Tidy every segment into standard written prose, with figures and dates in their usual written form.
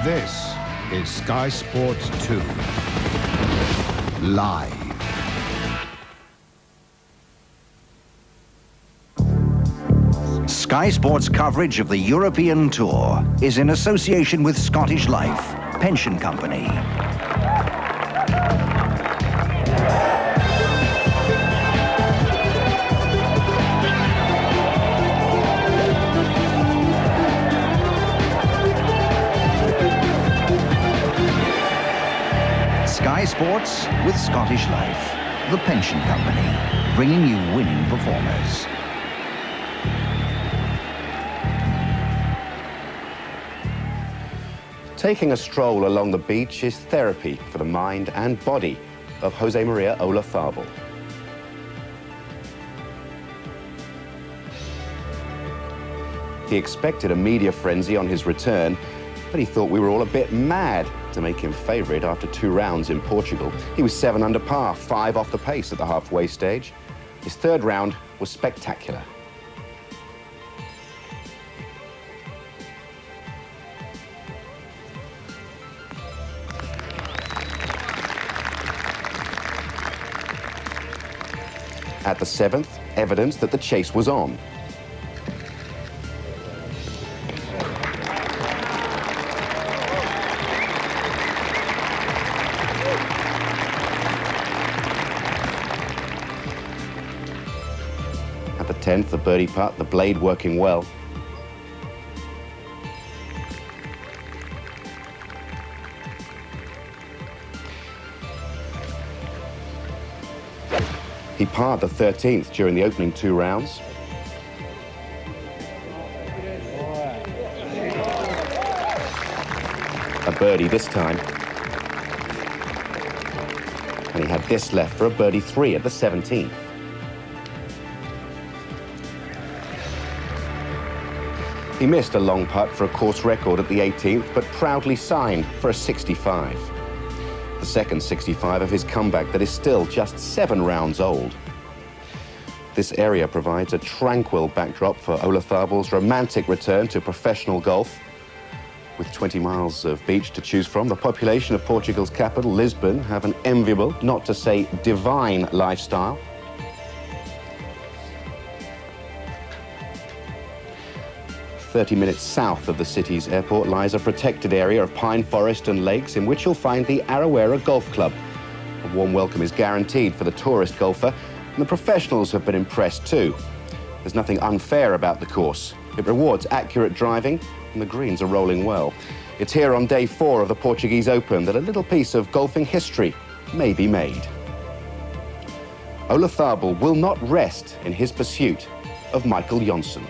This is Sky Sports 2, live. Sky Sports coverage of the European Tour is in association with Scottish Life Pension Company. Sky Sports with Scottish Life, the pension company, bringing you winning performers. Taking a stroll along the beach is therapy for the mind and body of Jose Maria Olazabal. He expected a media frenzy on his return, but he thought we were all a bit mad to make him favourite after 2 rounds in Portugal. He was 7 under par, 5 off the pace at the halfway stage. His 3rd round was spectacular. At the 7th, evidence that the chase was on. At the 10th, the birdie putt, the blade working well. He parred the 13th during the opening 2 rounds. A birdie this time. And he had this left for a birdie 3 at the 17th. He missed a long putt for a course record at the 18th, but proudly signed for a 65. The second 65 of his comeback that is still just 7 rounds old. This area provides a tranquil backdrop for Olazabal's romantic return to professional golf. With 20 miles of beach to choose from, the population of Portugal's capital, Lisbon, have an enviable, not to say divine, lifestyle. "30 minutes south of the city's airport lies a protected area of pine forest and lakes in which you'll find the Aroeira Golf Club. A warm welcome is guaranteed for the tourist golfer, and the professionals have been impressed too. There's nothing unfair about the course. It rewards accurate driving, and the greens are rolling well. It's here on day 4 of the Portuguese Open that a little piece of golfing history may be made. Olazabal will not rest in his pursuit of Michael Jonsson.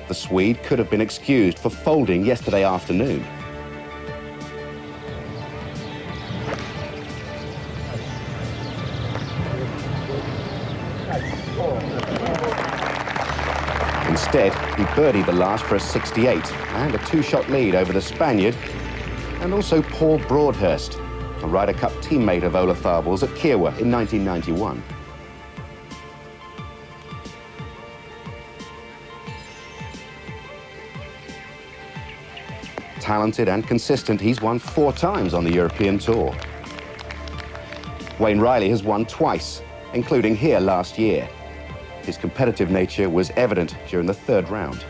The Swede could have been excused for folding yesterday afternoon. Instead, he birdied the last for a 68 and a 2-shot lead over the Spaniard and also Paul Broadhurst, a Ryder Cup teammate of Olazabal's at Kiowa in 1991. Talented and consistent, he's won 4 times on the European Tour. Wayne Riley has won twice, including here last year. His competitive nature was evident during the 3rd round.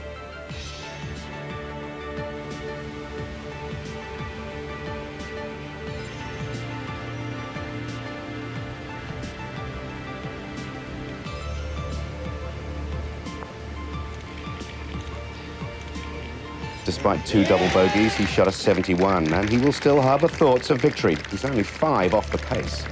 Despite 2 double bogeys, he shot a 71, and he will still harbour thoughts of victory. He's only 5 off the pace.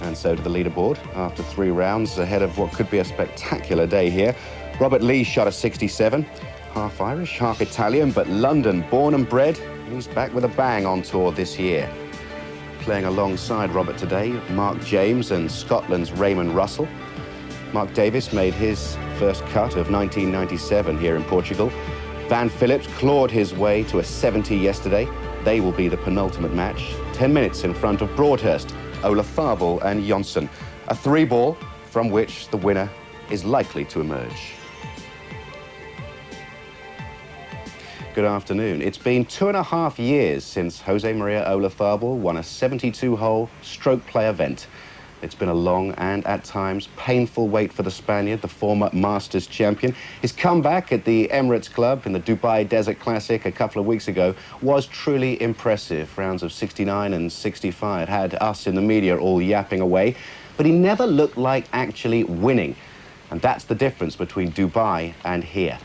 And so to the leaderboard, after 3 rounds, ahead of what could be a spectacular day here. Robert Lee shot a 67, half Irish, half Italian, but London born and bred. He's back with a bang on tour this year. Playing alongside Robert today, Mark James and Scotland's Raymond Russell. Mark Davis made his first cut of 1997 here in Portugal. Van Phillips clawed his way to a 70 yesterday. They will be the penultimate match. 10 minutes in front of Broadhurst, Olazabal and Jonsson. A 3-ball from which the winner is likely to emerge. Good afternoon. It's been 2.5 years since Jose Maria Olazabal won a 72-hole stroke play event. It's been a long and, at times, painful wait for the Spaniard, the former Masters champion. His comeback at the Emirates Club in the Dubai Desert Classic a couple of weeks ago was truly impressive. Rounds of 69 and 65 had us in the media all yapping away, but he never looked like actually winning. And that's the difference between Dubai and here.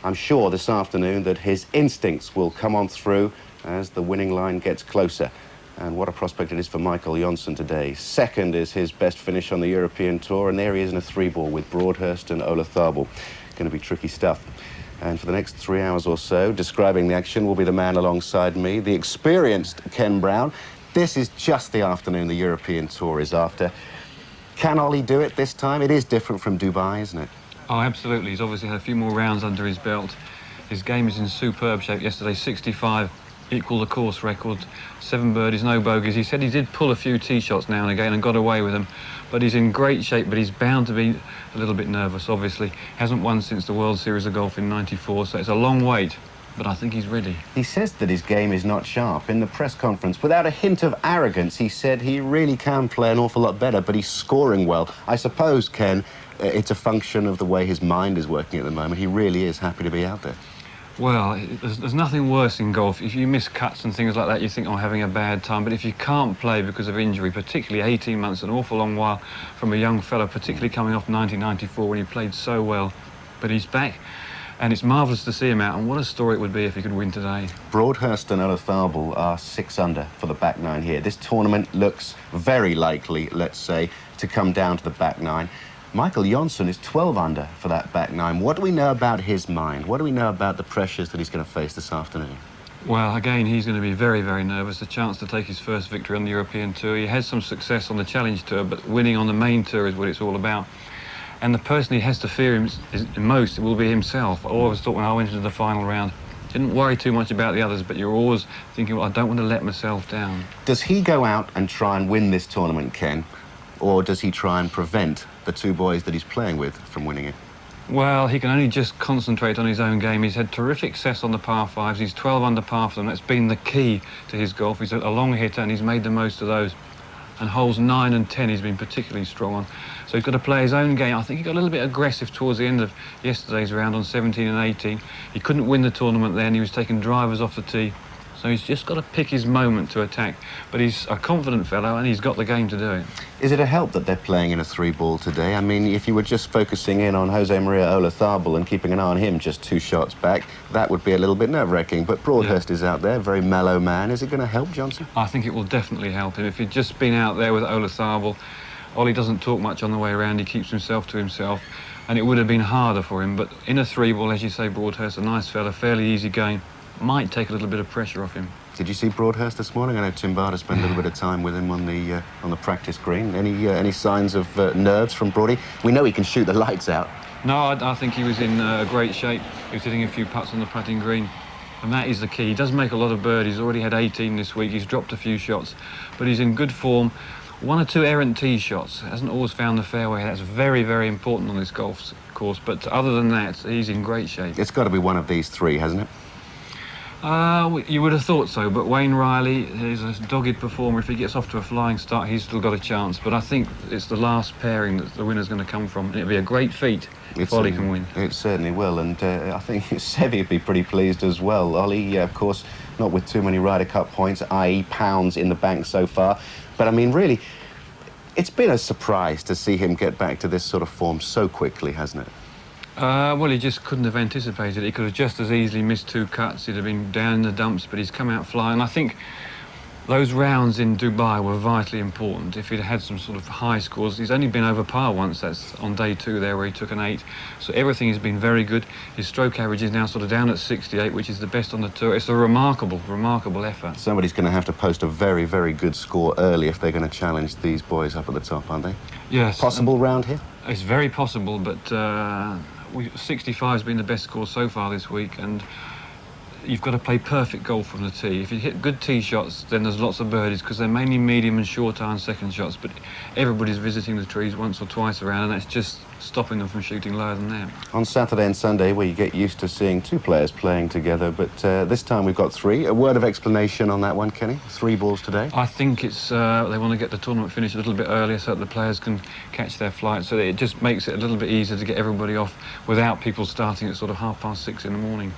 I'm sure this afternoon that his instincts will come on through as the winning line gets closer. And what a prospect it is for Michael Jonsson today. Second is his best finish on the European Tour, and there he is in a three-ball with Broadhurst and Olazabal. Going to be tricky stuff. And for the next 3 hours or so, describing the action will be the man alongside me, the experienced Ken Brown. This is just the afternoon the European Tour is after. Can Ollie do it this time? It is different from Dubai, isn't it? Oh, absolutely. He's obviously had a few more rounds under his belt. His game is in superb shape. Yesterday, 65, equalled the course record. 7 birdies, no bogeys. He said he did pull a few tee shots now and again and got away with them. But he's in great shape, but he's bound to be a little bit nervous, obviously. Hasn't won since the World Series of Golf in '94, so it's a long wait. But I think he's ready. He says that his game is not sharp. In the press conference, without a hint of arrogance, he said he really can play an awful lot better, but he's scoring well. I suppose, Ken, it's a function of the way his mind is working at the moment. He really is happy to be out there. Well, there's nothing worse in golf. If you miss cuts and things like that, you think, I'm having a bad time. But if you can't play because of injury, particularly 18 months, an awful long while from a young fella, particularly coming off 1994 when he played so well. But he's back, and it's marvellous to see him out. And what a story it would be if he could win today. Broadhurst and Olazabal are 6 under for the back nine here. This tournament looks very likely, let's say, to come down to the back nine. Michael Jonsson is 12 under for that back nine. What do we know about his mind? What do we know about the pressures that he's going to face this afternoon? Well, again, he's going to be very, very nervous. A chance to take his first victory on the European Tour. He had some success on the Challenge Tour, but winning on the main tour is what it's all about. And the person he has to fear most will be himself. I always thought when I went into the final round, didn't worry too much about the others, but you're always thinking, well, I don't want to let myself down. Does he go out and try and win this tournament, Ken? Or does he try and prevent the 2 boys that he's playing with from winning it? Well, he can only just concentrate on his own game. He's had terrific success on the par 5s. He's 12 under par for them. That's been the key to his golf. He's a long hitter and he's made the most of those. And holes 9 and 10 he's been particularly strong on. So he's got to play his own game. I think he got a little bit aggressive towards the end of yesterday's round on 17 and 18. He couldn't win the tournament then. He was taking drivers off the tee. So he's just got to pick his moment to attack. But he's a confident fellow and he's got the game to do it. Is it a help that they're playing in a 3-ball today? I mean, if you were just focusing in on Jose Maria Olazabal and keeping an eye on him just 2 shots back, that would be a little bit nerve-wracking. But Broadhurst is out there, very mellow man. Is it going to help Jonsson? I think it will definitely help him. If he'd just been out there with Olazabal, Ollie doesn't talk much on the way around. He keeps himself to himself. And it would have been harder for him. But in a 3-ball, as you say, Broadhurst, a nice fella, fairly easy going, might take a little bit of pressure off him. Did you see Broadhurst this morning? I know Tim Barter spent a little bit of time with him on the practice green. Any signs of nerves from Broady? We know he can shoot the lights out. No, I think he was in great shape. He was hitting a few putts on the putting green, and that is the key. He does make a lot of birdies. He's already had 18 this week. He's dropped a few shots, but he's in good form. 1 or 2 errant tee shots. Hasn't always found the fairway. That's very, very important on this golf course. But other than that, he's in great shape. It's got to be one of these 3, hasn't it? You would have thought so, but Wayne Riley is a dogged performer. If he gets off to a flying start, he's still got a chance. But I think it's the last pairing that the winner's going to come from. It'll be a great feat if Ollie can win. It certainly will, and I think Seve would be pretty pleased as well. Ollie, of course, not with too many Ryder Cup points, i.e. pounds in the bank so far. But, I mean, really, it's been a surprise to see him get back to this sort of form so quickly, hasn't it? Well, he just couldn't have anticipated it. He could have just as easily missed 2 cuts. He'd have been down in the dumps, but he's come out flying. I think those rounds in Dubai were vitally important. If he'd had some sort of high scores, he's only been over par once. That's on day 2 there where he took an 8. So everything has been very good. His stroke average is now sort of down at 68, which is the best on the tour. It's a remarkable, remarkable effort. Somebody's going to have to post a very, very good score early if they're going to challenge these boys up at the top, aren't they? Yes. Possible round here? It's very possible, but 65 has been the best score so far this week, and you've got to play perfect golf from the tee. If you hit good tee shots, then there's lots of birdies, because they're mainly medium and short iron second shots, but everybody's visiting the trees once or twice around, and that's just stopping them from shooting lower than that. On Saturday and Sunday, we get used to seeing 2 players playing together, but this time we've got 3. A word of explanation on that one, Kenny? 3 balls today? I think it's they want to get the tournament finished a little bit earlier so that the players can catch their flight, so that it just makes it a little bit easier to get everybody off without people starting at sort of 6:30 in the morning.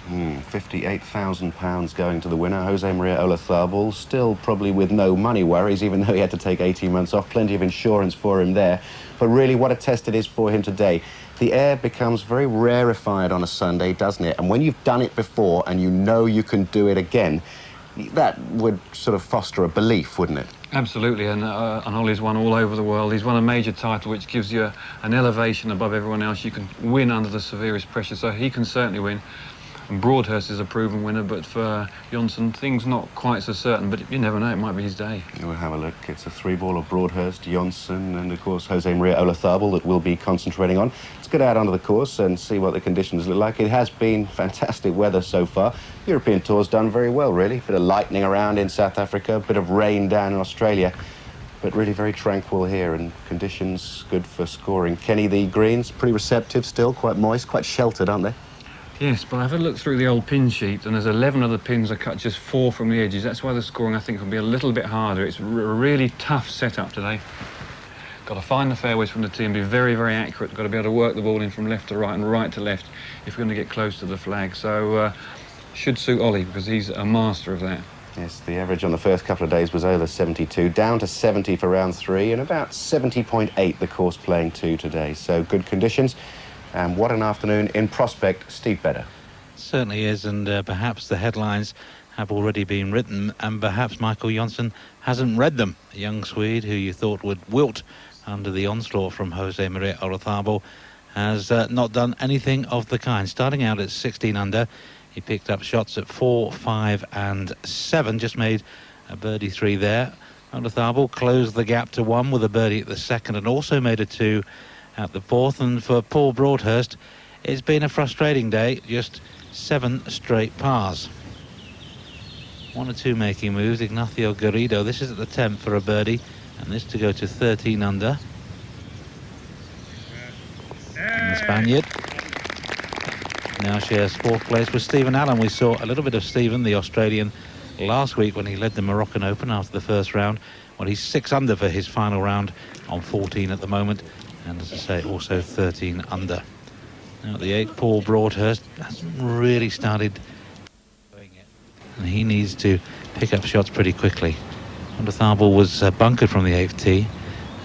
£58,000 going to the winner, Jose Maria Olazabal, still probably with no money worries, even though he had to take 18 months off. Plenty of insurance for him there. But really, what a test it is for him today. The air becomes very rarefied on a Sunday, doesn't it? And when you've done it before and you know you can do it again, that would sort of foster a belief, wouldn't it? Absolutely, and Ollie's won all over the world. He's won a major title, which gives you an elevation above everyone else. You can win under the severest pressure, so he can certainly win. And Broadhurst is a proven winner, but for Johnson, things not quite so certain, but you never know, it might be his day. We'll have a look. It's a 3-ball of Broadhurst, Johnson, and of course Jose Maria Olazabal that we'll be concentrating on. Let's get out onto the course and see what the conditions look like. It has been fantastic weather so far. European Tour's done very well, really. Bit of lightning around in South Africa, a bit of rain down in Australia, but really very tranquil here, and conditions good for scoring. Kenny, the greens pretty receptive still, quite moist, quite sheltered, aren't they? Yes, but I've had a look through the old pin sheet, and there's 11 of the pins are cut just 4 from the edges. That's why the scoring, I think, will be a little bit harder. It's a really tough setup today. Got to find the fairways from the tee and be very, very accurate. Got to be able to work the ball in from left to right and right to left if we're going to get close to the flag. So, should suit Ollie, because he's a master of that. Yes, the average on the first couple of days was over 72, down to 70 for round 3, and about 70.8 the course playing 2 today. So, good conditions. And what an afternoon in prospect, Steve Bedder. Certainly is, and perhaps the headlines have already been written, and perhaps Michael Johnson hasn't read them. A young Swede who you thought would wilt under the onslaught from Jose Maria Olazabal has not done anything of the kind. Starting out at 16 under, he picked up shots at 4, 5 and 7, just made a birdie 3 there. Olazabal closed the gap to 1 with a birdie at the second, and also made a 2 at the 4th. And for Paul Broadhurst, it's been a frustrating day, just 7 straight pars. 1 or 2 making moves. Ignacio Garrido, this is at the 10th for a birdie, and this to go to 13 under. And the Spaniard now shares 4th place with Stephen Allen. We saw a little bit of Stephen, the Australian, last week when he led the Moroccan Open after the first round. Well, he's 6 under for his final round on 14 at the moment. And as I say, also 13 under. Now at the 8th, Paul Broadhurst hasn't really started doing it, and he needs to pick up shots pretty quickly. Olazabal was bunkered from the 8th tee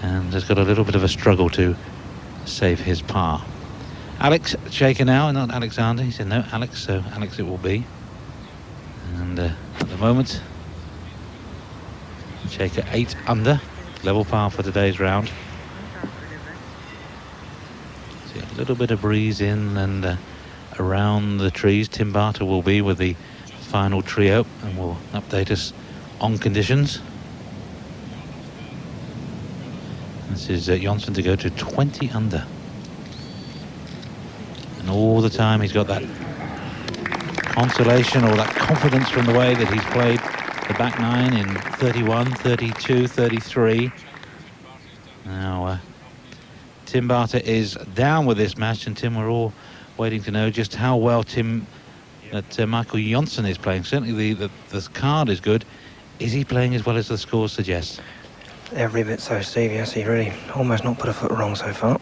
and has got a little bit of a struggle to save his par. Alex Shaker now, not Alexander. He said no, Alex, so Alex it will be. And at the moment, Shaker 8 under, level par for today's round. A little bit of breeze in and around the trees. Tim Barter will be with the final trio and will update us on conditions. This is Johnson to go to 20 under. And all the time he's got that consolation or that confidence from the way that he's played the back 9 in 31, 32, 33. Now, Tim Barter is down with this match, and Tim, we're all waiting to know just how well Michael Johnson is playing. Certainly the card is good. Is he playing as well as the score suggests? Every bit so, Steve. Yes, he really almost not put a foot wrong so far.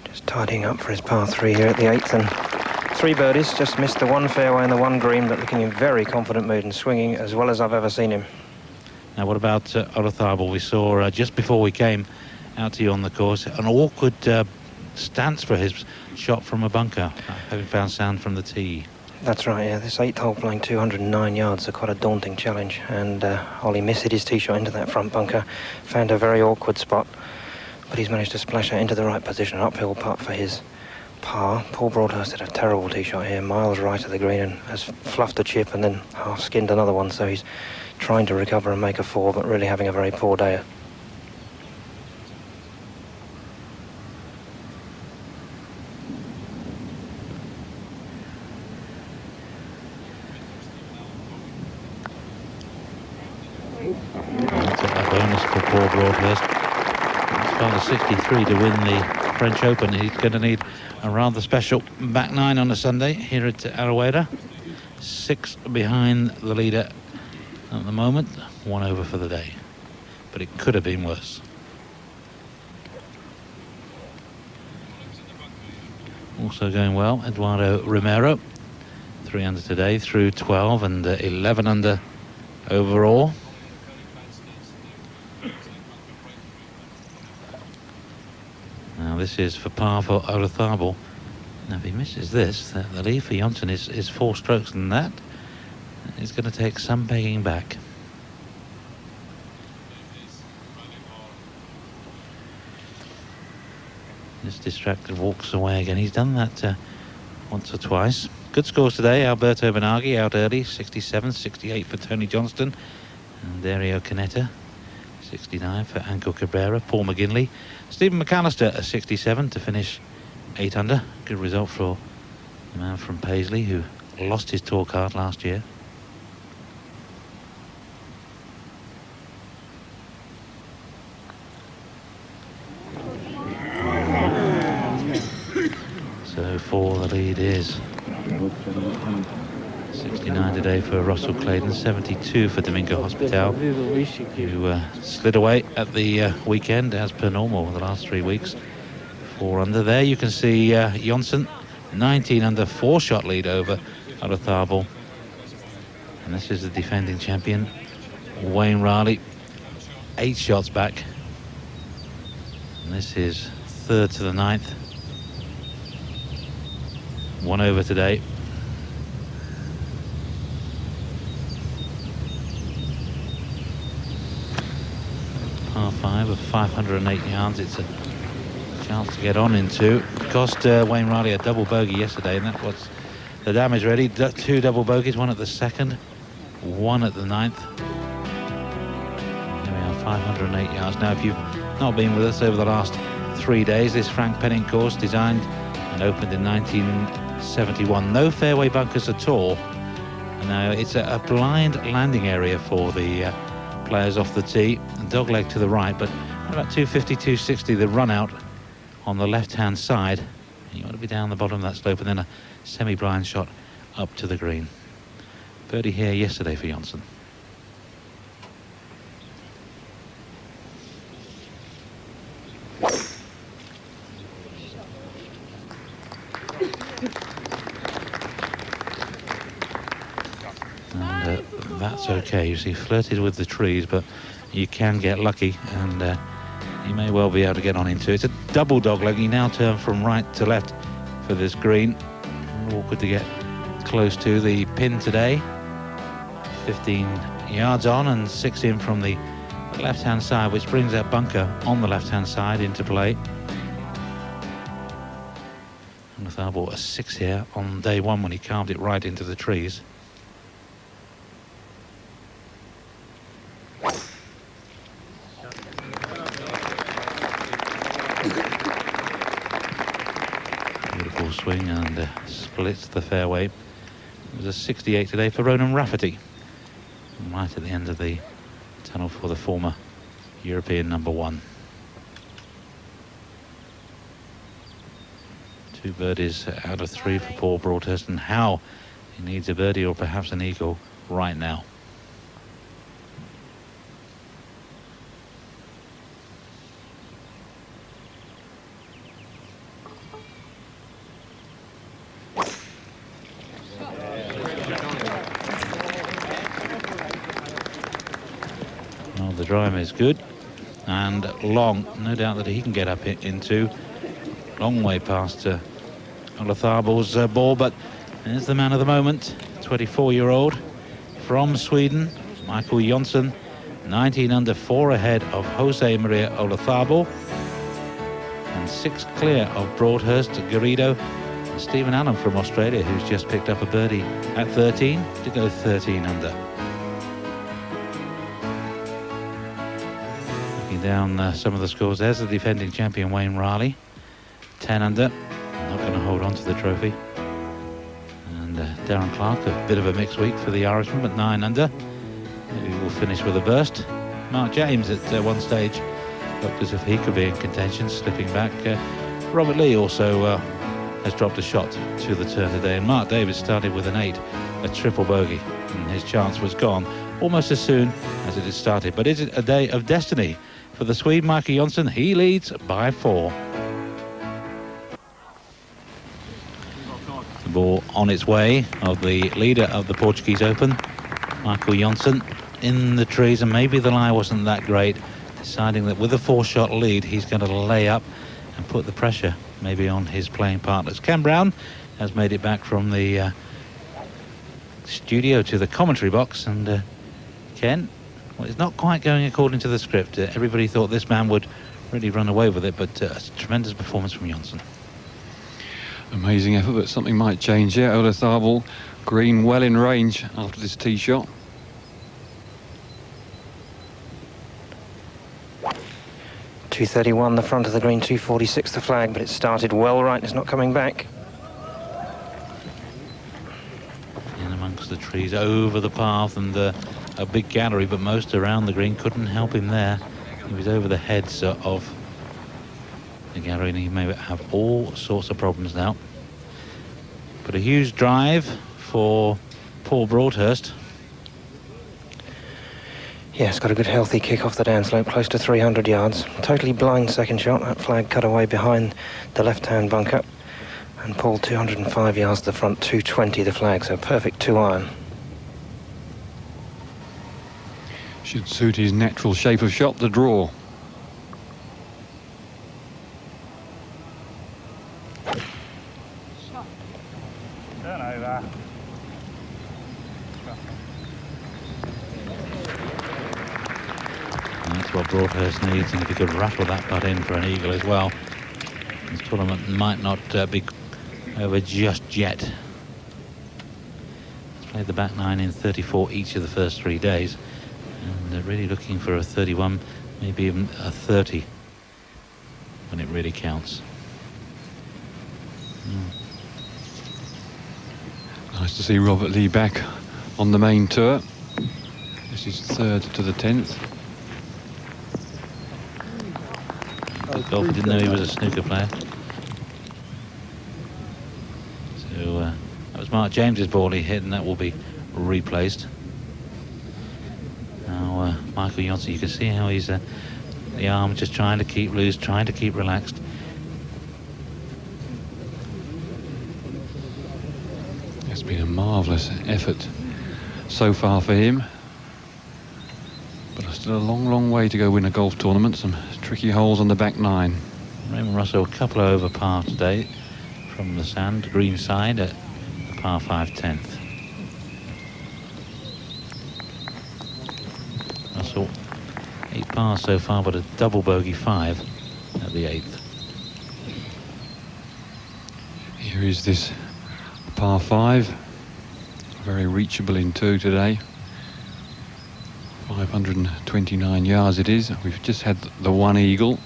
Just tidying up for his par 3 here at the 8th, and 3 birdies. Just missed the 1 fairway and the 1 green, but looking in very confident mood and swinging as well as I've ever seen him. Now, what about Olazabal? We saw just before we came out to you on the course an awkward stance for his shot from a bunker, having found sand from the tee. That's right, yeah. This 8th hole playing 209 yards, so quite a daunting challenge, and Ollie missed his tee shot into that front bunker, found a very awkward spot, but he's managed to splash out into the right position, an uphill putt for his par. Paul Broadhurst had a terrible tee shot here, miles right of the green, and has fluffed a chip and then half skinned another one, so he's trying to recover and make a 4, but really having a very poor day. That's a bonus for Paul Broadhurst. It's found a 63 to win the French Open. He's going to need a rather special back nine on a Sunday here at Aroeira. 6 behind the leader at the moment. 1 over for the day. But it could have been worse. Also going well, Eduardo Romero. 3 under today through 12 and 11 under overall. Now this is for par for Olazabal. Now if he misses this, the lead for Johnson is 4 strokes, and that is going to take some pegging back. This distracted walks away again. He's done that once or twice. Good scores today. Alberto Benaghi out early, 67, 68 for Tony Johnston. And Dario Canetta, 69 for Anko Cabrera. Paul McGinley. Stephen McAllister at 67 to finish 8 under. Good result for the man from Paisley who lost his tour card last year. So 4 the lead is 69 today for Russell Clayton, 72 for Domingo Hospital, who slid away at the weekend as per normal the last 3 weeks. 4 under there. You can see Johnson, 19 under, 4-shot lead over Olazabal. And this is the defending champion, Wayne Riley, 8 shots back. And this is 3rd to the 9th. 1 over today. Par 5 of 508 yards. It's a chance to get on into. It cost Wayne Riley a double bogey yesterday, and that was the damage ready. 2 double bogeys, 1 at the 2nd, 1 at the 9th. Here we are, 508 yards. Now, if you've not been with us over the last 3 days, this Frank Penning course, designed and opened in 1971. No fairway bunkers at all. Now, it's a blind landing area for the players off the tee. Dog leg to the right, but about 250, 260 the run out on the left-hand side. You want to be down the bottom of that slope, and then a semi-blind shot up to the green. Birdie here yesterday for Johnson. And that's okay. You see, flirted with the trees, but you can get lucky, and you may well be able to get on into it. It's a double dog leg. You now turn from right to left for this green. Awkward to get close to the pin today. 15 yards on and 6 in from the left-hand side, which brings that bunker on the left-hand side into play. Olazabal a 6 here on day 1 when he carved it right into the trees. Beautiful swing and splits the fairway. It was a 68 today for Ronan Rafferty, right at the end of the tunnel for the former European #1. 2 birdies out of 3 for Paul Broadhurst, and how he needs a birdie or perhaps an eagle right now. Well, the drive is good and long. No doubt that he can get up into. Long way past Olazabal's ball, but there's the man of the moment, 24-year-old from Sweden, Michael Jonsson, 19 under, 4 ahead of Jose Maria Olazabal, and 6 clear of Broadhurst, Garrido, and Stephen Allen from Australia, who's just picked up a birdie at 13 to go 13 under. Looking down some of the scores, there's the defending champion Wayne Riley, 10 under, not going to hold on to the trophy. And Darren Clark, a bit of a mixed week for the Irishman, but 9 under. Maybe we'll finish with a burst. Mark James at one stage looked as if he could be in contention, slipping back Robert Lee also has dropped a shot to the turn today, and Mark Davis started with an 8, a triple bogey, and his chance was gone almost as soon as it had started. But is it a day of destiny for the Swede Michael Jonsson? He leads by 4. The ball on its way of the leader of the Portuguese Open, Michael Jonsson, in the trees, and maybe the lie wasn't that great, deciding that with a 4-shot lead he's going to lay up and put the pressure maybe on his playing partners. Ken Brown has made it back from the studio to the commentary box, and Ken, well, it's not quite going according to the script. Everybody thought this man would really run away with it, but a tremendous performance from Jonsson. Amazing effort, but something might change here. Ola Tharbal, green well in range after this tee shot. .231 the front of the green, 246 the flag, but it started well right, it's not coming back. In amongst the trees over the path, and a big gallery, but most around the green couldn't help him there. He was over the heads of the gallery, and he may have all sorts of problems now. But a huge drive for Paul Broadhurst. Yeah, it's got a good healthy kick off the downslope, close to 300 yards. Totally blind second shot, that flag cut away behind the left-hand bunker. And Paul 205 yards to the front, 220 the flag, so perfect 2-iron. Should suit his natural shape of shot, the draw. What Broadhurst needs, and if he could rattle that putt in for an eagle as well, this tournament might not be over just yet. He's played the back 9 in 34 each of the first 3 days, and they're really looking for a 31, maybe even a 30 when it really counts. Nice to see Robert Lee back on the main tour. This is 3rd to the 10th. The golfer didn't know he was a snooker player. So that was Mark James's ball he hit, and that will be replaced. Now Michael Jonsson, you can see how he's the arm just trying to keep loose, trying to keep relaxed. It's been a marvellous effort so far for him, but still a long way to go win a golf tournament. Some tricky holes on the back 9. Raymond Russell a couple over par today from the sand, green side at the par 5 10th. Russell 8 pars so far, but a double bogey 5 at the 8th. Here is this par 5, very reachable in 2 today. 529 yards it is. We've just had the 1 eagle.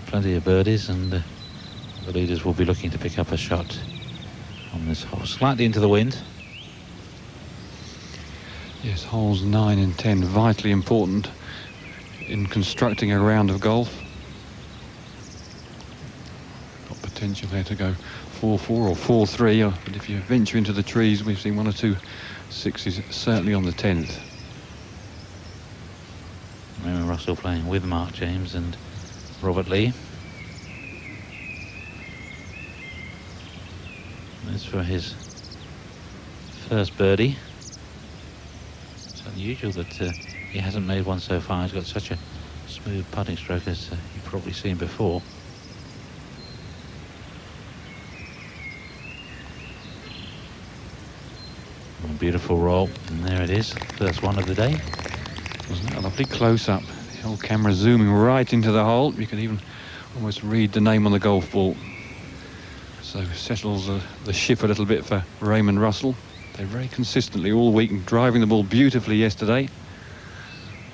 Plenty of birdies, and the leaders will be looking to pick up a shot on this hole. Slightly into the wind. Yes, holes 9 and 10 vitally important in constructing a round of golf. Got potential there to go 4-4 or 4-3, but if you venture into the trees, we've seen 1 or 2 sixes, certainly on the 10th. Raymond Russell playing with Mark James and Robert Lee. That's for his first birdie. It's unusual that he hasn't made one so far. He's got such a smooth putting stroke, as you've probably seen before. A beautiful roll, and there it is, first one of the day. Wasn't that a lovely close-up? The whole camera zooming right into the hole. You can even almost read the name on the golf ball. So settles the ship a little bit for Raymond Russell. They're very consistently all week driving the ball beautifully yesterday.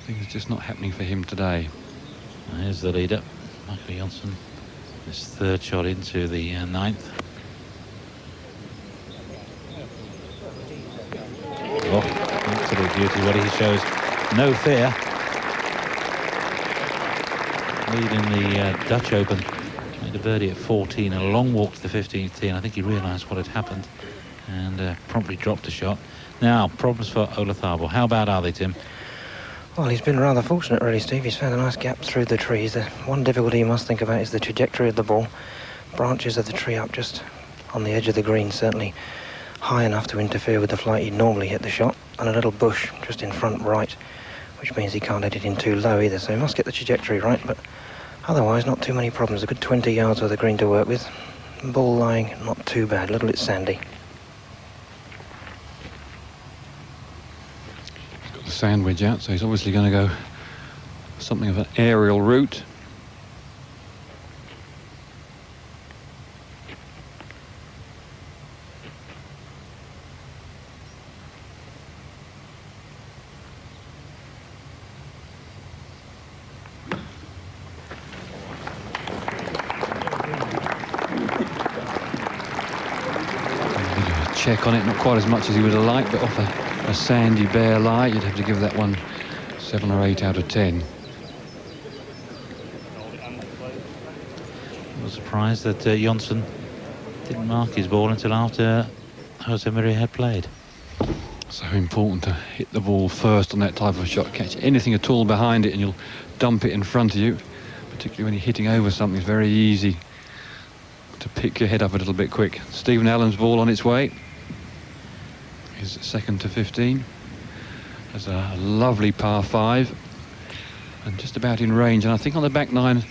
Things just not happening for him today. And here's the leader, Michael Jonsson. His 3rd shot into the 9th. Oh, absolute beauty. What he shows, no fear. lead in the Dutch Open. Made a birdie at 14, a long walk to the 15th tee, and I think he realised what had happened and promptly dropped a shot. Now, problems for Olazabal. How bad are they, Tim? Well, he's been rather fortunate, really, Steve. He's found a nice gap through the trees. The one difficulty you must think about is the trajectory of the ball. Branches of the tree up just on the edge of the green, certainly high enough to interfere with the flight he'd normally hit the shot, and a little bush just in front right, which means he can't hit it in too low either, so he must get the trajectory right, but otherwise not too many problems. A good 20 yards of the green to work with. Ball lying not too bad, a little bit sandy. He's got the sand wedge out, so he's obviously going to go something of an aerial route. Check on it, not quite as much as he would have liked, but off a sandy bare lie, you'd have to give that one 7 or 8 out of 10. I was surprised that Johnson didn't mark his ball until after Jose Maria had played. So important to hit the ball first on that type of shot. Catch anything at all behind it and you'll dump it in front of you. Particularly when you're hitting over something, it's very easy to pick your head up a little bit quick. Stephen Allen's ball on its way. His second to 15. There's a lovely par 5 and just about in range, and I think on the back 9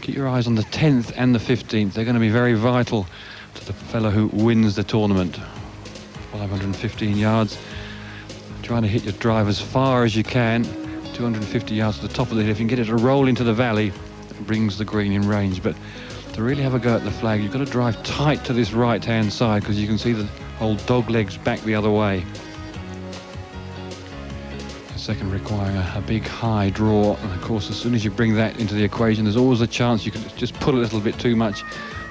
keep your eyes on the 10th and the 15th. They're going to be very vital to the fellow who wins the tournament. 515 yards, trying to hit your drive as far as you can. 250 yards to the top of the hill. If you can get it to roll into the valley, it brings the green in range. But to really have a go at the flag, you've got to drive tight to this right hand side, because you can see the whole dog legs back the other way. The second requiring a big high draw, and of course as soon as you bring that into the equation, there's always a chance you could just pull a little bit too much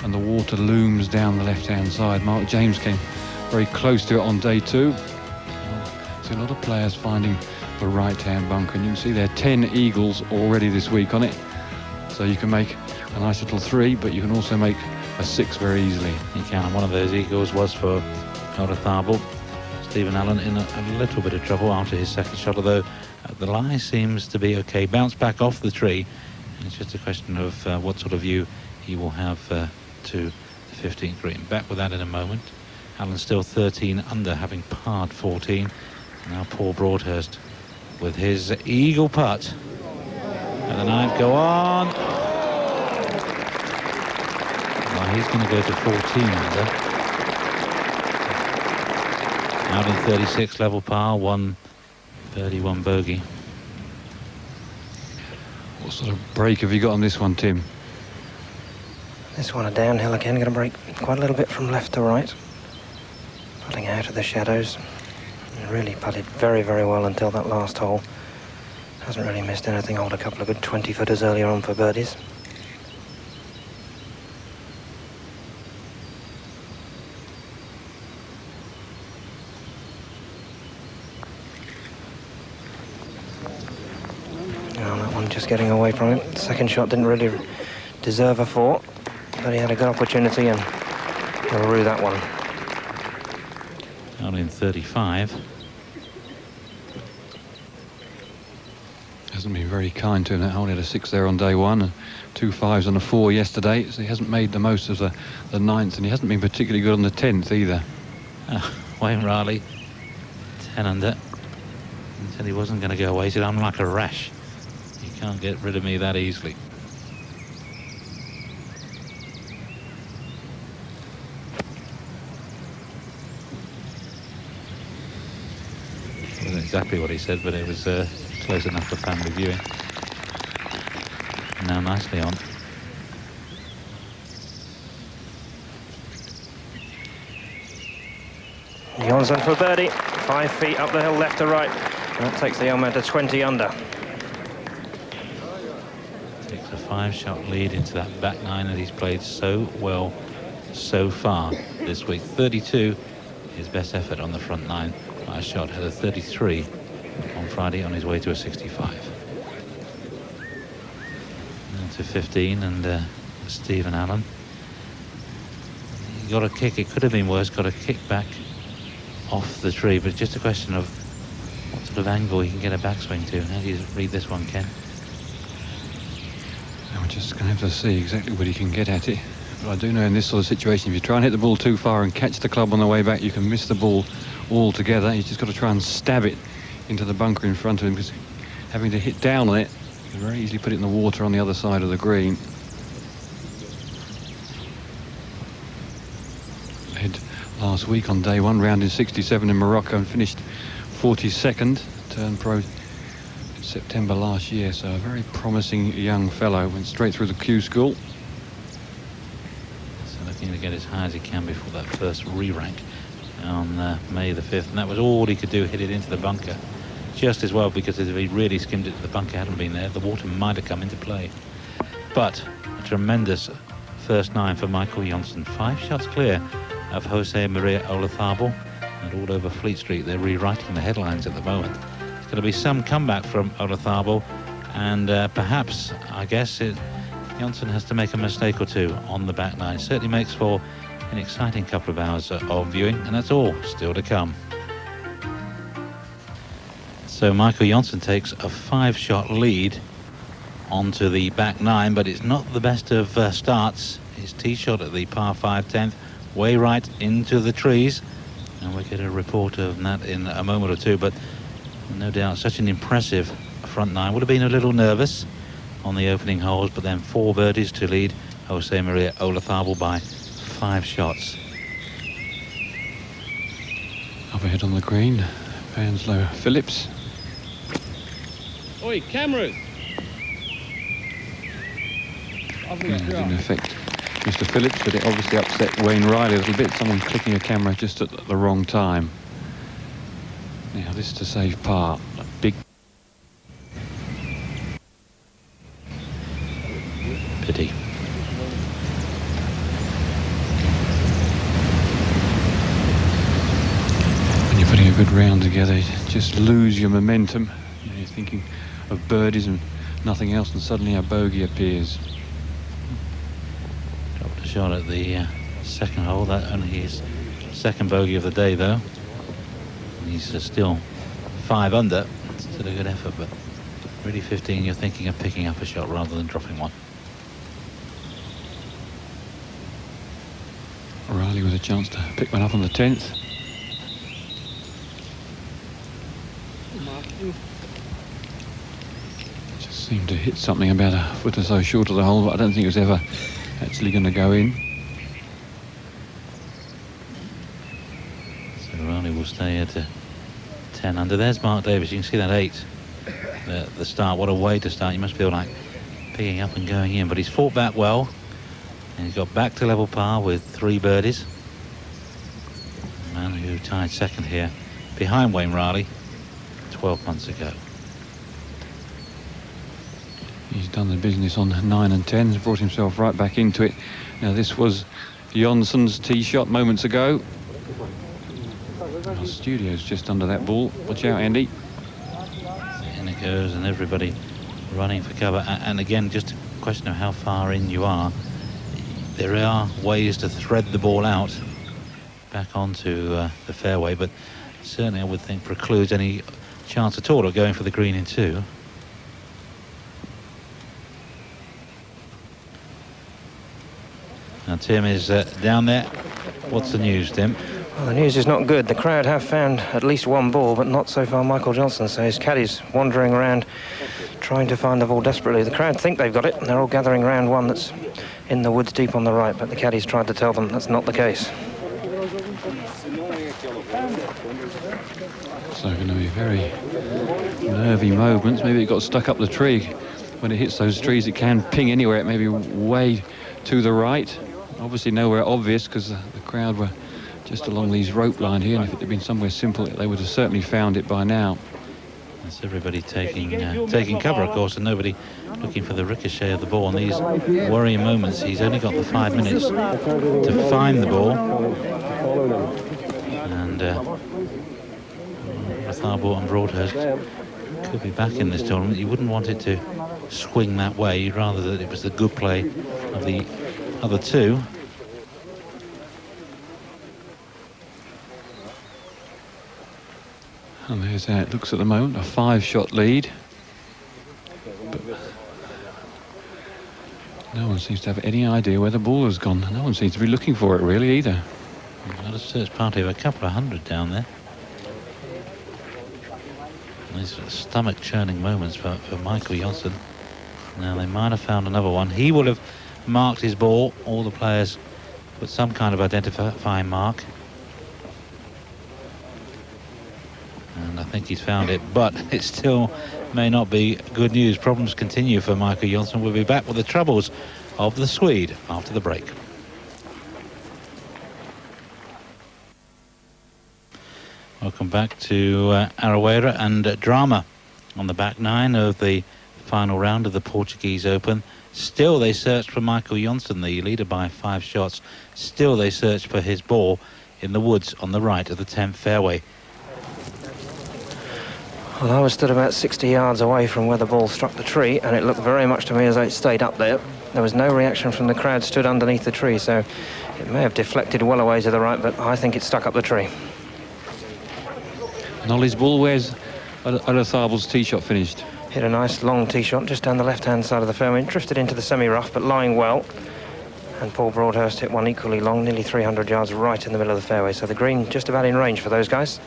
and the water looms down the left hand side. Mark James came very close to it on day 2. See a lot of players finding the right hand bunker, and you can see there are 10 eagles already this week on it, so you can make a nice little 3, but you can also make a 6 very easily. You can, and one of those eagles was for Olazabal. Stephen Allen in a little bit of trouble after his second shot, although the lie seems to be okay. Bounce back off the tree. It's just a question of what sort of view he will have to the 15th green. Back with that in a moment. Allen still 13 under, having parred 14. Now Paul Broadhurst with his eagle putt. And the 9th go on. Well, he's going to go to 14 under. Out in 36, level par, 1 birdie, 1 bogey. What sort of break have you got on this one, Tim? This one a downhill again, going to break quite a little bit from left to right. Putting out of the shadows. And really putted very, very well until that last hole. Hasn't really missed anything. Hold a couple of good 20-footers earlier on for birdies. Just getting away from it. The second shot didn't really deserve a 4, but he had a good opportunity and he'll rue that one. Out in 35. Hasn't been very kind to him. That hole, he had a 6 there on day 1 and 2 5s and a 4 yesterday, so he hasn't made the most of the 9th, and he hasn't been particularly good on the 10th either. Wayne Riley 10 under, and said he wasn't going to go away. He said, I'm like a rash. Can't get rid of me that easily. Wasn't exactly what he said, but it was close enough for family viewing. Now nicely on. Johnson for birdie. 5 feet up the hill, left to right. And that takes the young man to 20 under. 5-shot lead into that back 9 that he's played so well so far this week. 32, his best effort on the front 9. Last shot had a 33 on Friday on his way to a 65. And to 15, and Stephen Allen. He got a kick, it could have been worse, got a kick back off the tree, but just a question of what sort of angle he can get a backswing to. How do you read this one, Ken? We're just going to have to see exactly what he can get at it. But I do know in this sort of situation, if you try and hit the ball too far and catch the club on the way back, you can miss the ball altogether. He's just got to try and stab it into the bunker in front of him, because having to hit down on it, you can very easily put it in the water on the other side of the green. Led last week on day one, round in 67 in Morocco, and finished 42nd, turned pro September last year, so a very promising young fellow. Went straight through the Q school. So looking to get as high as he can before that first re-rank on May the 5th, and that was all he could do, hit it into the bunker. Just as well, because if he really skimmed it, the bunker hadn't been there, the water might have come into play. But a tremendous first 9 for Michael Johnson. 5 shots clear of Jose Maria Olazabal, and all over Fleet Street they're rewriting the headlines at the moment. Going to be some comeback from Olazabal, and perhaps, I guess, Johnson has to make a mistake or two on the back 9. Certainly makes for an exciting couple of hours of viewing, and that's all still to come. So Michael Johnson takes a 5-shot lead onto the back 9, but it's not the best of starts. His tee shot at the par 5 10th, way right into the trees, and we'll get a report of that in a moment or two, but no doubt such an impressive front 9. Would have been a little nervous on the opening holes, but then 4 birdies to lead Jose Maria Olazabal by 5 shots. Up ahead on the green, Panslow Phillips. Oi, cameras! Didn't affect Mr. Phillips, but it obviously upset Wayne Riley a little bit. Someone clicking a camera just at the wrong time. Now this is to save par. A big Pity. When you're putting a good round together, you just lose your momentum. You're thinking of birdies and nothing else, and suddenly a bogey appears. Dropped a shot at the second hole. That only his second bogey of the day, though. And he's still 5 under. Still a good effort, but really 15, you're thinking of picking up a shot rather than dropping one. Riley with a chance to pick one up on the 10th. Just seemed to hit something about a foot or so short of the hole, but I don't think it was ever actually going to go in. So Riley will stay at 10 under. There's Mark Davis. You can see that 8 the start. What a way to start. You must feel like picking up and going in, but he's fought back well, and he's got back to level par with 3 birdies. The man who tied second here behind Wayne Riley 12 months ago. He's done the business on 9 and 10, has brought himself right back into it. Now this was Johnson's tee shot moments ago. Our studio's just under that ball. Watch out, Andy. In it goes, and everybody running for cover. And again, just a question of how far in you are. There are ways to thread the ball out back onto the fairway, but certainly I would think precludes any chance at all of going for the green in 2. Now Tim is down there. What's the news, Tim? Well, the news is not good. The crowd have found at least 1 ball, but not so far Michael Johnson. So his caddies wandering around trying to find the ball desperately. The crowd think they've got it, and they're all gathering around one that's in the woods deep on the right, but the caddies tried to tell them that's not the case. So going to be very nervy moments. Maybe it got stuck up the tree. When it hits those trees, it can ping anywhere. It may be way to the right. Obviously nowhere obvious, because the crowd were just along these rope line here, and if it had been somewhere simple, they would have certainly found it by now. That's everybody taking cover, of course, and nobody looking for the ricochet of the ball. In these worrying moments, he's only got the 5 minutes to find the ball. And Olazabal and Broadhurst He'll be back in this tournament. You wouldn't want it to swing that way. You'd rather that it was the good play of the other two. And there's how it looks at the moment, a 5-shot lead. But no one seems to have any idea where the ball has gone. No one seems to be looking for it really either. Not a search party of a couple of hundred down there. These stomach churning moments for Michael Janssen. Now they might have found another one. He will have marked his ball. All the players put some kind of identifying mark. And I think he's found it, but it still may not be good news. Problems continue for Michael Janssen. We'll be back with the troubles of the Swede after the break. Welcome back to Aroeira and drama on the back nine of the final round of the Portuguese Open. Still they searched for Michael Janssen, the leader by 5 shots. Still they searched for his ball in the woods on the right of the 10th fairway. Well, I was stood about 60 yards away from where the ball struck the tree, and it looked very much to me as though it stayed up there. There was no reaction from the crowd stood underneath the tree, so it may have deflected well away to the right, but I think it stuck up the tree. And Ollie's ball, where's Olathable's tee shot finished? Hit a nice long tee shot just down the left-hand side of the fairway, drifted into the semi-rough, but lying well. And Paul Broadhurst hit one equally long, nearly 300 yards right in the middle of the fairway, so the green just about in range for those guys.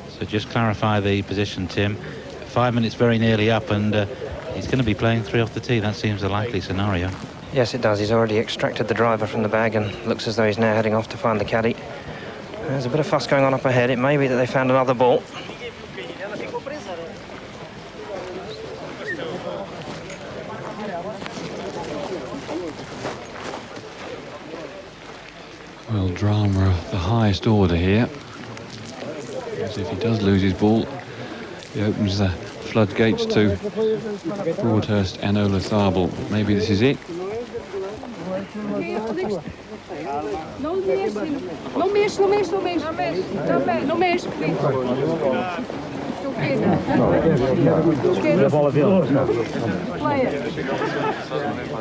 So just clarify the position, Tim. 5 minutes very nearly up, and he's going to be playing 3 off the tee. That seems a likely scenario. Yes, it does. He's already extracted the driver from the bag and looks as though he's now heading off to find the caddy. There's a bit of fuss going on up ahead. It may be that they found another ball. Well, drama of the highest order here. As if he does lose his ball, he opens the floodgates to Broadhurst and Olathable. Maybe this is it.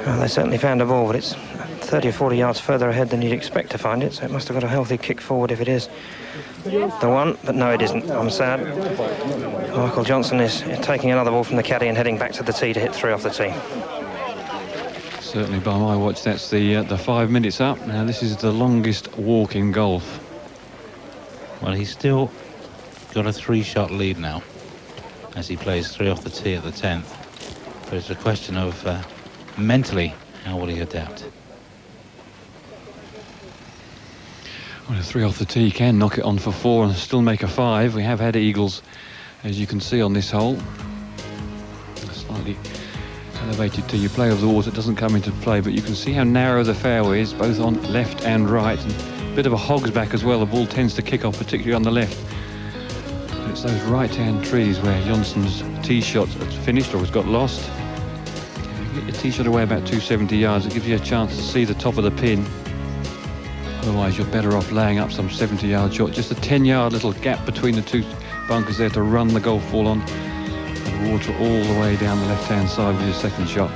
Well, they certainly found a ball, but it's 30 or 40 yards further ahead than you'd expect to find it, so it must have got a healthy kick forward if it is the one, but no, it isn't. I'm sad. Michael Janssen is taking another ball from the caddy and heading back to the tee to hit 3 off the tee. Certainly by my watch, that's the 5 minutes up. Now this is the longest walk in golf. Well, he's still got a 3-shot lead now as he plays 3 off the tee at the 10th. But it's a question of mentally, how will he adapt? Well, a 3 off the tee can knock it on for 4 and still make a 5. We have had eagles, as you can see on this hole. Slightly elevated tee. You play over the water, it doesn't come into play, but you can see how narrow the fairway is, both on left and right. And a bit of a hog's back as well. The ball tends to kick off, particularly on the left. And it's those right-hand trees where Janssen's tee shot has finished or has got lost. If you get your tee shot away about 270 yards, it gives you a chance to see the top of the pin. Otherwise, you're better off laying up some 70-yard shot. Just a 10-yard little gap between the two bunkers there to run the golf ball on. And water all the way down the left-hand side with your second shot.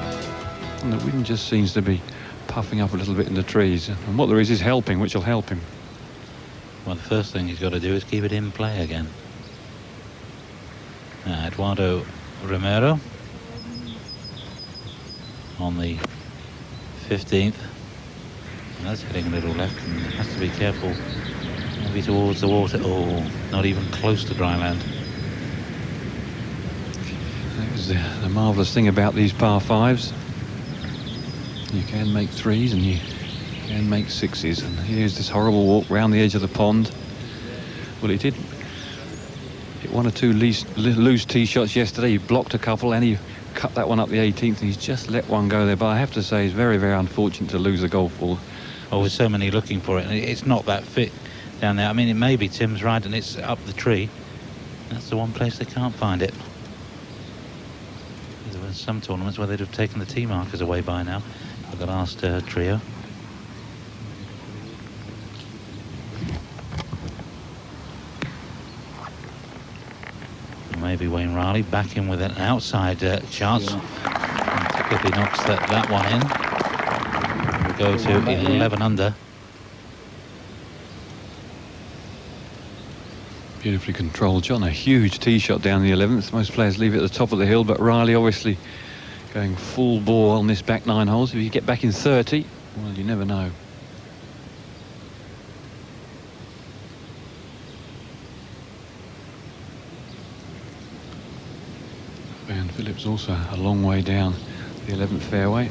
And the wind just seems to be puffing up a little bit in the trees. And what there is helping, which will help him. Well, the first thing he's got to do is keep it in play again. Eduardo Romero on the 15th. And that's heading a little left and has to be careful. Maybe towards the water. Oh, not even close to dry land. That was the marvellous thing about these par 5s. You can make 3s and you can make 6s. And here's this horrible walk round the edge of the pond. Well, he did hit 1 or 2 loose tee shots yesterday. He blocked a couple and he cut that one up the 18th, and he's just let one go there. But I have to say, it's very, very unfortunate to lose a golf ball. Oh, with so many looking for it, and it's not that fit down there. I mean, it may be Tim's right, and it's up the tree. That's the one place they can't find it. There were some tournaments where they'd have taken the tee markers away by now for the last trio. maybe Wayne Riley back in with an outside chance. If he knocks that one in, we'll go to 11 under. Beautifully controlled shot, and a huge tee shot down the 11th. Most players leave it at the top of the hill, but Riley obviously going full bore on this back 9 holes. If you get back in 30, well, you never know. And Phillips also a long way down the 11th fairway.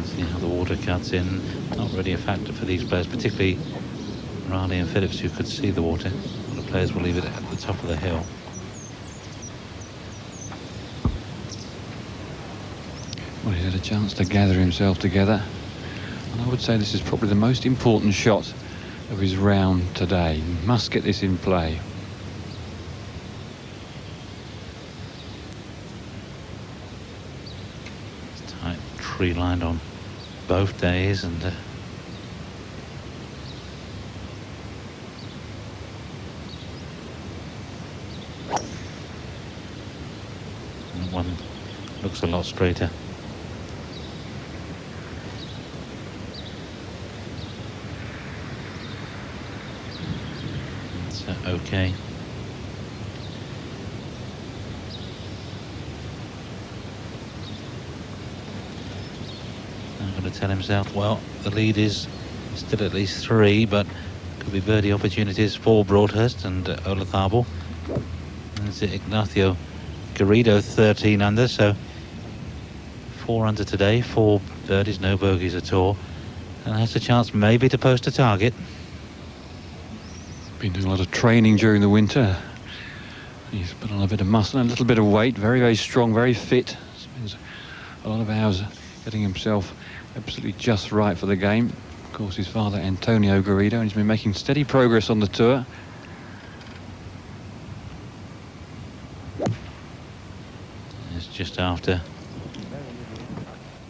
See how the water cuts in. Not really a factor for these players, particularly Riley and Phillips, who could see the water. A lot of players will leave it at the top of the hill. Well, he's had a chance to gather himself together, and I would say this is probably the most important shot of his round today. He must get this in play. It's tight tree lined on both days, and one looks a lot straighter. It's okay. I'm going to tell himself, well, the lead is still at least 3, but could be birdie opportunities for Broadhurst and Olazabal. There's Ignacio Garrido 13 under, so 4 under today, 4 birdies, no bogeys at all, and has a chance maybe to post a target. Been doing a lot of training during the winter. He's put on a bit of muscle and a little bit of weight. Very, very strong, very fit. Spends a lot of hours getting himself absolutely just right for the game. Of course, his father, Antonio Garrido, and he's been making steady progress on the tour. It's just after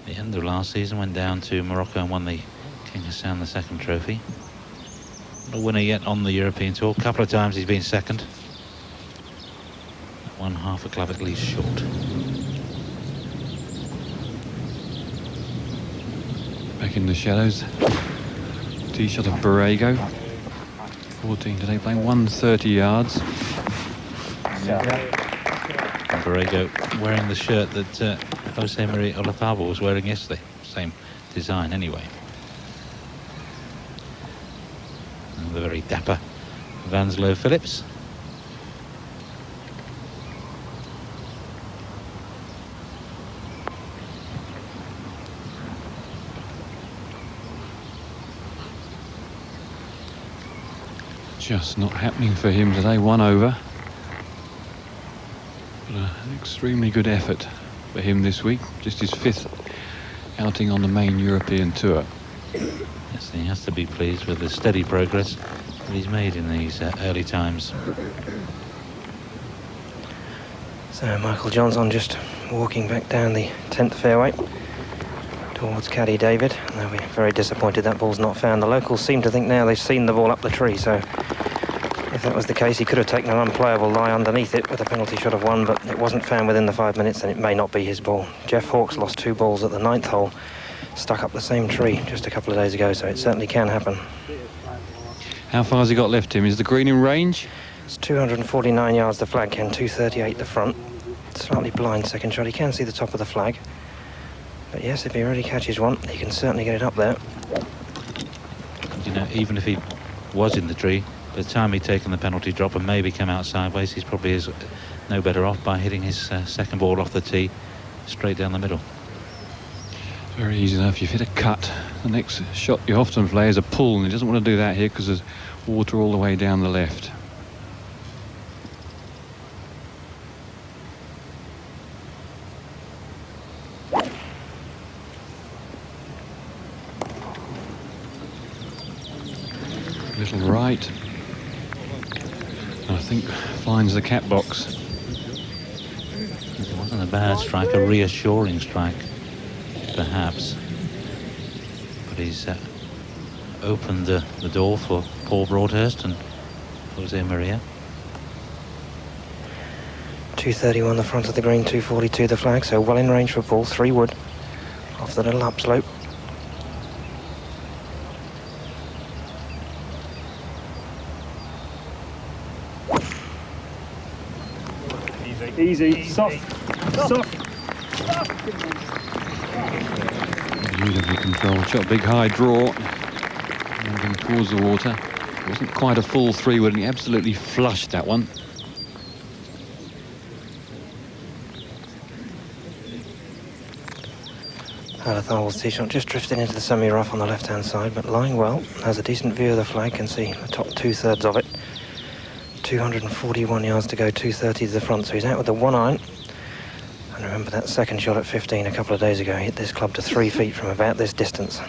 the end of last season, went down to Morocco and won the King Hassan II trophy. Not a winner yet on the European Tour. A couple of times he's been second. One half a club at least short. Back in the shadows. Tee shot of Borrego. 14 today, playing 130 yards. Borrego wearing the shirt that Jose Maria Olazabal was wearing yesterday. Same design anyway. And the very dapper Vanslo Phillips. Just not happening for him today, 1 over. But an extremely good effort for him this week. Just his 5th outing on the main European tour. Yes, he has to be pleased with the steady progress that he's made in these early times. So Michael Johnson just walking back down the 10th fairway towards caddy David. And they'll be very disappointed that ball's not found. The locals seem to think now they've seen the ball up the tree, so if that was the case, he could have taken an unplayable lie underneath it with a penalty shot of 1, but it wasn't found within the 5 minutes, and it may not be his ball. Jeff Hawkes lost 2 balls at the 9th hole, stuck up the same tree just a couple of days ago, so it certainly can happen. How far has he got left, Tim? Is the green in range? It's 249 yards the flag, Ken, 238 the front. Slightly blind second shot. He can see the top of the flag. But yes, if he really catches one, he can certainly get it up there. You know, even if he was in the tree, by the time he'd taken the penalty drop and maybe come out sideways, he's probably no better off by hitting his second ball off the tee straight down the middle. Very easy enough. You've hit a cut. The next shot you often play is a pull, and he doesn't want to do that here because there's water all the way down the left. Little right. I think finds the cap box. It wasn't a bad strike, a reassuring strike, perhaps. But he's opened the door for Paul Broadhurst and Jose Maria. 231 the front of the green, 242 the flag, so well in range for Paul. 3 wood off the little upslope. Easy, soft. Beautifully controlled shot, big high draw, moving towards the water. It wasn't quite a full 3-wood, and he absolutely flushed that one. Alatharbal's tee shot just drifting into the semi-rough on the left-hand side, but lying well. Has a decent view of the flag, can see the top 2/3 of it. 241 yards to go, 230 to the front, so he's out with the 1 iron. And remember that second shot at 15 a couple of days ago, he hit this club to 3 feet from about this distance.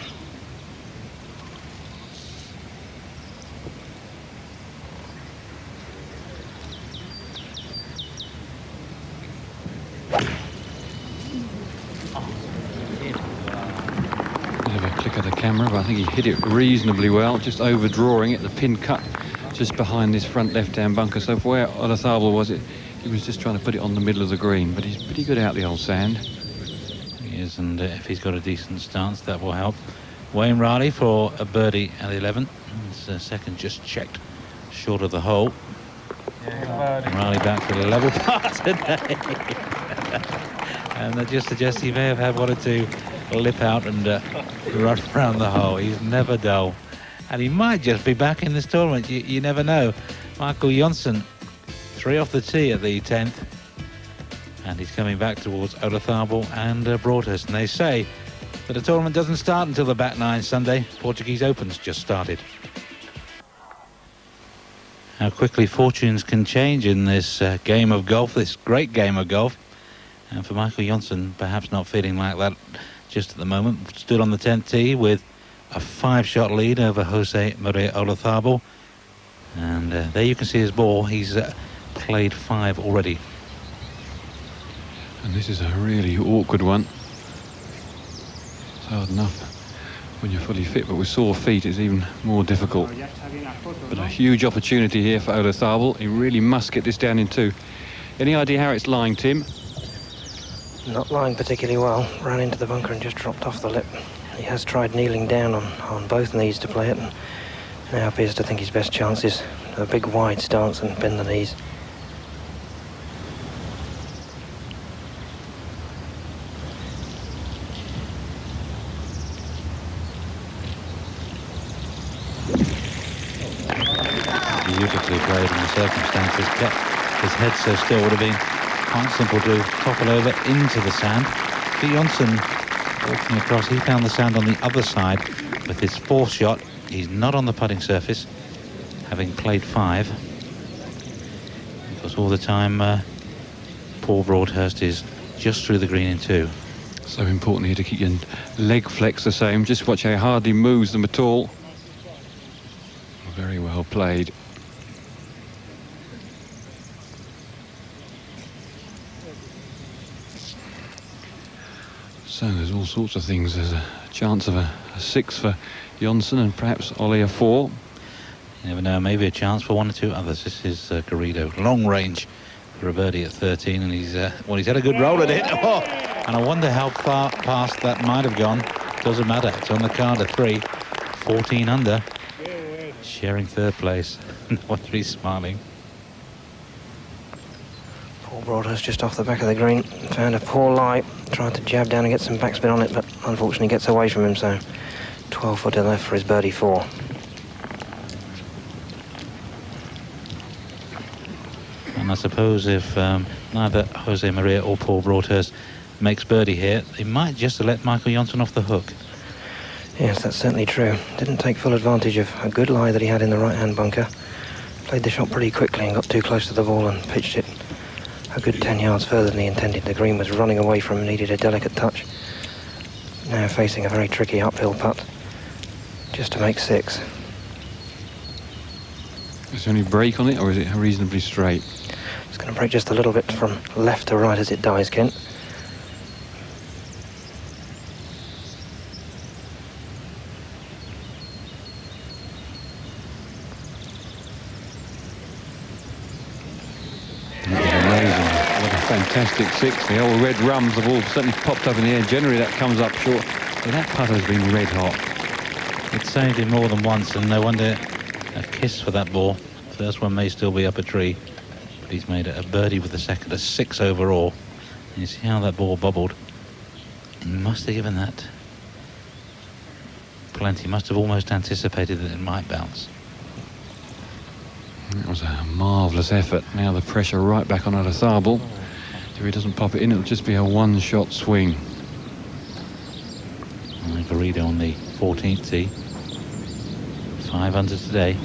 Bit of a click of the camera, but I think he hit it reasonably well, just overdrawing it. The pin cut just behind this front left-hand bunker. So for where Olatharbal was, he was just trying to put it on the middle of the green, but he's pretty good out the old sand. He is, and if he's got a decent stance, that will help. Wayne Riley for a birdie at 11. His second just checked short of the hole. Riley back for the level par today. And that just suggests he may have had 1 or 2 lip out and run around the hole. He's never dull. And he might just be back in this tournament. You never know. Michael Jonsson, 3 off the tee at the 10th. And he's coming back towards Olatharbal and Broadhurst. And they say that the tournament doesn't start until the back 9 Sunday. Portuguese Open's just started. How quickly fortunes can change in this game of golf, this great game of golf. And for Michael Jonsson, perhaps not feeling like that just at the moment. Stood on the 10th tee with a 5-shot lead over Jose Maria Olatharbal. And there you can see his ball. He's played 5 already. And this is a really awkward one. It's hard enough when you're fully fit, but with sore feet it's even more difficult. But a huge opportunity here for Olatharbal. He really must get this down in 2. Any idea how it's lying, Tim? Not lying particularly well. Ran into the bunker and just dropped off the lip. He has tried kneeling down on both knees to play it, and now appears to think his best chance is a big wide stance and bend the knees. Beautifully played in the circumstances. Kept his head so still. Would have been quite simple to topple over into the sand. For Jonsson, walking across, he found the sand on the other side with his 4th shot. He's not on the putting surface, having played 5. Because all the time, Paul Broadhurst is just through the green in 2. So important here to keep your leg flex the same. Just watch how he hardly moves them at all. Very well played. So there's all sorts of things. There's a chance of a 6 for Jonsson and perhaps Ollie a 4. You never know, maybe a chance for 1 or 2 others. This is Garrido, long range for a birdie at 13, and he's had a good roll at it. Oh, and I wonder how far past that might have gone. Doesn't matter, it's on the card of 3, 14 under, sharing 3rd place. No wonder he's smiling. Paul Broadhurst just off the back of the green, found a poor lie, tried to jab down and get some backspin on it, but unfortunately gets away from him, so 12 footer left for his birdie 4. And I suppose if neither Jose Maria or Paul Broadhurst makes birdie here, they might just let Michael Jonsson off the hook. Yes, that's certainly true. Didn't take full advantage of a good lie that he had in the right-hand bunker. Played the shot pretty quickly and got too close to the ball and pitched it a good 10 yards further than he intended. The green was running away from him, needed a delicate touch. Now facing a very tricky uphill putt, just to make 6. Is there any break on it, or is it reasonably straight? It's going to break just a little bit from left to right as it dies, Kent. fantastic 6. The old red rums have all certainly popped up in the air. Generally that comes up short, but that putter has been red hot. It saved him more than once, and no wonder. A kiss for that ball. First one may still be up a tree, but he's made a birdie with the second, a 6 overall. And you see how that ball bobbled. He must have given that plenty. Must have almost anticipated that it might bounce. It was a marvellous effort. Now the pressure right back on Aroeira. If he doesn't pop it in, it'll just be a one-shot swing. Garrido on the 14th tee. 5 under today.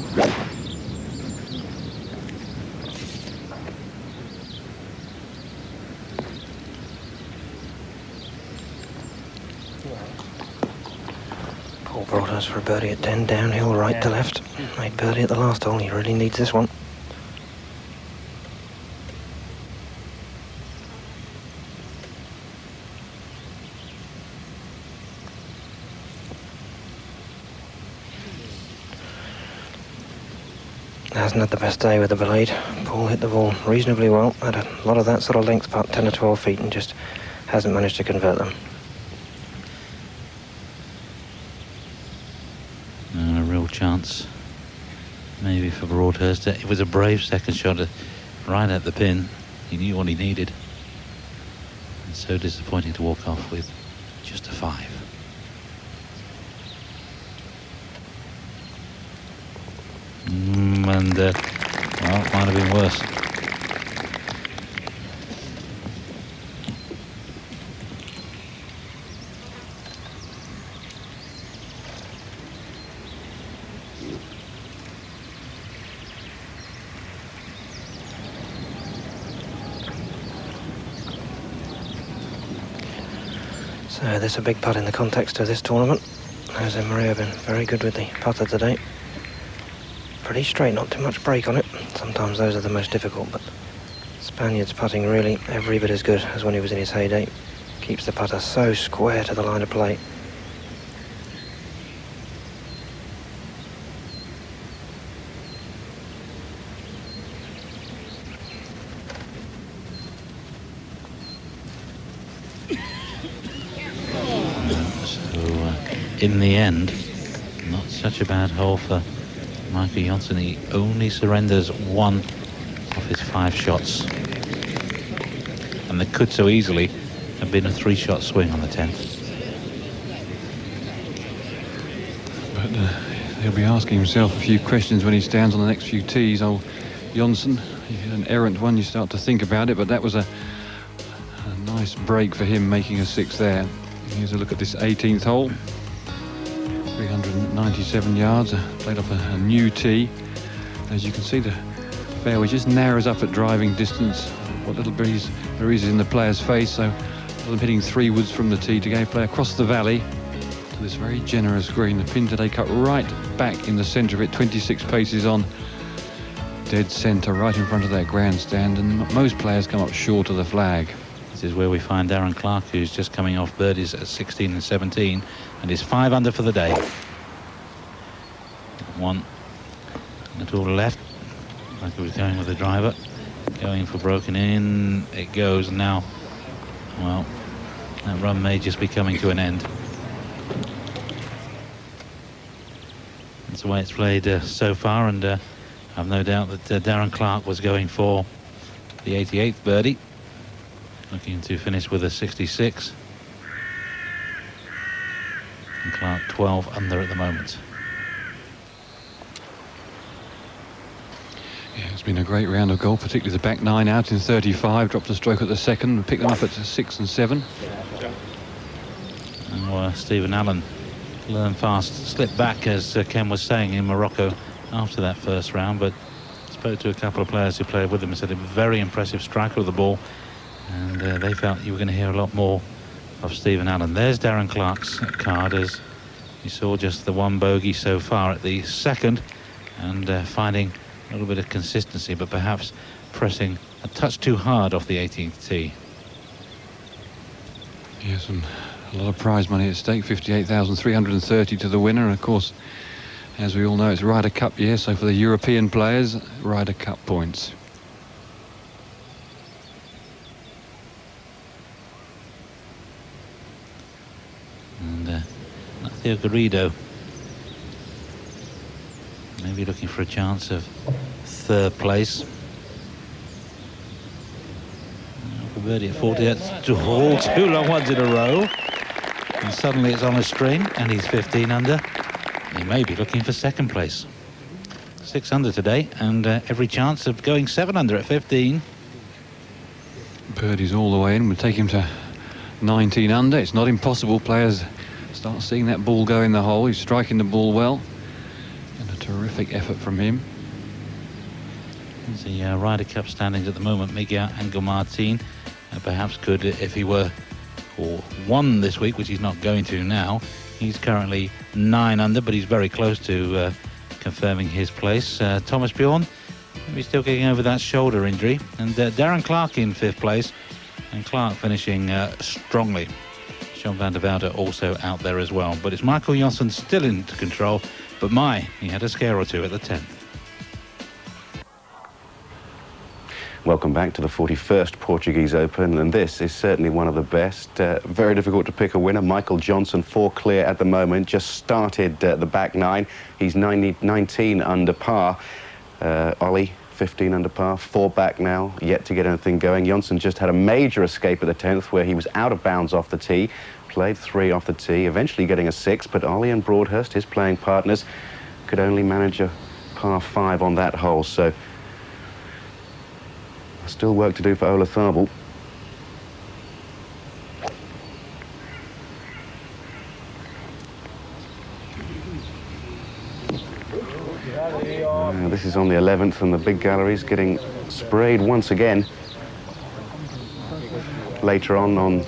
Paul brought us for a birdie at 10, downhill, right to left. Made birdie at the last hole. He really needs this one. Hasn't had the best day with the blade. Paul hit the ball reasonably well. Had a lot of that sort of length putt, 10 or 12 feet, and just hasn't managed to convert them. A real chance, maybe for Broadhurst. It was a brave second shot right at the pin. He knew what he needed. And so disappointing to walk off with just a 5. Well, it might have been worse. So this is a big putt in the context of this tournament. Jose Maria been very good with the putter today. Pretty straight, not too much break on it. Sometimes those are the most difficult, but Spaniard's putting really every bit as good as when he was in his heyday. Keeps the putter so square to the line of play. In the end, not such a bad hole for Michael Johnson. He only surrenders 1 of his 5 shots. And there could so easily have been a 3-shot swing on the 10th. But he'll be asking himself a few questions when he stands on the next few tees. Old Johnson, an errant one, you start to think about it, but that was a nice break for him, making a 6 there. Here's a look at this 18th hole. 397 yards, played off a new tee. As you can see, the fairway just narrows up at driving distance. What little breeze there is in the player's face, so I'm hitting 3 woods from the tee to go play across the valley to this very generous green. The pin today cut right back in the centre of it, 26 paces on, dead centre, right in front of that grandstand, and most players come up short of the flag. This is where we find Darren Clark, who's just coming off birdies at 16 and 17, and is 5 under for the day. 1 to the left, like he was going with the driver, going for broken in. It goes now. Well, that run may just be coming to an end. That's the way it's played so far, and I've no doubt that Darren Clark was going for the 88th birdie, looking to finish with a 66. And Clark 12 under at the moment. Yeah, it's been a great round of golf, particularly the back 9 out in 35. Dropped a stroke at the second and picked them up at 6 and 7. And Stephen Allen learned fast, slipped back, as Ken was saying, in Morocco after that first round, but spoke to a couple of players who played with him and said a very impressive striker of the ball, and they felt you were going to hear a lot more of Stephen Allen. There's Darren Clark's card, as you saw just the 1 bogey so far at the second, and finding a little bit of consistency, but perhaps pressing a touch too hard off the 18th tee. Yes, a lot of prize money at stake, 58,330 to the winner, and of course, as we all know, it's Ryder Cup year, so for the European players, Ryder Cup points. Matthew Garrido. Maybe looking for a chance of third place. For birdie at 40, that's all 2 long ones in a row. And suddenly it's on a string, and he's 15 under. He may be looking for second place. 6 under today, and every chance of going 7 under at 15. Birdie's all the way in. We'll take him to 19 under. It's not impossible. Players start seeing that ball go in the hole. He's striking the ball well. And a terrific effort from him. There's the Ryder Cup standings at the moment. Miguel Angel Martin perhaps could, if he were or won this week, which he's not going to now. He's currently 9 under, but he's very close to confirming his place. Thomas Bjorn, maybe still getting over that shoulder injury. And Darren Clark in 5th place, and Clark finishing strongly. John van der Velde also out there as well. But it's Michael Janssen still into control, but he had a scare or two at the 10th. Welcome back to the 41st Portuguese Open, and this is certainly one of the best. Very difficult to pick a winner. Michael Johnson, 4 clear at the moment, just started the back 9. He's 19 under par. Ollie, 15 under par, 4 back now, yet to get anything going. Johnson just had a major escape at the 10th where he was out of bounds off the tee, played 3 off the tee, eventually getting a 6, but Ollie and Broadhurst, his playing partners, could only manage a par 5 on that hole. So still work to do for Ola Tharbel. This is on the 11th, and the big gallery's getting sprayed once again. Later on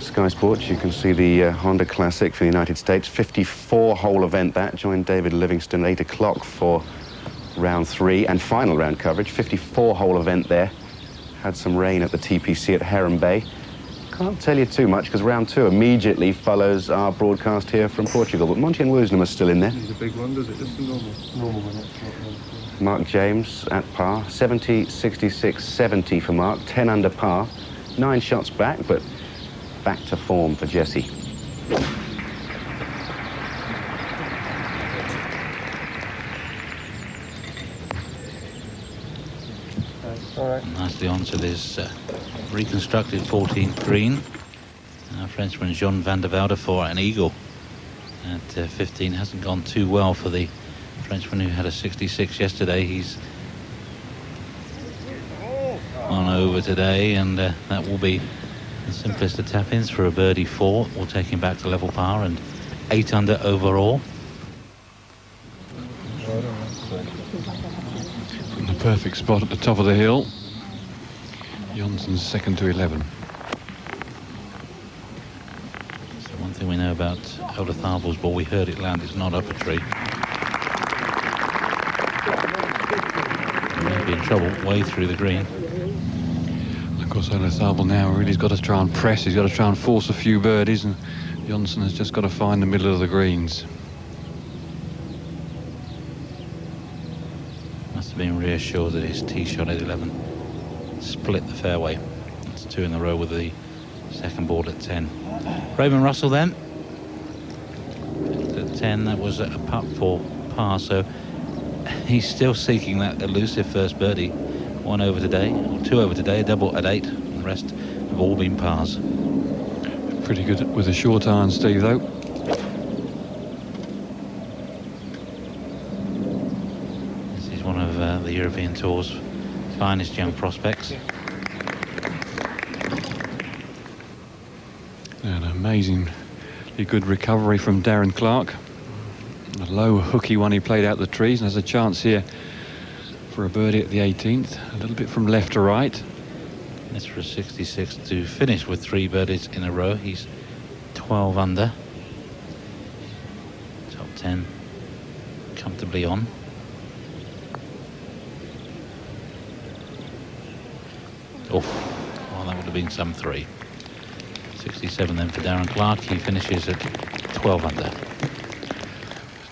Sky Sports, you can see the Honda Classic for the United States. 54-hole event that. Joined David Livingston at 8 o'clock for round 3 and final round coverage. 54-hole event there. Had some rain at the TPC at Heron Bay. Can't tell you too much because round 2 immediately follows our broadcast here from Portugal. But Monty and Woosnam still in there. It's a big one, does it? Just a normal one. Mark James at par. 70, 66, 70 for Mark. 10 under par. 9 shots back, but back to form for Jesse. Nicely onto this reconstructed 14th green. Frenchman Jean van der Velde for an eagle at 15. Hasn't gone too well for the Frenchman who had a 66 yesterday. He's on over today, and that will be the simplest of tap-ins for a birdie 4. Will take him back to level par and 8 under overall. From the perfect spot at the top of the hill. Johnson's 2nd to 11. So one thing we know about Ola Tharbel's ball, we heard it land, it's not up a tree. He may be in trouble way through the green. Of course, Ola Tharbel now really's got to try and press. He's got to try and force a few birdies, and Johnson has just got to find the middle of the greens. Must have been reassured that his tee shot at 11 split the fairway. That's 2 in a row with the second ball at 10. Raymond Russell then at 10. That was a putt for par, so he's still seeking that elusive first birdie. 1 over today, or 2 over today, a double at 8. The rest have all been pars. Pretty good with a short iron, Steve, though. This is one of the European Tour's finest young prospects. An amazingly good recovery from Darren Clark. A low hooky one he played out the trees, and has a chance here for a birdie at the 18th. A little bit from left to right. This for a 66 to finish with 3 birdies in a row. He's 12 under. Top 10 comfortably on. Oh, well, that would have been some 3. 67 then for Darren Clark. He finishes at 12 under.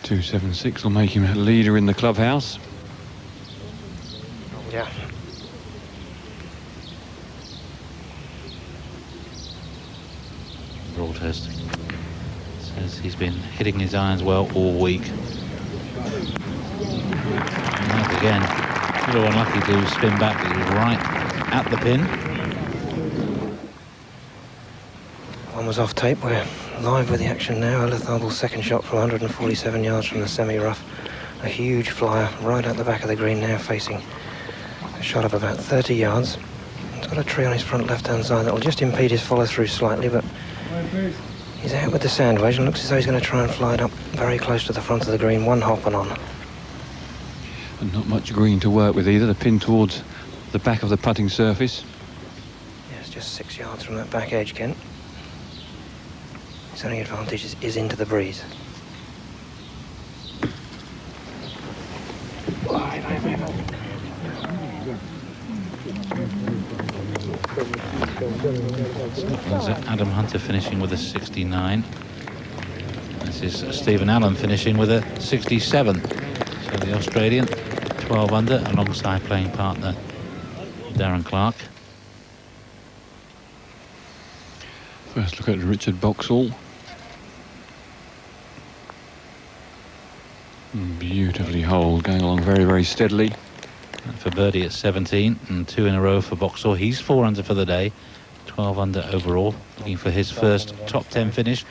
276 will make him a leader in the clubhouse. Yeah. Broadhurst Says he's been hitting his irons well all week. And again, a little unlucky to spin back right at the pin. One was off tape. We're live with the action now. Arathabel's second shot from 147 yards from the semi-rough. A huge flyer right at the back of the green now, facing a shot of about 30 yards. He's got a tree on his front left-hand side that will just impede his follow-through slightly, but he's out with the sand wedge and looks as though he's going to try and fly it up very close to the front of the green, one hop and on. And not much green to work with either. The pin towards the back of the putting surface. Yeah, it's just 6 yards from that back edge, Kent. His only advantage is into the breeze. Scotland's Adam Hunter finishing with a 69. This is Stephen Allen finishing with a 67. So the Australian 12 under alongside playing partner Darren Clark. First look at Richard Boxall. Beautifully holed, going along very, very steadily. And for birdie at 17 and 2 in a row for Boxall. He's 4 under for the day, 12 under overall. Looking for his first top 10 finish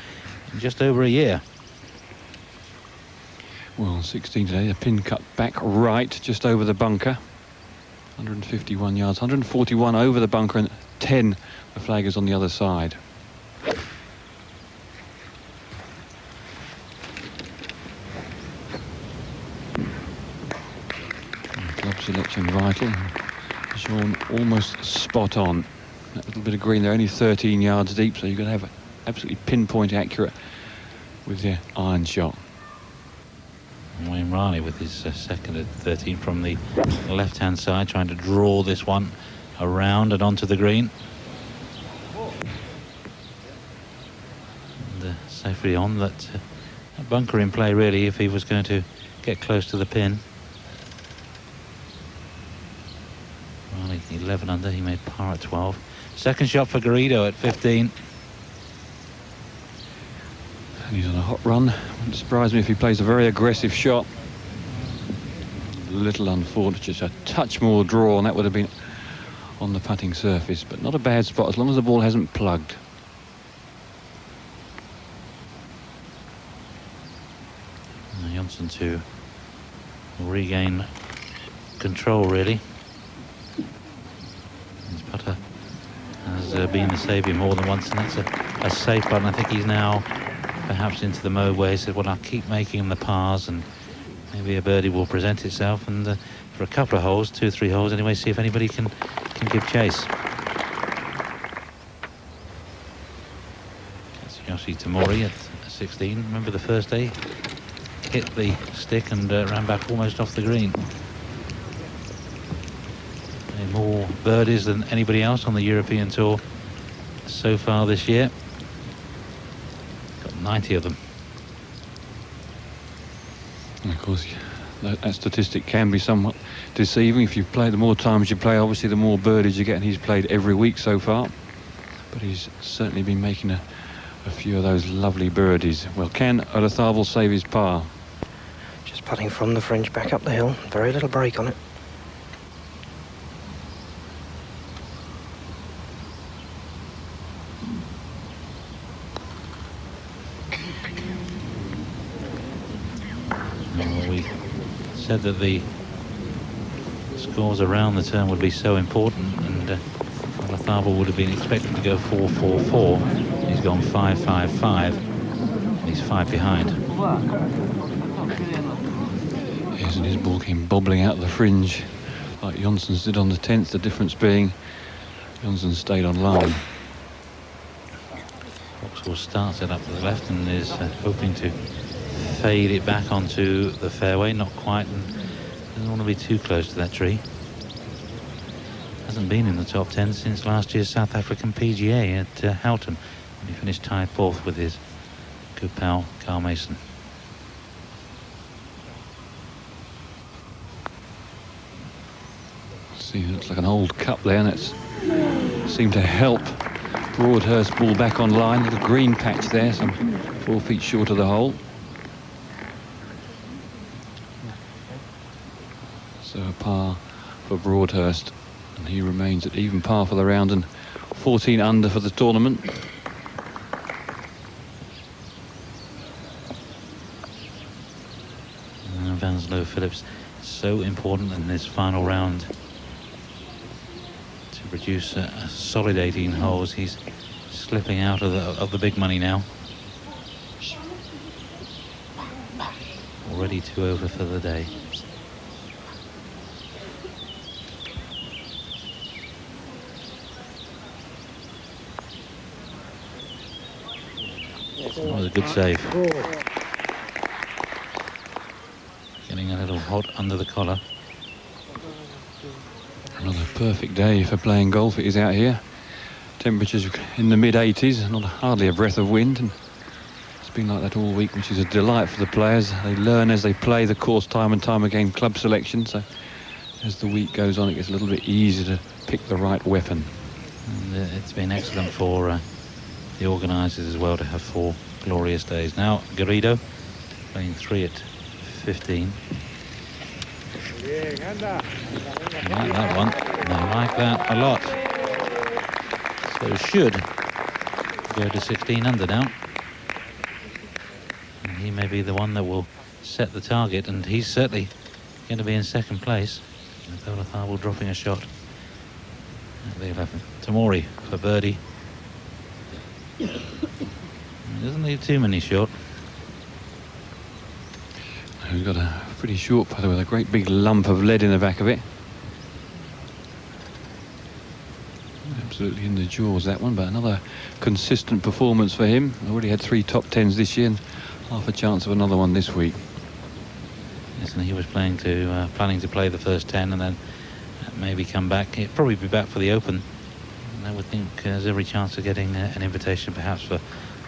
in just over a year. Well, 16 today, the pin cut back right, just over the bunker. 151 yards, 141 over the bunker and 10 the flaggers on the other side. Club selection vital. Sean almost spot on. That little bit of green there, only 13 yards deep, so you're going to have absolutely pinpoint accurate with your iron shot. Wayne Riley with his second at 13 from the left-hand side, trying to draw this one around and onto the green. And safely on that bunker in play, really, if he was going to get close to the pin. Riley 11 under, he made par at 12. Second shot for Garrido at 15. And he's on a hot run. Wouldn't surprise me if he plays a very aggressive shot. A little unfortunate, just a touch more draw, and that would have been on the putting surface, but not a bad spot as long as the ball hasn't plugged. Johnson to regain control, really. His putter has been the saviour more than once, and that's a safe putt. I think he's now perhaps into the mode where he said, well, I'll keep making him the pars and maybe a birdie will present itself, and for a couple of holes, 2 or 3 holes anyway, see if anybody can give chase. That's Yoshi Tamori at 16. Remember the first day? Hit the stick and ran back almost off the green. More birdies than anybody else on the European Tour so far this year. Got 90 of them. And of course, that statistic can be somewhat deceiving. If you play, the more times you play, obviously the more birdies you get, and he's played every week so far. But he's certainly been making a few of those lovely birdies. Well, can Arathabel save his par? Just putting from the fringe back up the hill. Very little break on it. We said that the scores around the turn would be so important, and Arathabel would have been expected to go 4-4-4. He's gone 5-5-5, and he's 5 behind. Yes, and his ball came bobbling out of the fringe like Johnson's did on the 10th, the difference being Johnson stayed on line. Boxall starts it up to the left and is hoping to fade it back onto the fairway, not quite, and doesn't want to be too close to that tree. Hasn't been in the top 10 since last year's South African PGA at Houghton, when he finished tied 4th with his good pal Carl Mason. See, it looks like an old cup there, and it's seemed to help Broadhurst ball back on line. Little green patch there, some 4 feet short of the hole. So a par for Broadhurst, and he remains at even par for the round and 14 under for the tournament. Vanslo Phillips, so important in this final round to produce a solid 18 holes. He's slipping out of the big money now. Already 2 over for the day. That was a good save. Getting a little hot under the collar. Another perfect day for playing golf it is out here. Temperatures in the mid-80s, not hardly a breath of wind, and it's been like that all week, which is a delight for the players. They learn as they play the course time and time again, club selection, so as the week goes on it gets a little bit easier to pick the right weapon. And it's been excellent for the organisers as well to have 4 glorious days. Now Garrido playing 3 at 15. I like that one. I like that a lot. So should go to 16 under now. And he may be the one that will set the target, and he's certainly going to be in second place. Thorthar dropping a shot at the 11th. Tamori for birdie. He doesn't leave too many short. He's got a pretty short putter with a great big lump of lead in the back of it. Absolutely in the jaws, that one, but another consistent performance for him. Already had 3 top 10s this year and half a chance of another one this week. Yes, and he was planning to play the first 10 and then maybe come back. He'd probably be back for the Open. And I would think there's every chance of getting an invitation perhaps for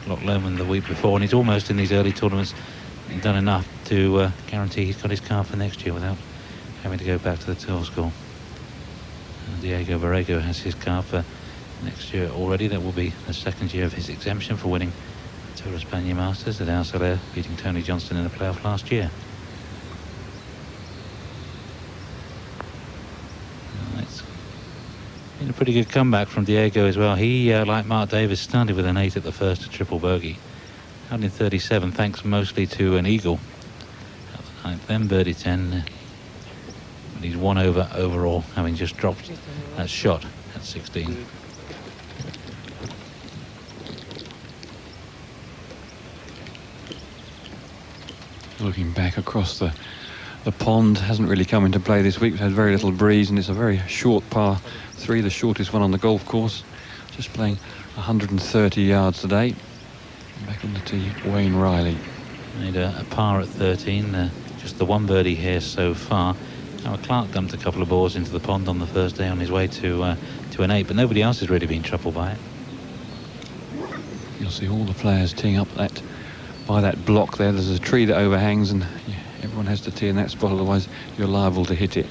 Loch Lomond the week before, and he's almost in these early tournaments done enough to guarantee he's got his car for next year without having to go back to the tour school. And Diego Borrego has his car for next year already. That will be the 2nd year of his exemption for winning the Tour of España Masters at Soler, beating Tony Johnston in the playoff last year. It's been a pretty good comeback from Diego as well. He, like Mark Davis, started with an 8 at the first, a triple bogey. Out in 37, thanks mostly to an eagle. Then birdie 10. And he's 1 over overall, having just dropped that shot at 16. Looking back across the pond, hasn't really come into play this week. We've had very little breeze, and it's a very short par 3, the shortest one on the golf course. Just playing 130 yards today. Back on the tee, Wayne Riley. Made a par at 13, just the 1 birdie here so far. Howard Clark dumped a couple of balls into the pond on the first day on his way to an 8, but nobody else has really been troubled by it. You'll see all the players teeing up by that block there. There's a tree that overhangs, and everyone has to tee in that spot, otherwise you're liable to hit it.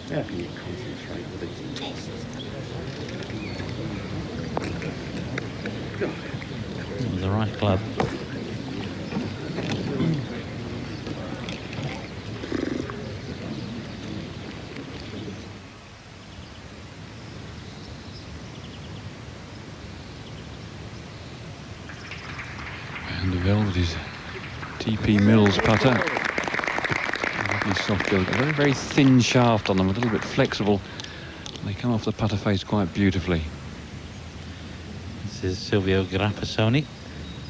How can you concentrate with these tosses? The right club. And the velvet is TP Mills putter. Soft build, a very, very thin shaft on them, a little bit flexible. They come off the putter face quite beautifully. This is Silvio Grappasoni,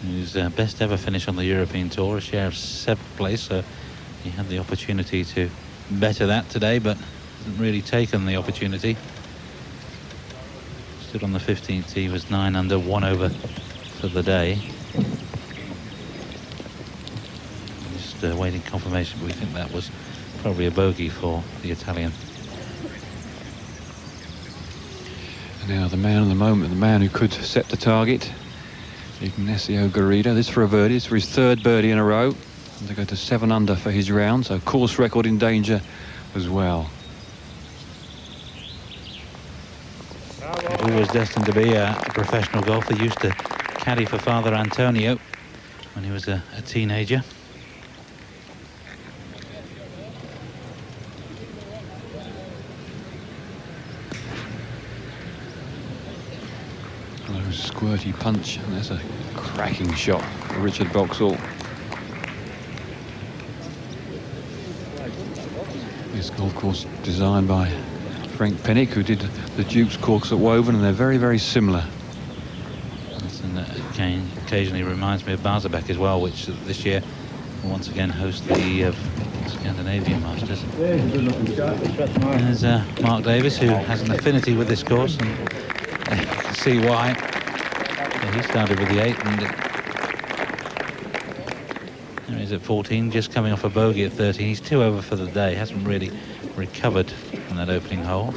whose best ever finish on the European Tour, a share of 7th place, so he had the opportunity to better that today, but hasn't really taken the opportunity. Stood on the 15th tee, was 9 under, 1 over for the day. Just waiting confirmation, but we think that was probably a bogey for the Italian. And now the man of the moment, the man who could set the target, Ignacio Garrido. This for a birdie, it's for his 3rd birdie in a row. And to go to 7 under for his round, so course record in danger as well. Who was destined to be a professional golfer, used to caddy for Father Antonio when he was a teenager. Hello, squirty punch, and there's a cracking shot for Richard Boxall. This golf course designed by Frank Pennick, who did the Duke's course at Woburn, and they're very, very similar. And occasionally reminds me of Barzabek as well, which this year will once again host the Scandinavian Masters. There's Mark Davis, who has an affinity with this course, and you can see why. He started with the 8, and there he is at 14, just coming off a bogey at 13. He's 2 over for the day, hasn't really recovered from that opening hole.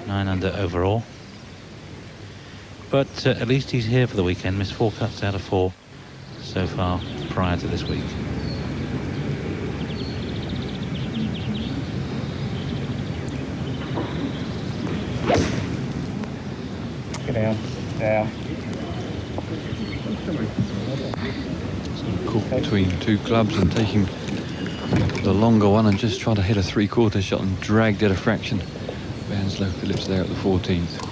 9 under overall. But at least he's here for the weekend. Missed 4 cuts out of 4 so far prior to this week. Get down, down. Caught between 2 clubs and taking the longer one and just trying to hit a 3/4 shot and dragged it a fraction. Banslow Phillips there at the 14th.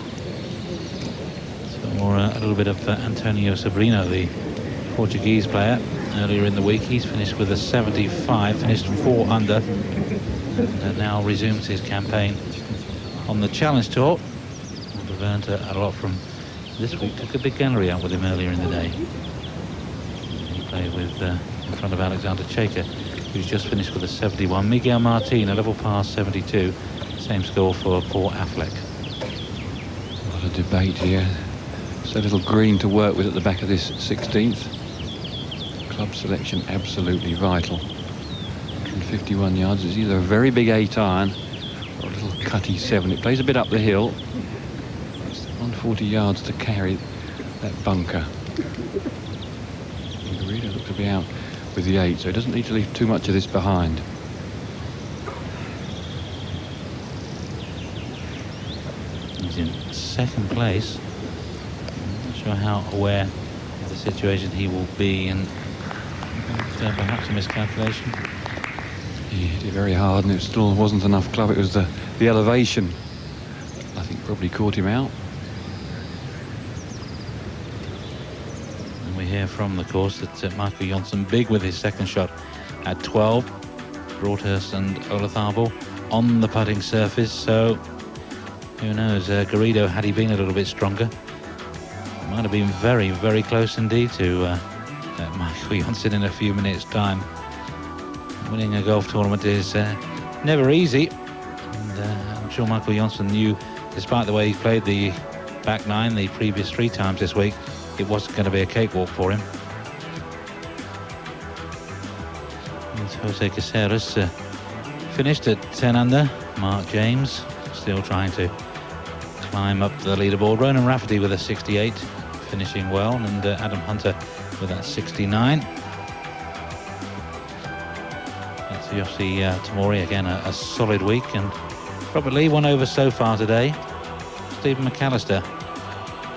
Or a little bit of Antonio Sobrino, the Portuguese player, earlier in the week. He's finished with a 75, finished 4 under, and now resumes his campaign on the Challenge Tour. We've learned a lot from this week. Took a big gallery out with him earlier in the day. He played with in front of Alexander Chaker, who's just finished with a 71. Miguel Martin, a level par 72. Same score for Paul Affleck. A lot of debate here. So little green to work with at the back of this 16th. Club selection absolutely vital. 151 yards. It's either a very big 8 iron or a little cutty 7. It plays a bit up the hill. It's 140 yards to carry that bunker. And Garrido looks to be out with the 8, so he doesn't need to leave too much of this behind. He's in 2nd place. Sure how aware of the situation he will be, and perhaps a miscalculation. He hit it very hard, and it still wasn't enough club. It was the elevation, I think, probably caught him out. And we hear from the course that Michael Johnson big with his 2nd shot at 12. Broadhurst and Olatharbel on the putting surface, so who knows, Garrido, had he been a little bit stronger, might have been very, very close indeed to Michael Johnson in a few minutes' time. Winning a golf tournament is never easy, and I'm sure Michael Johnson knew, despite the way he played the back 9 the previous 3 times this week, it wasn't going to be a cakewalk for him. And Jose Caceres finished at 10 under. Mark James still trying to climb up the leaderboard. Ronan Rafferty with a 68, finishing well, and Adam Hunter with that 69. That's Yossi Tamori again, a solid week, and Robert Lee 1 over so far today. Stephen McAllister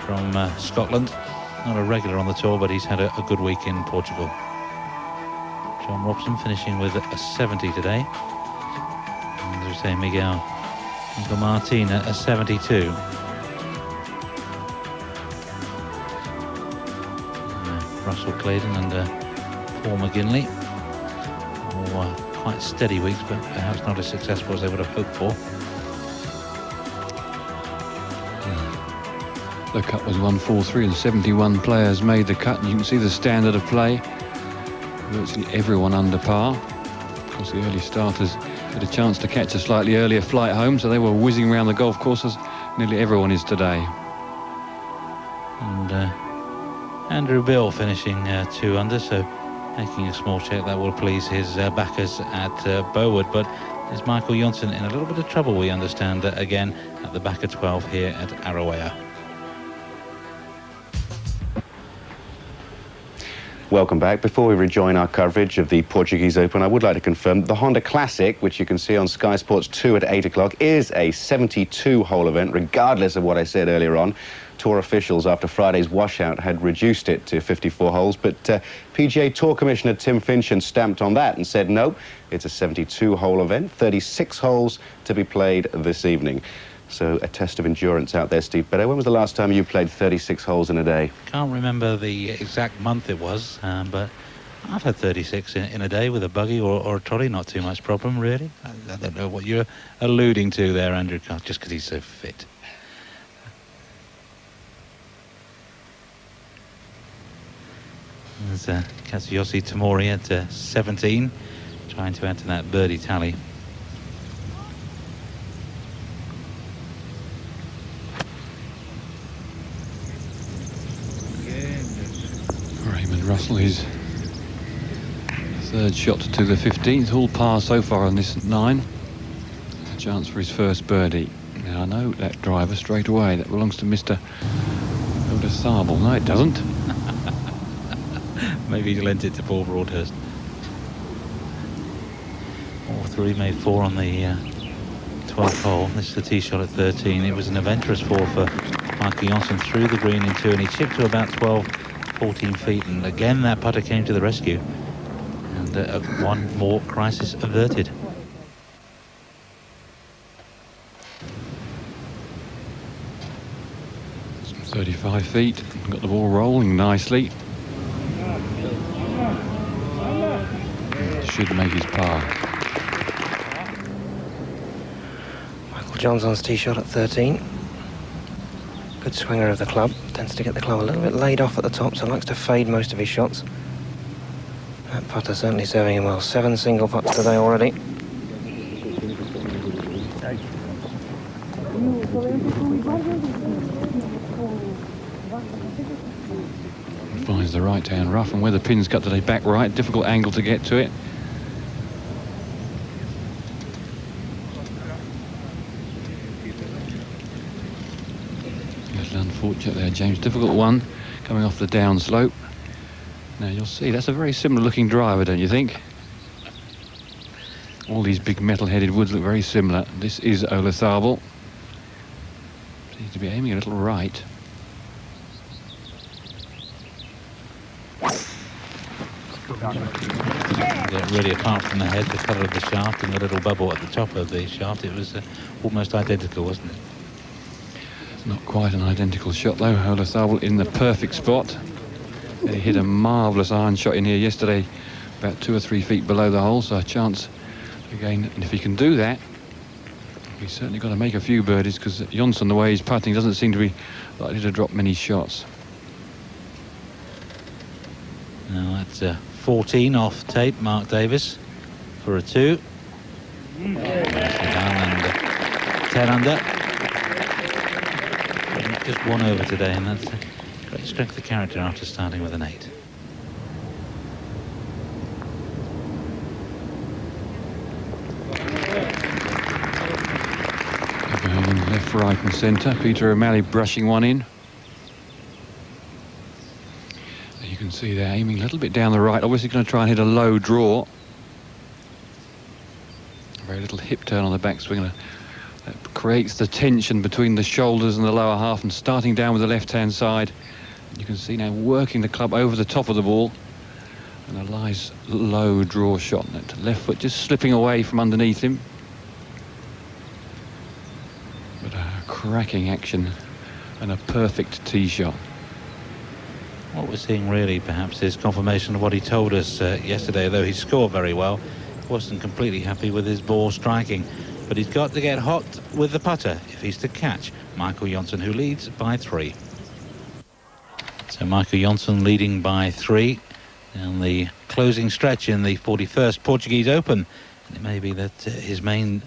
from Scotland, not a regular on the tour, but he's had a good week in Portugal. John Robson finishing with a 70 today. And as we say, Miguel Martin a 72. Russell Claydon and Paul McGinley. All quite steady weeks, but perhaps not as successful as they would have hoped for. The cut was 143 and 71 players made the cut, and you can see the standard of play. Virtually everyone under par. Of course, the early starters had a chance to catch a slightly earlier flight home, so they were whizzing around the golf courses. Nearly everyone is today. And Andrew Bill finishing 2 under, so making a small check that will please his backers at Bowood. But there's Michael Johnson in a little bit of trouble, we understand, again at the back of 12 here at Aroeira. Welcome back. Before we rejoin our coverage of the Portuguese Open, I would like to confirm the Honda Classic, which you can see on Sky Sports 2 at 8 o'clock, is a 72-hole event, regardless of what I said earlier on. Tour officials, after Friday's washout, had reduced it to 54 holes, but PGA Tour Commissioner Tim Finchem stamped on that and said, no, it's a 72-hole event, 36 holes to be played this evening. So a test of endurance out there, Steve Beddoe. When was the last time you played 36 holes in a day? Can't remember the exact month it was, but I've had 36 in a day with a buggy or a trolley. Not too much problem, really. I don't know what you're alluding to there, Andrew, just because he's so fit. There's Kazuyoshi Tamori at 17, trying to add to that birdie tally. Russell, his third shot to the 15th, all par so far on this 9. A chance for his first birdie. Now I know that driver straight away. That belongs to Mr. Odersable. No, it doesn't. Maybe he lent it to Paul Broadhurst. All three made 4 on the 12th hole. This is the tee shot at 13. It was an adventurous 4 for Michael Johnson through the green in 2, and he chipped to about 14 feet, and again that putter came to the rescue, and one more crisis averted. Some 35 feet, got the ball rolling nicely. Should make his par. Michael Johnson's tee shot at 13. Good swinger of the club, tends to get the club a little bit laid off at the top, so likes to fade most of his shots. That putter certainly serving him well. 7 single putts today already. Finds the right hand rough, and where the pin's cut today, back right, difficult angle to get to it. Unfortunate there, James. Difficult one coming off the down slope. Now you'll see that's a very similar looking driver, don't you think? All these big metal-headed woods look very similar. This is Odersable. Seems to be aiming a little right. Yeah, really, apart from the head, the colour of the shaft and the little bubble at the top of the shaft, it was almost identical, wasn't it? Not quite an identical shot though. Odersable in the perfect spot. He hit a marvellous iron shot in here yesterday, about 2 or 3 feet below the hole, so a chance again. And if he can do that, he's certainly got to make a few birdies, because Johnson, the way he's putting, doesn't seem to be likely to drop many shots. Now that's 14 off tape, Mark Davis for a 2. And 10 under. Just 1 over today, and that's a great strength of character after starting with an 8. Left, right and centre. Peter O'Malley brushing one in. You can see they're aiming a little bit down the right. Obviously going to try and hit a low draw. Very little hip turn on the backswing. That creates the tension between the shoulders and the lower half, and starting down with the left-hand side. You can see now working the club over the top of the ball, and a nice low draw shot. That left foot just slipping away from underneath him. But a cracking action and a perfect tee shot. What we're seeing really perhaps is confirmation of what he told us yesterday. Though he scored very well, he wasn't completely happy with his ball striking. But he's got to get hot with the putter if he's to catch Michael Johnson, who leads by 3. So Michael Johnson leading by 3 in the closing stretch in the 41st Portuguese Open. And it may be that his main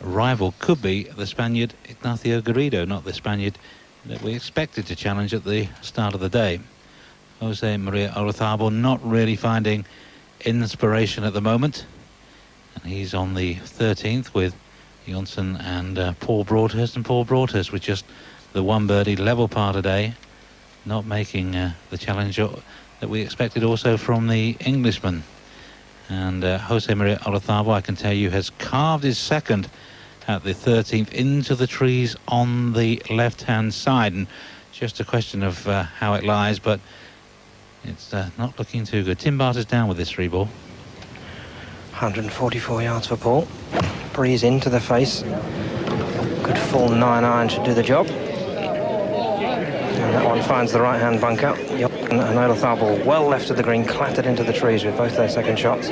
rival could be the Spaniard Ignacio Garrido, not the Spaniard that we expected to challenge at the start of the day. Jose Maria Odersable not really finding inspiration at the moment. And he's on the 13th with Johnson and Paul Broadhurst, and Paul Broadhurst with just the 1 birdie level par today, not making the challenge that we expected also from the Englishman. And Jose Maria Olazabal, I can tell you, has carved his second at the 13th into the trees on the left-hand side. And it's just a question of how it lies, but it's not looking too good. Tim Barter's down with this 3-ball. 144 yards for Paul. Breeze into the face. Good full 9-iron should do the job. And that one finds the right-hand bunker. And Olazabal well left of the green, clattered into the trees with both their second shots.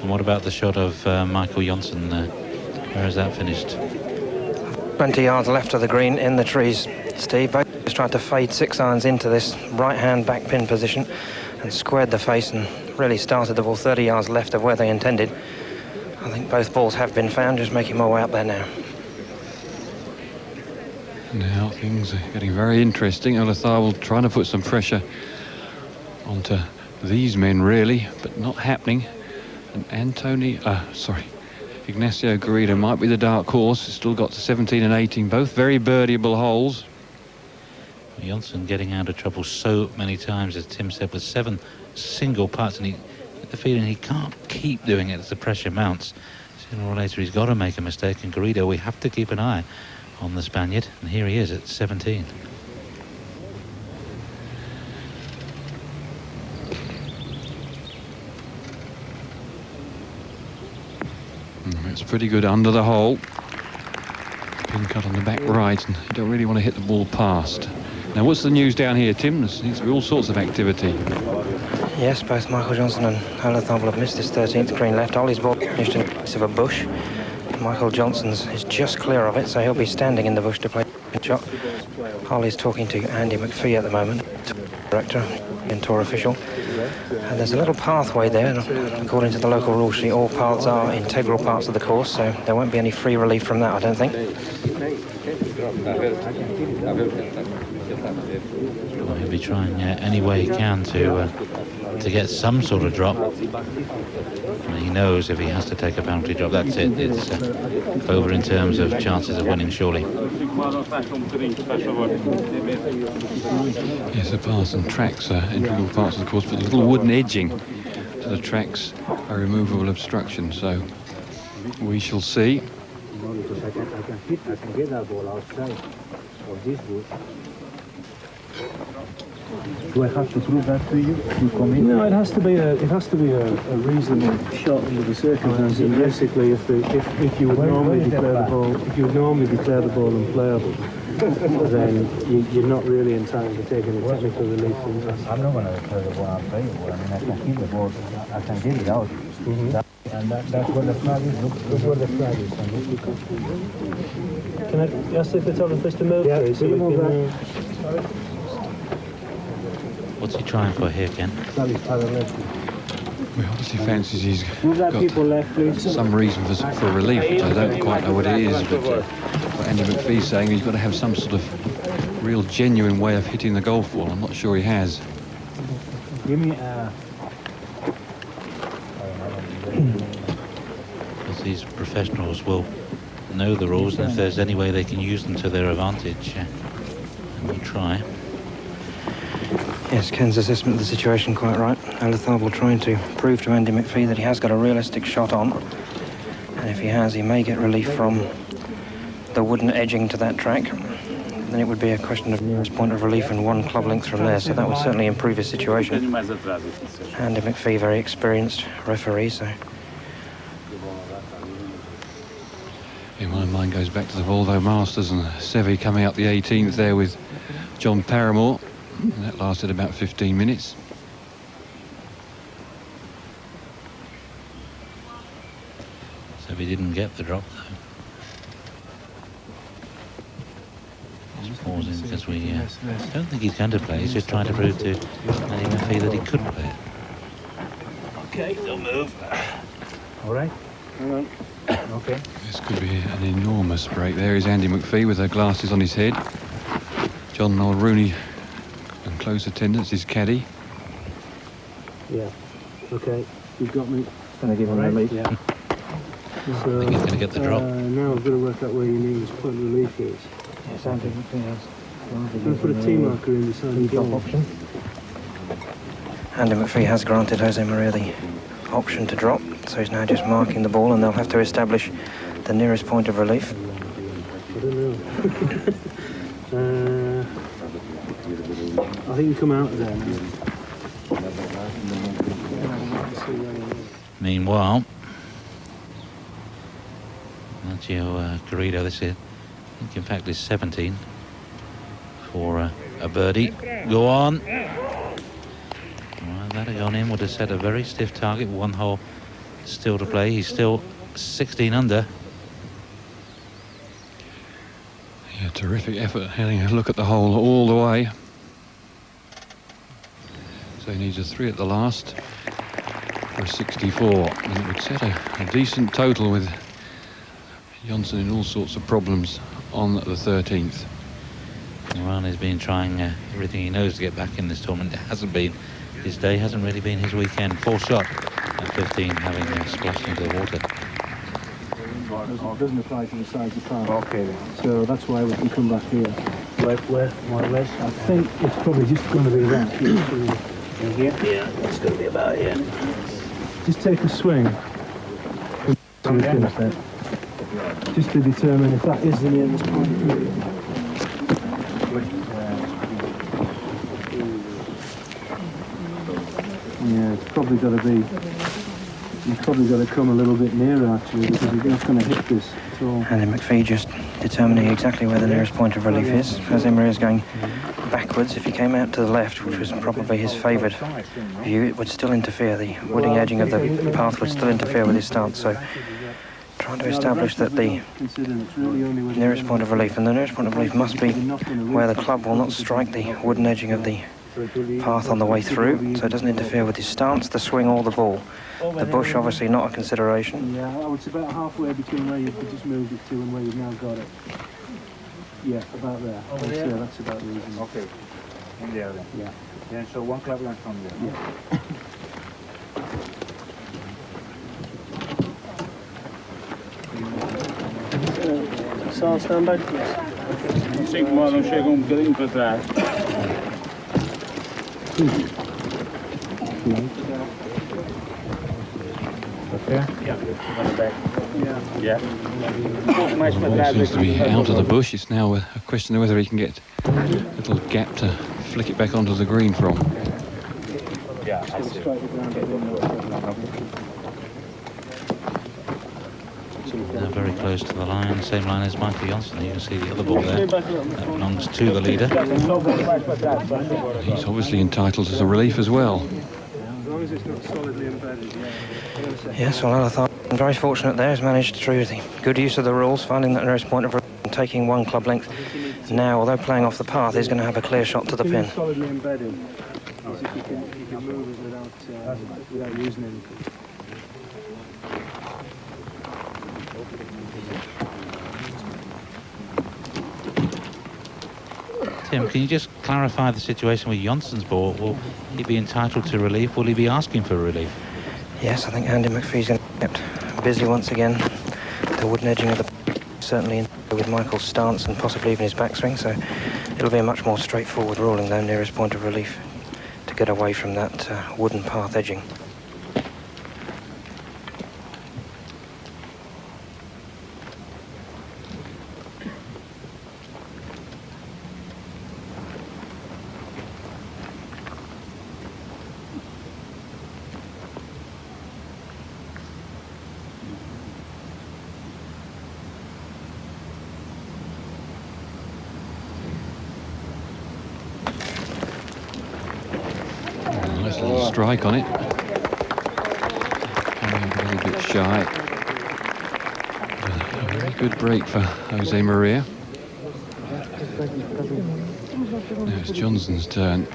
And what about the shot of Michael Johnson? Where is that finished? 20 yards left of the green in the trees, Steve. Both just tried to fade 6-irons into this right-hand back pin position and squared the face and really started the ball 30 yards left of where they intended. I think both balls have been found, just making my way up there now. Now things are getting very interesting. Olazabal trying to put some pressure onto these men, really, but not happening. And Ignacio Garrido might be the dark horse. It's still got to 17 and 18, both very birdieable holes. Johnson getting out of trouble so many times, as Tim said, with 7 single putts, and he get the feeling he can't keep doing it as the pressure mounts. Sooner or later he's got to make a mistake, and Garrido, we have to keep an eye on the Spaniard, and here he is at 17. It's pretty good under the hole. Pin cut on the back right, and you don't really want to hit the ball past. Now, what's the news down here, Tim? There seems to be all sorts of activity. Yes, both Michael Johnson and Olazabal have missed this 13th green left. Ollie's ball finished in the place of a bush. Michael Johnson's is just clear of it, so he'll be standing in the bush to play the shot. Ollie's talking to Andy McPhee at the moment, director and tour official. And there's a little pathway there, and according to the local rule sheet, all paths are integral parts of the course, so there won't be any free relief from that, I don't think. He'll be trying any way he can to get some sort of drop. And he knows if he has to take a penalty drop, that's it. It's over in terms of chances of winning, surely. Yes, the paths and tracks are integral parts of the course, but the little wooden edging to the tracks are removable obstruction, so we shall see. Do I have to prove that to you? No, it has to be a reasonable shot under the circumstances. And basically, if you would normally declare the ball unplayable, then you're not really entitled to take any technical relief from that. I'm not going to declare the ball unplayable. I mean, I can keep the ball, I can get it out. And that's where the flag is. Look where the flag is. Can I ask the photographer to move? Yeah, so you move that. What's he trying for here, Ken? He obviously fancies he's got some reason for relief, which I don't quite know what it is, but what Andy McPhee's saying, he's got to have some sort of real genuine way of hitting the golf ball. I'm not sure he has. Give me Because these professionals will know the rules, and if there's any way they can use them to their advantage, and we'll try. Yes, Ken's assessment of the situation quite right. Olazabal trying to prove to Andy McPhee that he has got a realistic shot on. And if he has, he may get relief from the wooden edging to that track. Then it would be a question of nearest point of relief and 1 club length from there, so that would certainly improve his situation. Andy McPhee, very experienced referee, so... Yeah, my mind goes back to the Volvo Masters and Seve coming up the 18th there with John Paramore. And that lasted about 15 minutes. So he didn't get the drop, though. Just pausing because we don't think he's going to play. He's just trying to prove to Andy McPhee that he could play it. Okay, don't move. All right. Hang on. Okay. This could be an enormous break. There is Andy McPhee with the glasses on his head. John Mulrooney and close attendance, his caddy. Yeah. Okay. You've got me. Going to give him a relief. Yeah. I think he's going to get the drop. Now I've got to work out where your nearest point of relief is. Going put a T marker in beside the Drop ball. option. Andy McPhee has granted Jose Maria the option to drop, so he's now just marking the ball, and they'll have to establish the nearest point of relief. I don't know. I think you come out of there now. Meanwhile, Sergio Garrido, this is, I think in fact is 17 for a birdie. Go on. Well, that had gone in, would have set a very stiff target. One hole still to play. He's still 16 under. Yeah, terrific effort having a look at the hole all the way. So he needs a 3 at the last for a 64, and it would set a decent total with Johnson in all sorts of problems on the 13th. Well, he's been trying everything he knows to get back in this tournament. It hasn't been his day, hasn't really been his weekend. 4 shot at 15, having splashed into the water. Doesn't apply to the sides of the car. Okay then. So that's why we can come back here. Where more or less? I think it's probably just going to be that. In here? Yeah, it's going to be about here. Just take a swing. From there? Just to determine if that is the nearest point. Yeah, it's probably got to be. You've probably got to come a little bit nearer actually, because you're not going to hit this at all. Andy McPhee just determining exactly where the nearest point of relief is. Jose Maria's going backwards. If he came out to the left, which was probably his favoured view, it would still interfere. The wooding edging of the path would still interfere with his stance. So trying to establish that the nearest point of relief, and the nearest point of relief must be where the club will not strike the wooden edging of the path on the way through, so it doesn't interfere with his stance, the swing or the ball. The bush obviously not a consideration. Yeah, it's about halfway between where you've just moved it to and where you've now got it. Yeah, about there. Over there? Yeah, that's about reasonable. Okay. In there then? Yeah. Yeah, so 1 club length from there. Yeah. Sal, stand back, please. Sei que não chega bocadinho para trás. Okay? Yeah. Yeah. Ball seems to be out of the bush. It's now a question of whether he can get a little gap to flick it back onto the green from. Yeah, I see. Now very close to the line, same line as Michael Johnson. You can see the other ball there. That belongs to the leader. He's obviously entitled to the relief as well. As long as it's not solidly embedded. Yes, well, I thought very fortunate there. He's managed through the good use of the rules, finding that nearest point of relief and taking 1 club length. Now, although playing off the path, he's going to have a clear shot to the pin. Solidly embedded. Is if you can move it without using anything. Tim, can you just clarify the situation with Johnson's ball? Will he be entitled to relief? Will he be asking for relief? Yes, I think Andy McPhee's going to be kept busy once again. The wooden edging of the certainly in with Michael's stance and possibly even his backswing, so it'll be a much more straightforward ruling though, nearest point of relief, to get away from that wooden path edging. Nice little strike on it. Coming a little bit shy. A very good break for Jose Maria. Now it's Johnson's turn.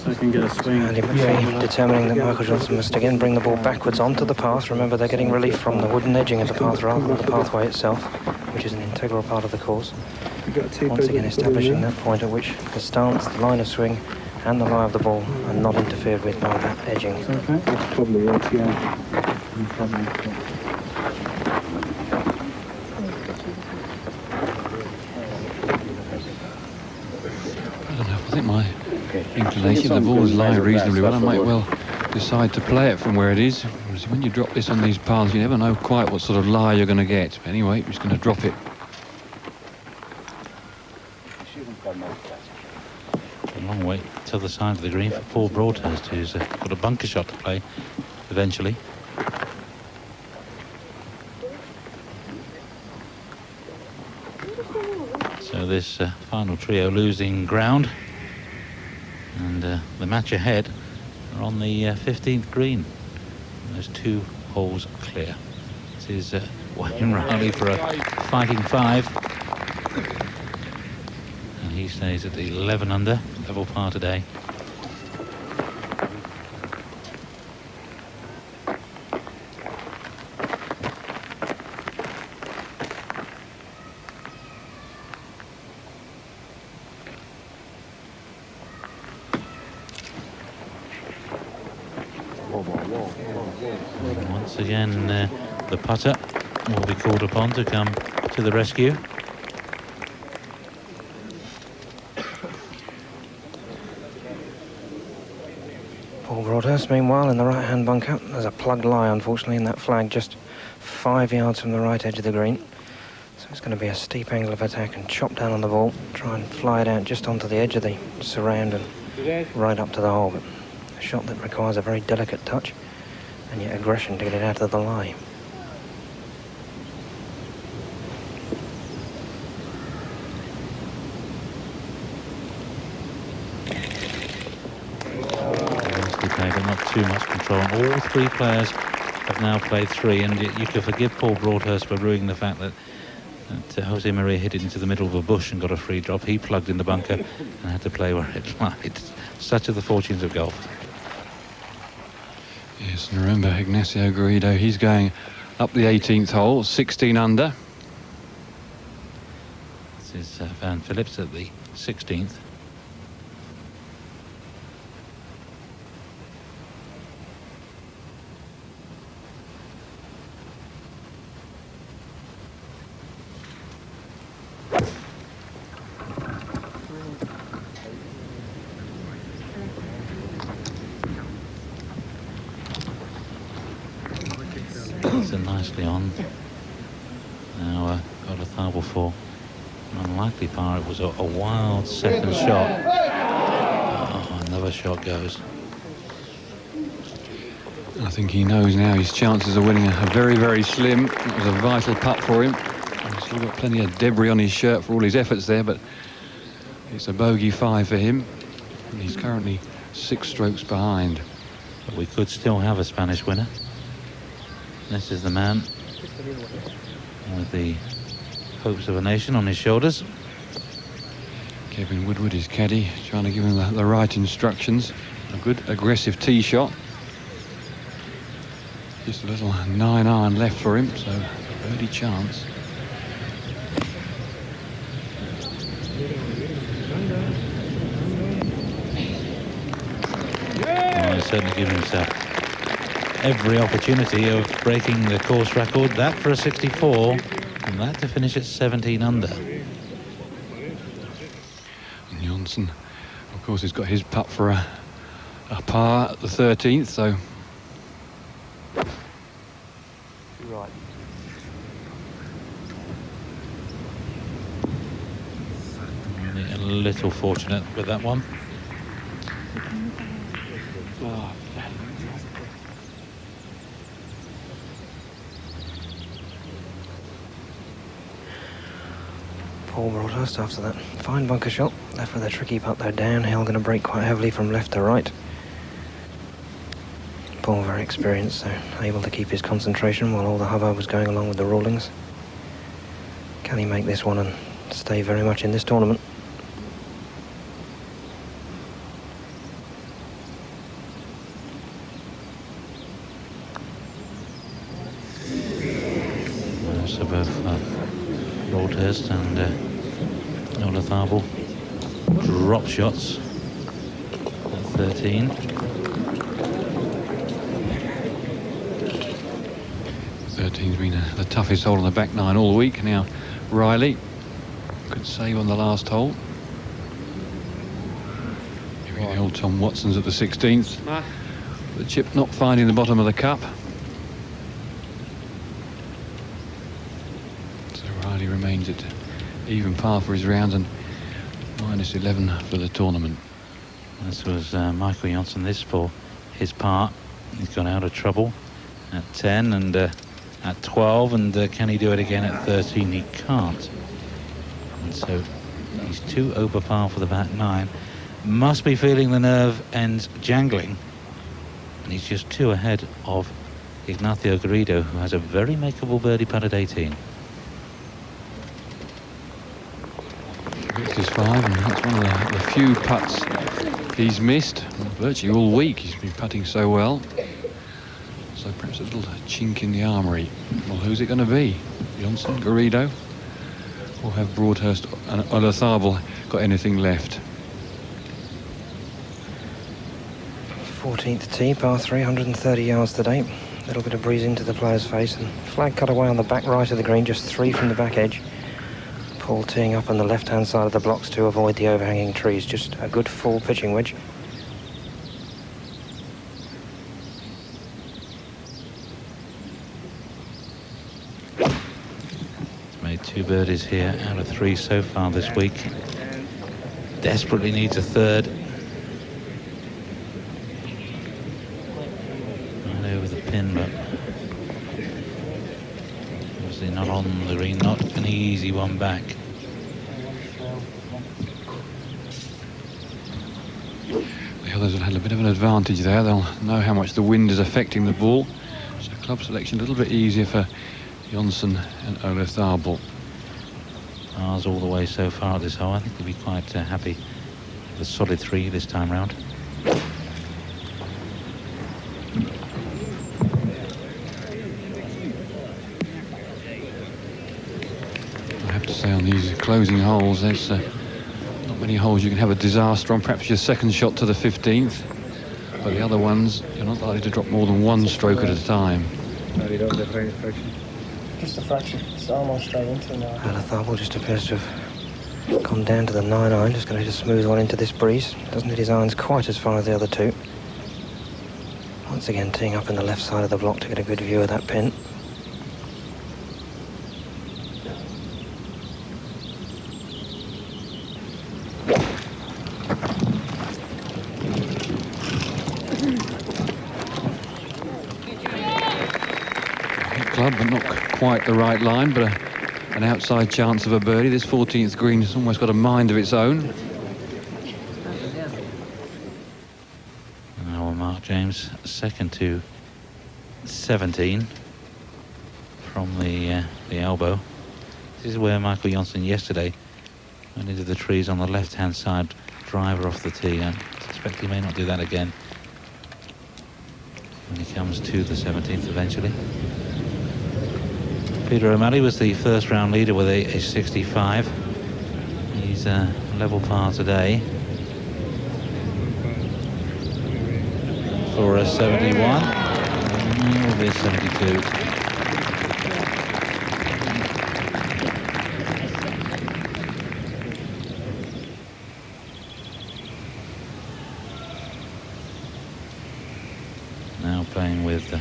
so I can get a swing. Andy McPhee determining that Michael Johnson must again bring the ball backwards onto the path. Remember, they're getting relief from the wooden edging of the path rather than the pathway itself, which is an integral part of the course. Once again establishing that point at which the stance, the line of swing and the lie of the ball are not interfered with by that edging. Okay, that's probably it, yeah. I think my inclination, the ball is lying reasonably well. I might well decide to play it from where it is. When you drop this on these paths, you never know quite what sort of lie you're going to get. But anyway, I'm just going to drop it. A long way to the other side of the green for Paul Broadhurst, who's got a bunker shot to play eventually. So this final trio losing ground, and the match ahead are on the 15th green. Those 2 holes clear. This is Wayne Riley for a fighting 5, and he stays at the 11 under, level par today. Once again, the putter will be called upon to come to the rescue. Paul Broadhurst, meanwhile, in the right-hand bunker. There's a plugged lie, unfortunately, in that flag just 5 yards from the right edge of the green. So it's going to be a steep angle of attack and chop down on the ball, try and fly it out just onto the edge of the surround and right up to the hole. But a shot that requires a very delicate touch and yet aggression to get it out of the lie. But not too much control. All 3 players have now played 3, and you could forgive Paul Broadhurst for ruining the fact that Jose Maria hit it into the middle of a bush and got a free drop. He plugged in the bunker and had to play where it lied. Such are the fortunes of golf. Yes, and remember Ignacio Garrido, he's going up the 18th hole, 16 under. This is Van Phillips at the 16th. Nicely on. Now got a tharbor for an unlikely par. It was a wild second shot. Oh, another shot goes. I think he knows now his chances of winning are very, very slim. It was a vital putt for him. He's still got plenty of debris on his shirt for all his efforts there, but it's a bogey 5 for him. And he's currently 6 strokes behind. But we could still have a Spanish winner. This is the man with the hopes of a nation on his shoulders. Kevin Woodward, his caddy, trying to give him the right instructions. A good aggressive tee shot. Just a little 9-iron left for him, so a birdie chance. Well, he's certainly given himself every opportunity of breaking the course record. That for a 64, and that to finish at 17 under. And Johnson, of course, has got his putt for a par at the 13th, so... Right. A little fortunate with that one. Paul Broadhurst after that fine bunker shot. Left with a tricky putt though, downhill, going to break quite heavily from left to right. Paul very experienced, so able to keep his concentration while all the hubbub was going along with the rulings. Can he make this one and stay very much in this tournament? So both Broadhurst and Olazabal drop shots at 13. 13's been the toughest hole on the back nine all week. Now Riley could save on the last hole. Giving the old Tom Watson's at the 16th. The chip not finding the bottom of the cup. So Riley remains at even par for his rounds and -11 for the tournament. This was Michael Janssen, this for his part. He's gone out of trouble at 10 and at 12, and can he do it again at 13? He can't. And so he's 2 over par for the back nine. Must be feeling the nerve ends jangling. And he's just 2 ahead of Ignacio Garrido, who has a very makeable birdie putt at 18. It's his 5, and that's one of the few putts he's missed virtually all week. He's been putting so well. So perhaps a little chink in the armoury. Well, who's it going to be? Janssen, Garrido? Or have Broadhurst and Olazabal got anything left? 14th tee, par 3, 130 yards today. A little bit of breeze into the player's face, and flag cut away on the back right of the green, just 3 from the back edge. Paul teeing up on the left-hand side of the blocks to avoid the overhanging trees. Just a good full pitching wedge. He's made 2 birdies here out of 3 so far this week. Desperately needs a third. Right over the pin, but obviously not on the green, not an easy one back. The others will have a bit of an advantage there. They'll know how much the wind is affecting the ball. So club selection a little bit easier for Janssen and Olazabal. Ours all the way so far at this hole. I think they'll be quite happy with a solid 3 this time round. I have to say on these closing holes, there's not many holes you can have a disaster on. Perhaps your second shot to the 15th, but the other ones you're not likely to drop more than 1 stroke at a time. Just a fraction. It's almost straight into now. Olazabal just appears to have come down to the 9 iron. Just going to hit a smooth one into this breeze. Doesn't hit his irons quite as far as the other 2. Once again teeing up in the left side of the block to get a good view of that pin. Club, but not quite the right line, but an outside chance of a birdie. This 14th green has almost got a mind of its own. Now Mark James, second to 17 from the elbow. This is where Michael Janssen yesterday went into the trees on the left-hand side, driver off the tee. I suspect he may not do that again when he comes to the 17th eventually. Peter O'Malley was the first round leader with a 65. He's level par today for a 71. Will be a 72. Now playing with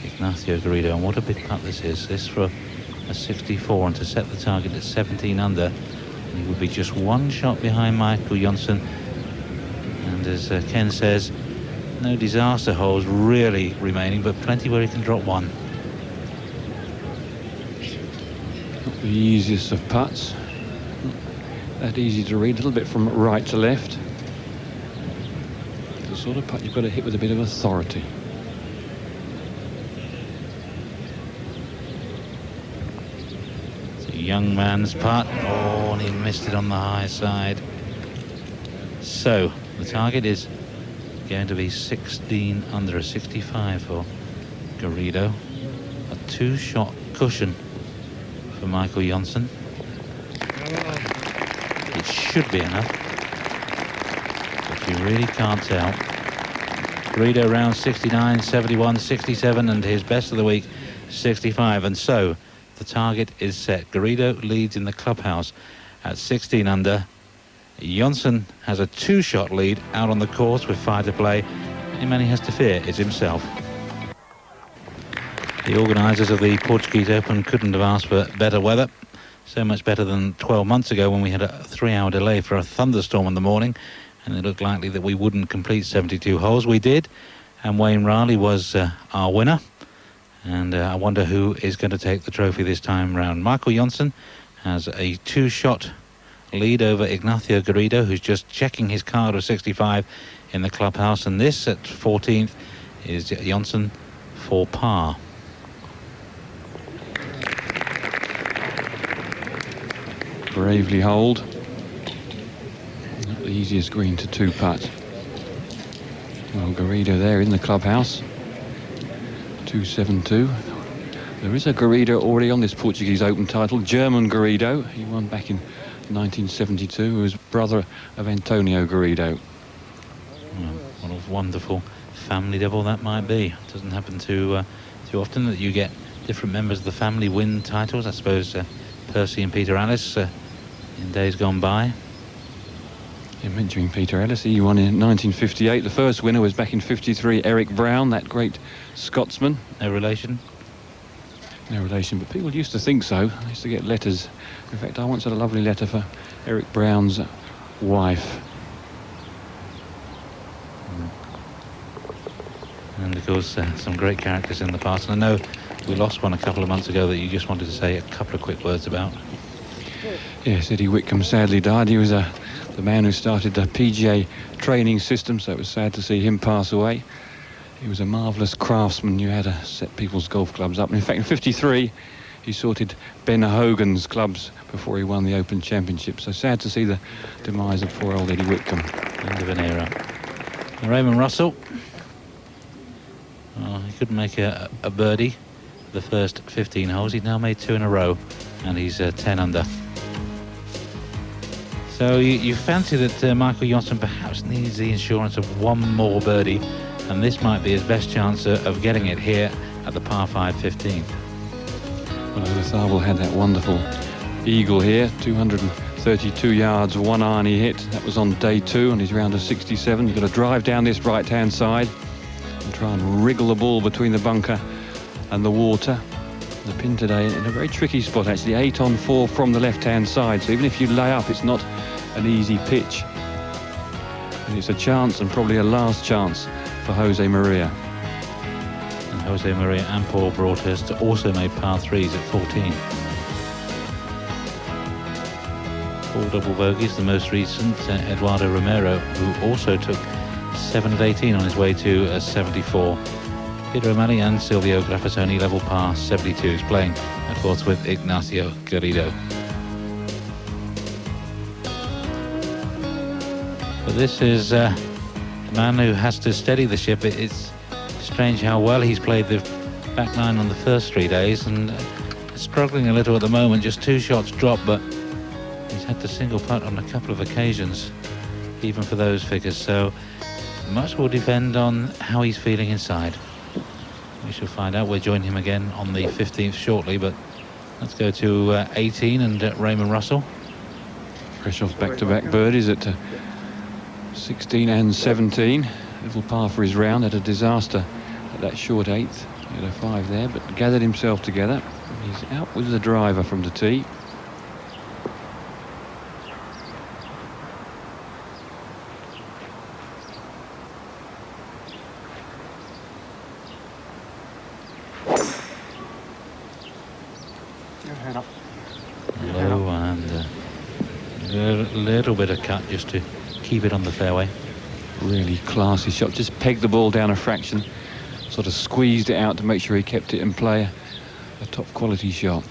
Ignacio Garrido, and what a big putt this is. This for a 64, and to set the target at 17 under, he would be just 1 shot behind Michael Janssen. And as Ken says, no disaster holes really remaining, but plenty where he can drop 1. Not the easiest of putts. Not that easy to read, a little bit from right to left. The sort of putt you've got to hit with a bit of authority. Young man's putt. Oh, and he missed it on the high side. So the target is going to be 16 under, a 65 for Garrido. A 2-shot cushion for Michael Janssen. It should be enough, but you really can't tell. Garrido round 69, 71, 67, and his best of the week, 65. And so the target is set. Garrido leads in the clubhouse at 16 under. Janssen has a 2-shot lead out on the course with 5 to play. The man he has to fear is himself. The organisers of the Portuguese Open couldn't have asked for better weather. So much better than 12 months ago when we had a 3-hour delay for a thunderstorm in the morning, and it looked likely that we wouldn't complete 72 holes. We did, and Wayne Riley was our winner. And I wonder who is going to take the trophy this time round. Michael Janssen has a 2-shot lead over Ignacio Garrido, who's just checking his card of 65 in the clubhouse, and this at 14th is Janssen for par. Bravely holed. Not the easiest green to 2-putt. Well, Garrido there in the clubhouse. 272. There is a Garrido already on this Portuguese Open title, German Garrido. He won back in 1972. He was brother of Antonio Garrido. Well, what a wonderful family double that might be. It doesn't happen too often that you get different members of the family win titles. I suppose Percy and Peter Ellis in days gone by. You're mentioning Peter Ellis, he won in 1958. The first winner was back in 53, Eric Brown, that great Scotsman. No relation? No relation, but people used to think so. I used to get letters. In fact, I once had a lovely letter for Eric Brown's wife. And of course, some great characters in the past. And I know we lost one a couple of months ago that you just wanted to say a couple of quick words about. Yes, Eddie Whitcomb sadly died. He was the man who started the PGA training system, so it was sad to see him pass away. He was a marvellous craftsman, knew how to set people's golf clubs up. And in fact, in 53, he sorted Ben Hogan's clubs before he won the Open Championship. So sad to see the demise of poor old Eddie Whitcomb. End of an era. And Raymond Russell. Oh, he couldn't make a birdie the first 15 holes. He's now made 2 in a row, and he's 10 under. So you fancy that Michael Janssen perhaps needs the insurance of one more birdie, and this might be his best chance of getting it here at the par 5 15th. Well, Zabel had that wonderful eagle here, 232 yards, 1 iron he hit. That was on day 2 on his round of 67. You've got to drive down this right-hand side and try and wriggle the ball between the bunker and the water. The pin today in a very tricky spot, actually, 8 on 4 from the left-hand side. So even if you lay up, it's not an easy pitch. And it's a chance, and probably a last chance, for Jose Maria. And Jose Maria and Paul Broadhurst also made par 3s at 14. 4 double bogeys, the most recent, Eduardo Romero, who also took 7 at 18 on his way to 74. Peter O'Malley and Silvio Graffassoni level par 72s, playing, of course, with Ignacio Garrido. But this is a man who has to steady the ship. It's strange how well he's played the back nine on the first 3 days, and struggling a little at the moment. Just 2 shots dropped, but he's had to single putt on a couple of occasions, even for those figures. So much will depend on how he's feeling inside. We shall find out. We'll join him again on the 15th shortly, but let's go to 18 and Raymond Russell. Fresh off back-to-back birdies at 16 and 17. Little par for his round, had a disaster at that short 8th. He had a 5 there, but gathered himself together. He's out with the driver from the tee. Low and a little bit of cut just to keep it on the fairway. Really classy shot, just pegged the ball down a fraction, sort of squeezed it out to make sure he kept it in play. A top quality shot.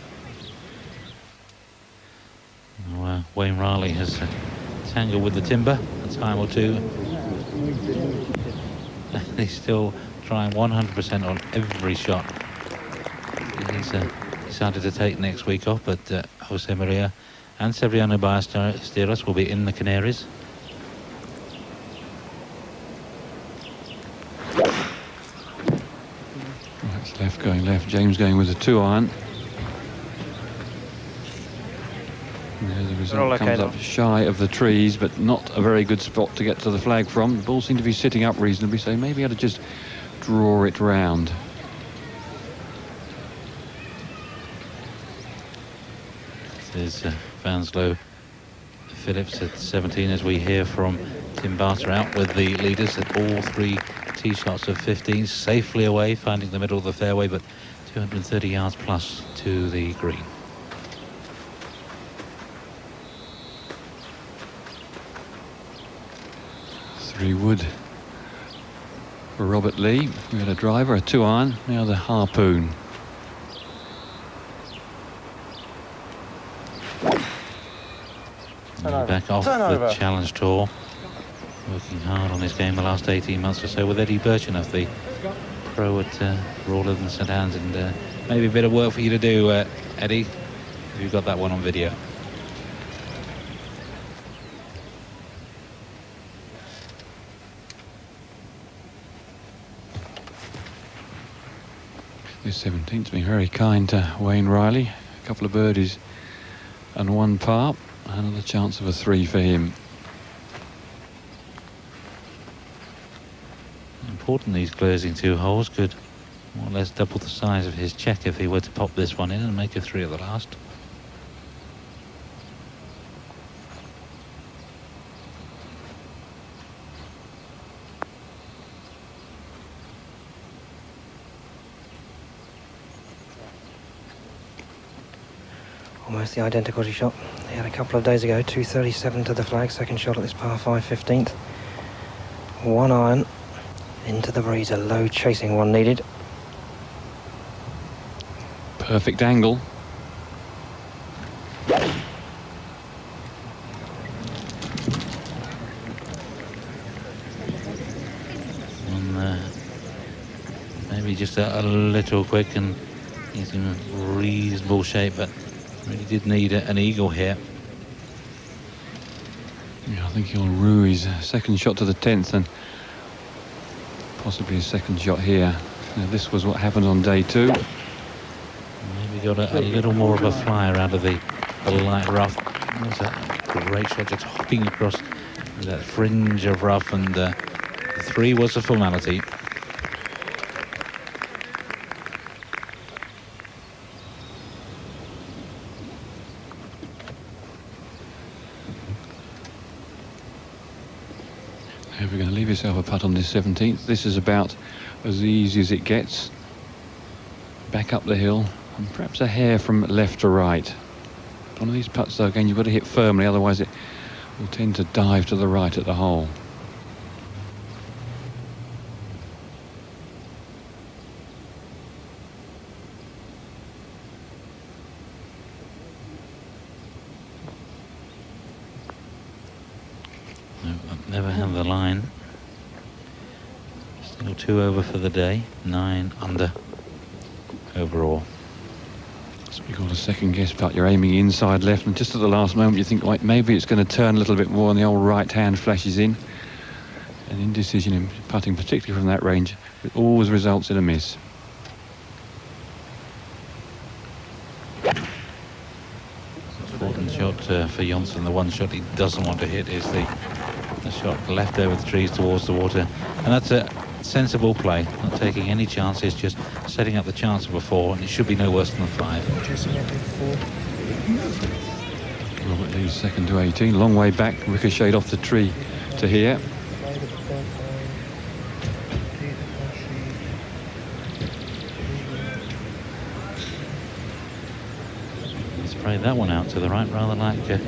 Well, Wayne Riley has tangled with the timber a time or two. He's still trying 100% on every shot. He's decided to take next week off, but Jose Maria and Severiano Ballesteros will be in the Canaries. That's left going left. James going with a 2-iron. The result comes up shy of the trees, but not a very good spot to get to the flag from. The ball seemed to be sitting up reasonably, so maybe had to just draw it round. There's Vanslo Phillips at 17 as we hear from Tim Barter out with the leaders at all 3 tee shots of 15, safely away, finding the middle of the fairway, but 230 yards plus to the green. Three wood for Robert Lee. We had a driver, a 2-iron, now the harpoon. Back off the Challenge Tour, working hard on his game the last 18 months or so with Eddie Birchenough, the pro at Rawlins and St Anne's, and maybe a bit of work for you to do, Eddie, if you've got that one on video. This 17th's been very kind to Wayne Riley. A couple of birdies and 1 par. Another chance of a 3 for him. Important these closing 2 holes, could more or less double the size of his check if he were to pop this one in and make a 3 at the last. Almost the identical shot he had a couple of days ago. 237 to the flag, second shot at this par 5 15th. 1 iron into the breeze, a low chasing one needed. Perfect angle. And maybe just a little quick, and he's in reasonable shape, but really did need an eagle here. Yeah, I think he'll rue his second shot to the 10th and possibly his second shot here. Now, this was what happened on day 2. Maybe got a little more of a flyer out of the light rough. There's a great shot just hopping across that fringe of rough, and the 3 was a formality. If you're going to leave yourself a putt on this 17th, this is about as easy as it gets. Back up the hill, and perhaps a hair from left to right. One of these putts, though, again, you've got to hit firmly, otherwise it will tend to dive to the right at the hole. Never have the line. Still 2 over for the day, 9 under overall. So we call a second guess putt. You're aiming inside left, and just at the last moment you think, right, maybe it's going to turn a little bit more, and the old right hand flashes in. An indecision in putting, particularly from that range, it always results in a miss. Important shot for Johnson. The one shot he doesn't want to hit is the shot left over the trees towards the water, and that's a sensible play, not taking any chances, just setting up the chance of a 4, and it should be no worse than a 5. Robert Lee's second to 18, long way back, ricocheted off the tree to here. Sprayed that one out to the right, rather like the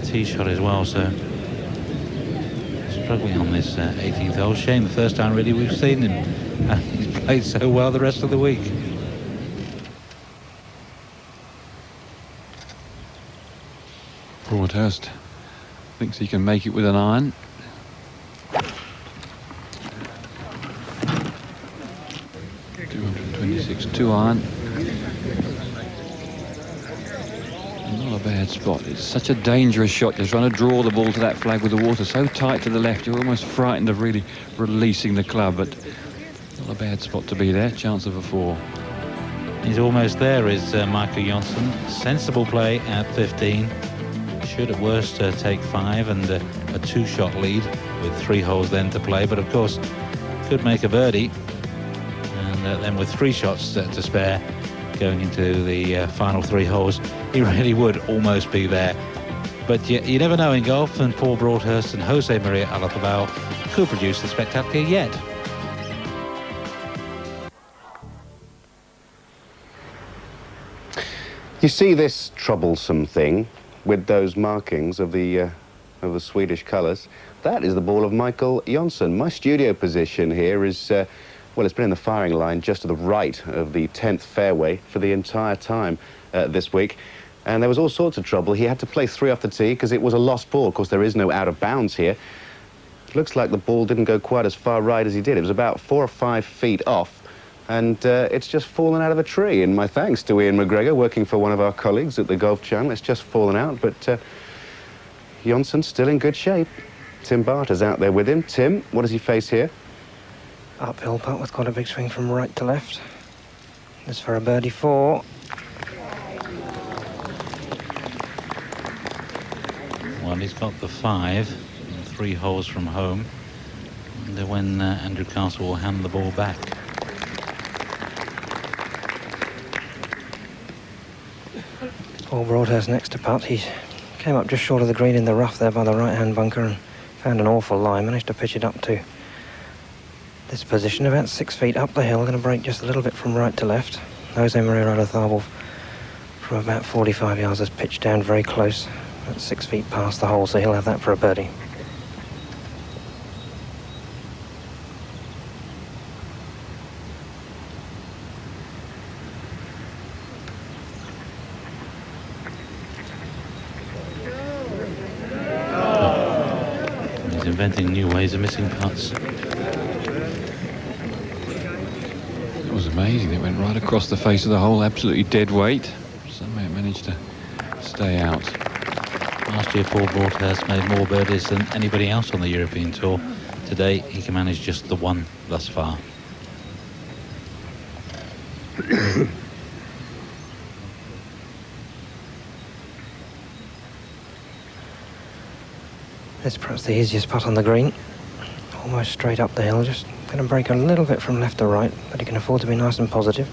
tee shot as well, so struggling on this 18th hole. Shame the first time really we've seen him, and he's played so well the rest of the week. Broadhurst thinks he can make it with an iron. .226 2-iron. Not a bad spot. It's such a dangerous shot. You're trying to draw the ball to that flag with the water so tight to the left. You're almost frightened of really releasing the club, but not a bad spot to be there. Chance of a 4. He's almost there, is Michael Janssen. Sensible play at 15. Should at worst take 5 and a 2-shot lead with 3 holes then to play, but of course could make a birdie, and then with 3 shots to spare going into the final 3 holes, he really would almost be there. But you never know in golf, and Paul Broadhurst and Jose Maria Olazabal could produce a spectacular yet. You see this troublesome thing with those markings of the Swedish colours? That is the ball of Michael Janssen. My studio position here is, well, it's been in the firing line just to the right of the 10th fairway for the entire time this week. And there was all sorts of trouble. He had to play 3 off the tee because it was a lost ball. Of course, there is no out of bounds here. It looks like the ball didn't go quite as far right as he did. It was about 4 or 5 feet off. And it's just fallen out of a tree. And my thanks to Ian McGregor, working for one of our colleagues at the Golf Channel. It's just fallen out, but Jansson's still in good shape. Tim Barter's out there with him. Tim, what does he face here? Uphill putt with quite a big swing from right to left. This for a birdie 4. Well, he's got the 5 and 3 holes from home. And when Andrew Castle will hand the ball back. Paul Broadhurst next to putt. He came up just short of the green in the rough there by the right-hand bunker and found an awful lie. Managed to pitch it up to this position, about 6 feet up the hill. Going to break just a little bit from right to left. Jose Maria Olazabal from about 45 yards has pitched down very close, about 6 feet past the hole, so he'll have that for a birdie. Inventing new ways of missing putts. It was amazing. It went right across the face of the hole, absolutely dead weight. Somehow it managed to stay out. Last year, Paul Broadhurst made more birdies than anybody else on the European Tour. Today, he can manage just the 1 thus far. This is perhaps the easiest putt on the green. Almost straight up the hill, just going to break a little bit from left to right, but he can afford to be nice and positive.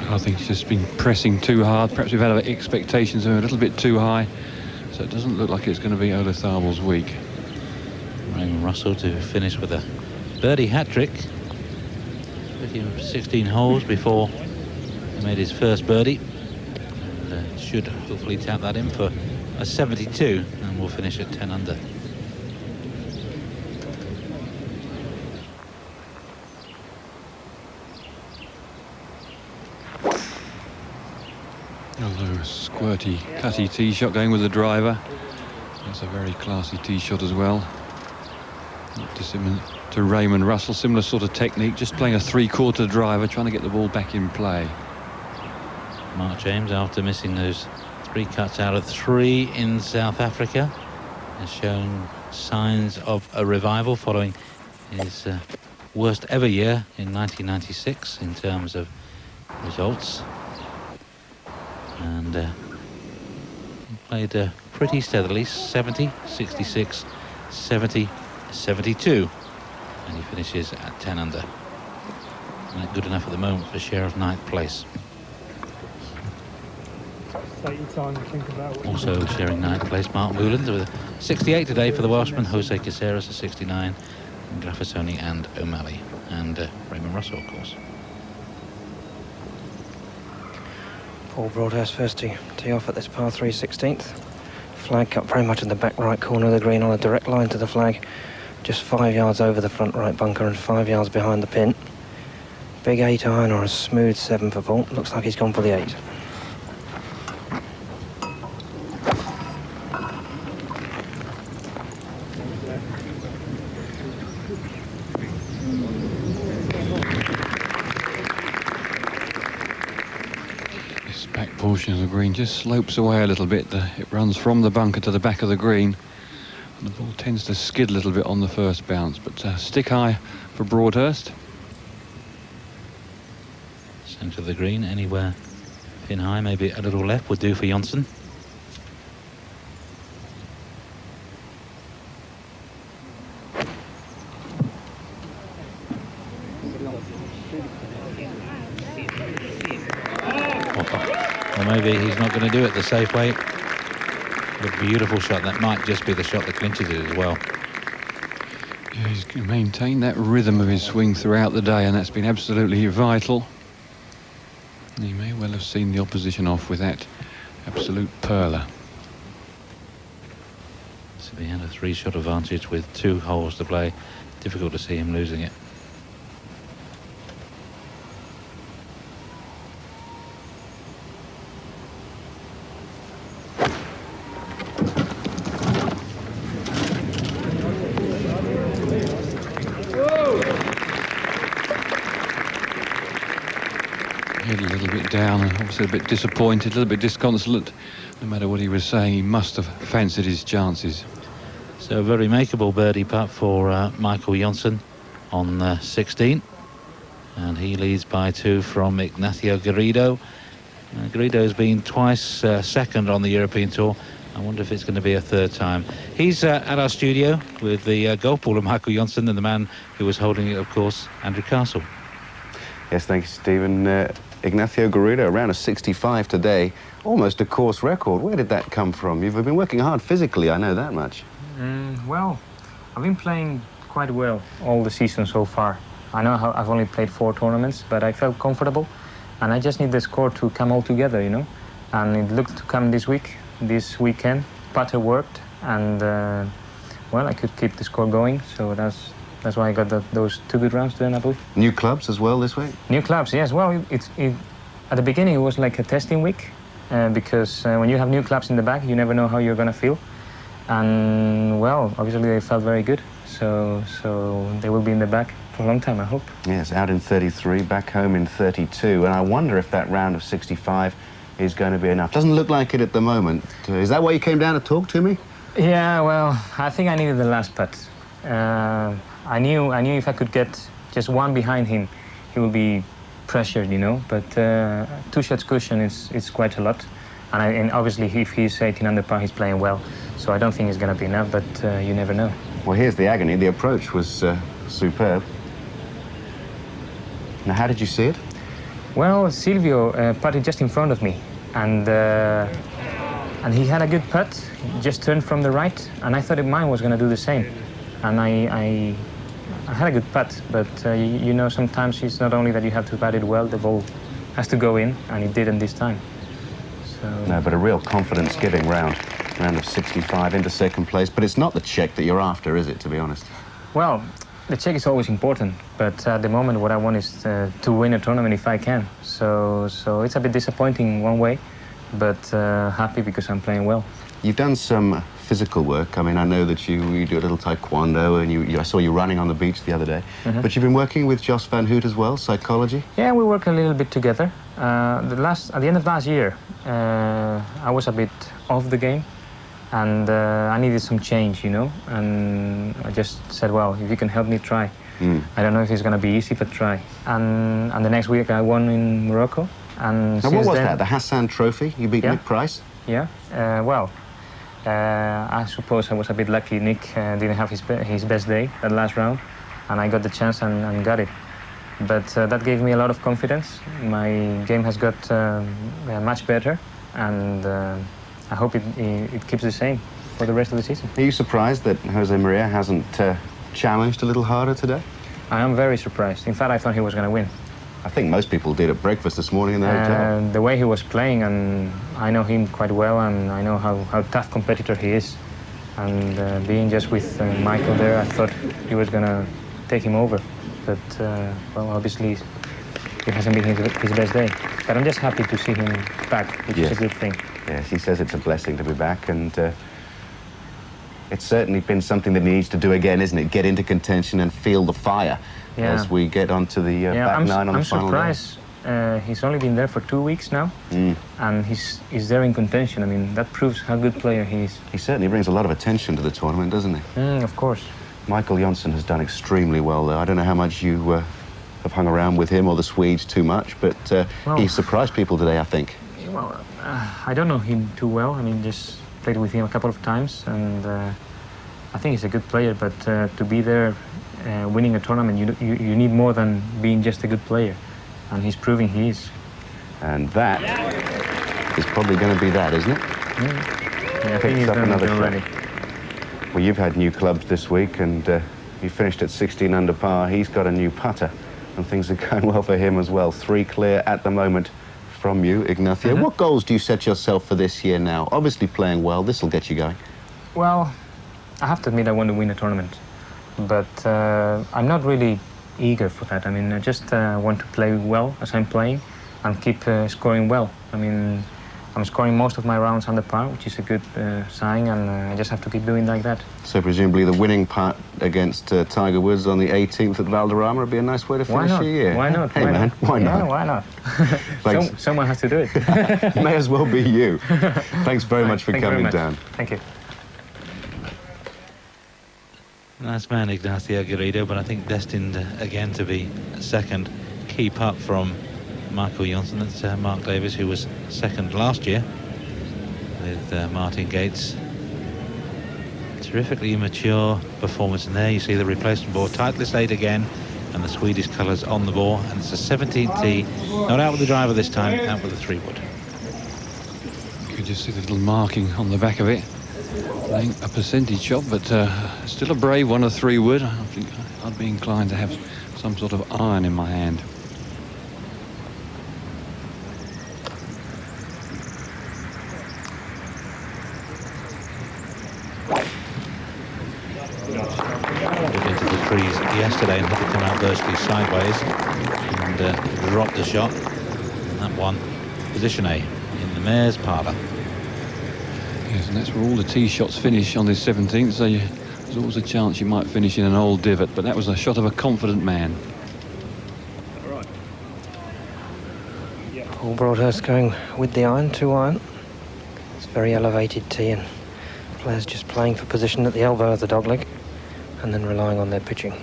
I think he's just been pressing too hard. Perhaps we've had our expectations of him a little bit too high. So it doesn't look like it's going to be Olazabal's week. Raymond Russell to finish with a birdie hat-trick. 16 holes before he made his first birdie. And should hopefully tap that in for a 72, and we'll finish at 10 under. Although squirty, cutty tee shot going with the driver. That's a very classy tee shot as well. Not dissimilar to Raymond Russell, similar sort of technique, just playing a 3/4 driver, trying to get the ball back in play. Mark James, after missing those 3 cuts out of 3 in South Africa, has shown signs of a revival following his worst ever year in 1996 in terms of results. And he played pretty steadily, 70, 66, 70, 72. And he finishes at 10 under. Not good enough at the moment for share of 9th place. Take your time and think about what Also sharing 9th place, Mark Mooland with a 68 today for the Welshman, Jose Caceres a 69, and Grafasoni and O'Malley, and Raymond Russell, of course. Paul Broadhurst first to tee off at this par 3 16th. Flag cut very much in the back right corner of the green on a direct line to the flag. just 5 yards over the front right bunker and 5 yards behind the pin. Big 8 iron or a smooth 7 for Paul. Looks like he's gone for the 8. This back portion of the green just slopes away a little bit. It runs from the bunker to the back of the green. And the ball tends to skid a little bit on the first bounce, but stick high for Broadhurst. Centre of the green, anywhere pin high, maybe a little left would do for Johnson. Or maybe he's not going to do it the safe way. A beautiful shot. That might just be the shot that clinches it as well. Yeah, he's maintained that rhythm of his swing throughout the day, and that's been absolutely vital. He may well have seen the opposition off with that absolute perler. So he had a 3-shot advantage with 2 holes to play. Difficult to see him losing it. Head a little bit down and obviously a bit disappointed, a little bit disconsolate. No matter what he was saying, he must have fancied his chances. So a very makeable birdie putt for Michael Johnson on 16. And he leads by 2 from Ignacio Garrido. Garrido's been twice second on the European Tour. I wonder if it's going to be a 3rd time. He's at our studio with the golf ball of Michael Johnson and the man who was holding it, of course, Andrew Castle. Yes, thank you, Stephen. Ignacio Garrido, around a 65 today, almost a course record. Where did that come from? You've been working hard physically, I know that much. Well, I've been playing quite well all the season so far. I know I've only played 4 tournaments, but I felt comfortable, and I just need the score to come all together, you know. And it looked to come this weekend. Putter worked, and well, I could keep the score going, so that's why I got those 2 good rounds then, I believe. New clubs as well this week? New clubs, yes. Well, at the beginning it was like a testing week, because when you have new clubs in the bag, you never know how you're going to feel. And, well, obviously they felt very good, so they will be in the bag for a long time, I hope. Yes, out in 33, back home in 32, and I wonder if that round of 65 is going to be enough. Doesn't look like it at the moment. Is that why you came down to talk to me? Yeah, well, I think I needed the last putt. I knew if I could get just 1 behind him, he would be pressured, you know. But 2 shots cushion is quite a lot, and obviously if he's 18 under par, he's playing well. So I don't think it's going to be enough, but you never know. Well, here's the agony. The approach was superb. Now, how did you see it? Well, Silvio putted just in front of me, and he had a good putt. He just turned from the right, and I thought mine was going to do the same. And I had a good putt, but you know, sometimes it's not only that you have to putt it well, the ball has to go in, and it didn't this time. So... No, but a real confidence-giving round of 65 into 2nd place. But it's not the check that you're after, is it, to be honest? Well, the check is always important, but at the moment what I want is to win a tournament if I can. So it's a bit disappointing one way, but happy because I'm playing well. You've done some physical work. I mean, I know that you do a little taekwondo, and I saw you running on the beach the other day. Mm-hmm. But you've been working with Jos van Hout as well, psychology? Yeah, we work a little bit together. At the end of last year, I was a bit off the game, and I needed some change, you know. And I just said, well, if you can help me, try. I don't know if it's going to be easy, but try. And the next week I won in Morocco. And now, what was that? The Hassan Trophy? You beat Nick Price? Yeah. Well, I suppose I was a bit lucky. Nick didn't have his best day that last round, and I got the chance and got it. But that gave me a lot of confidence. My game has got much better, and I hope it keeps the same for the rest of the season. Are you surprised that Jose Maria hasn't challenged a little harder today? I am very surprised. In fact, I thought he was going to win. I think most people did at breakfast this morning in the hotel. The way he was playing, and I know him quite well, and I know how tough competitor he is. And being just with Michael there, I thought he was going to take him over. But, well, obviously, it hasn't been his best day. But I'm just happy to see him back, which is a good thing. Yes, he says it's a blessing to be back, and it's certainly been something that he needs to do again, isn't it? Get into contention and feel the fire as we get onto the back nine on the final day. I'm surprised. He's only been there for 2 weeks now, and he's there in contention. I mean, that proves how good player he is. He certainly brings a lot of attention to the tournament, doesn't he? Of course. Michael Jonsson has done extremely well, though. I don't know how much you have hung around with him or the Swedes too much, but he surprised people today, I think. Well, I don't know him too well. I mean, just played with him a couple of times, and I think he's a good player, but to be there winning a tournament, you need more than being just a good player, and he's proving he is. And that is probably going to be that, isn't it? Yeah, I think he's done it already. Well, you've had new clubs this week, and you finished at 16 under par. He's got a new putter, and things are going well for him as well. 3 clear at the moment from you, Ignacio. What goals do you set yourself for this year now? Obviously playing well, this will get you going. Well, I have to admit I want to win a tournament, but I'm not really eager for that. I mean, I just want to play well as I'm playing and keep scoring well. I mean, I'm scoring most of my rounds under par, which is a good sign, and I just have to keep doing like that. So presumably the winning putt against Tiger Woods on the 18th at Valderrama would be a nice way to finish your year. Why not? Hey, man, why not? Yeah, why not? Someone has to do it. May as well be you. Thanks very much for coming down. Thank you. Nice man, Ignacio Garrido, but I think destined again to be second. Key putt from Michael Jonsson. That's Mark Davis, who was second last year with Martin Gates. Terrifically mature performance in there. You see the replacement ball, Titleist 8 again, and the Swedish colours on the ball. And it's a 17th tee, not out with the driver this time, out with the 3-wood. You could just see the little marking on the back of it. Playing a percentage shot, but still a brave one, a 3-wood. I think I'd be inclined to have some sort of iron in my hand. Into the trees yesterday and had to come out virtually sideways and drop the shot. And that one, position A in the mare's parlour. Yes, and that's where all the tee shots finish on this 17th, so there's always a chance you might finish in an old divot, but that was a shot of a confident man. Paul Broadhurst going with the iron, 2-iron. It's a very elevated tee, and players just playing for position at the elbow of the dogleg and then relying on their pitching.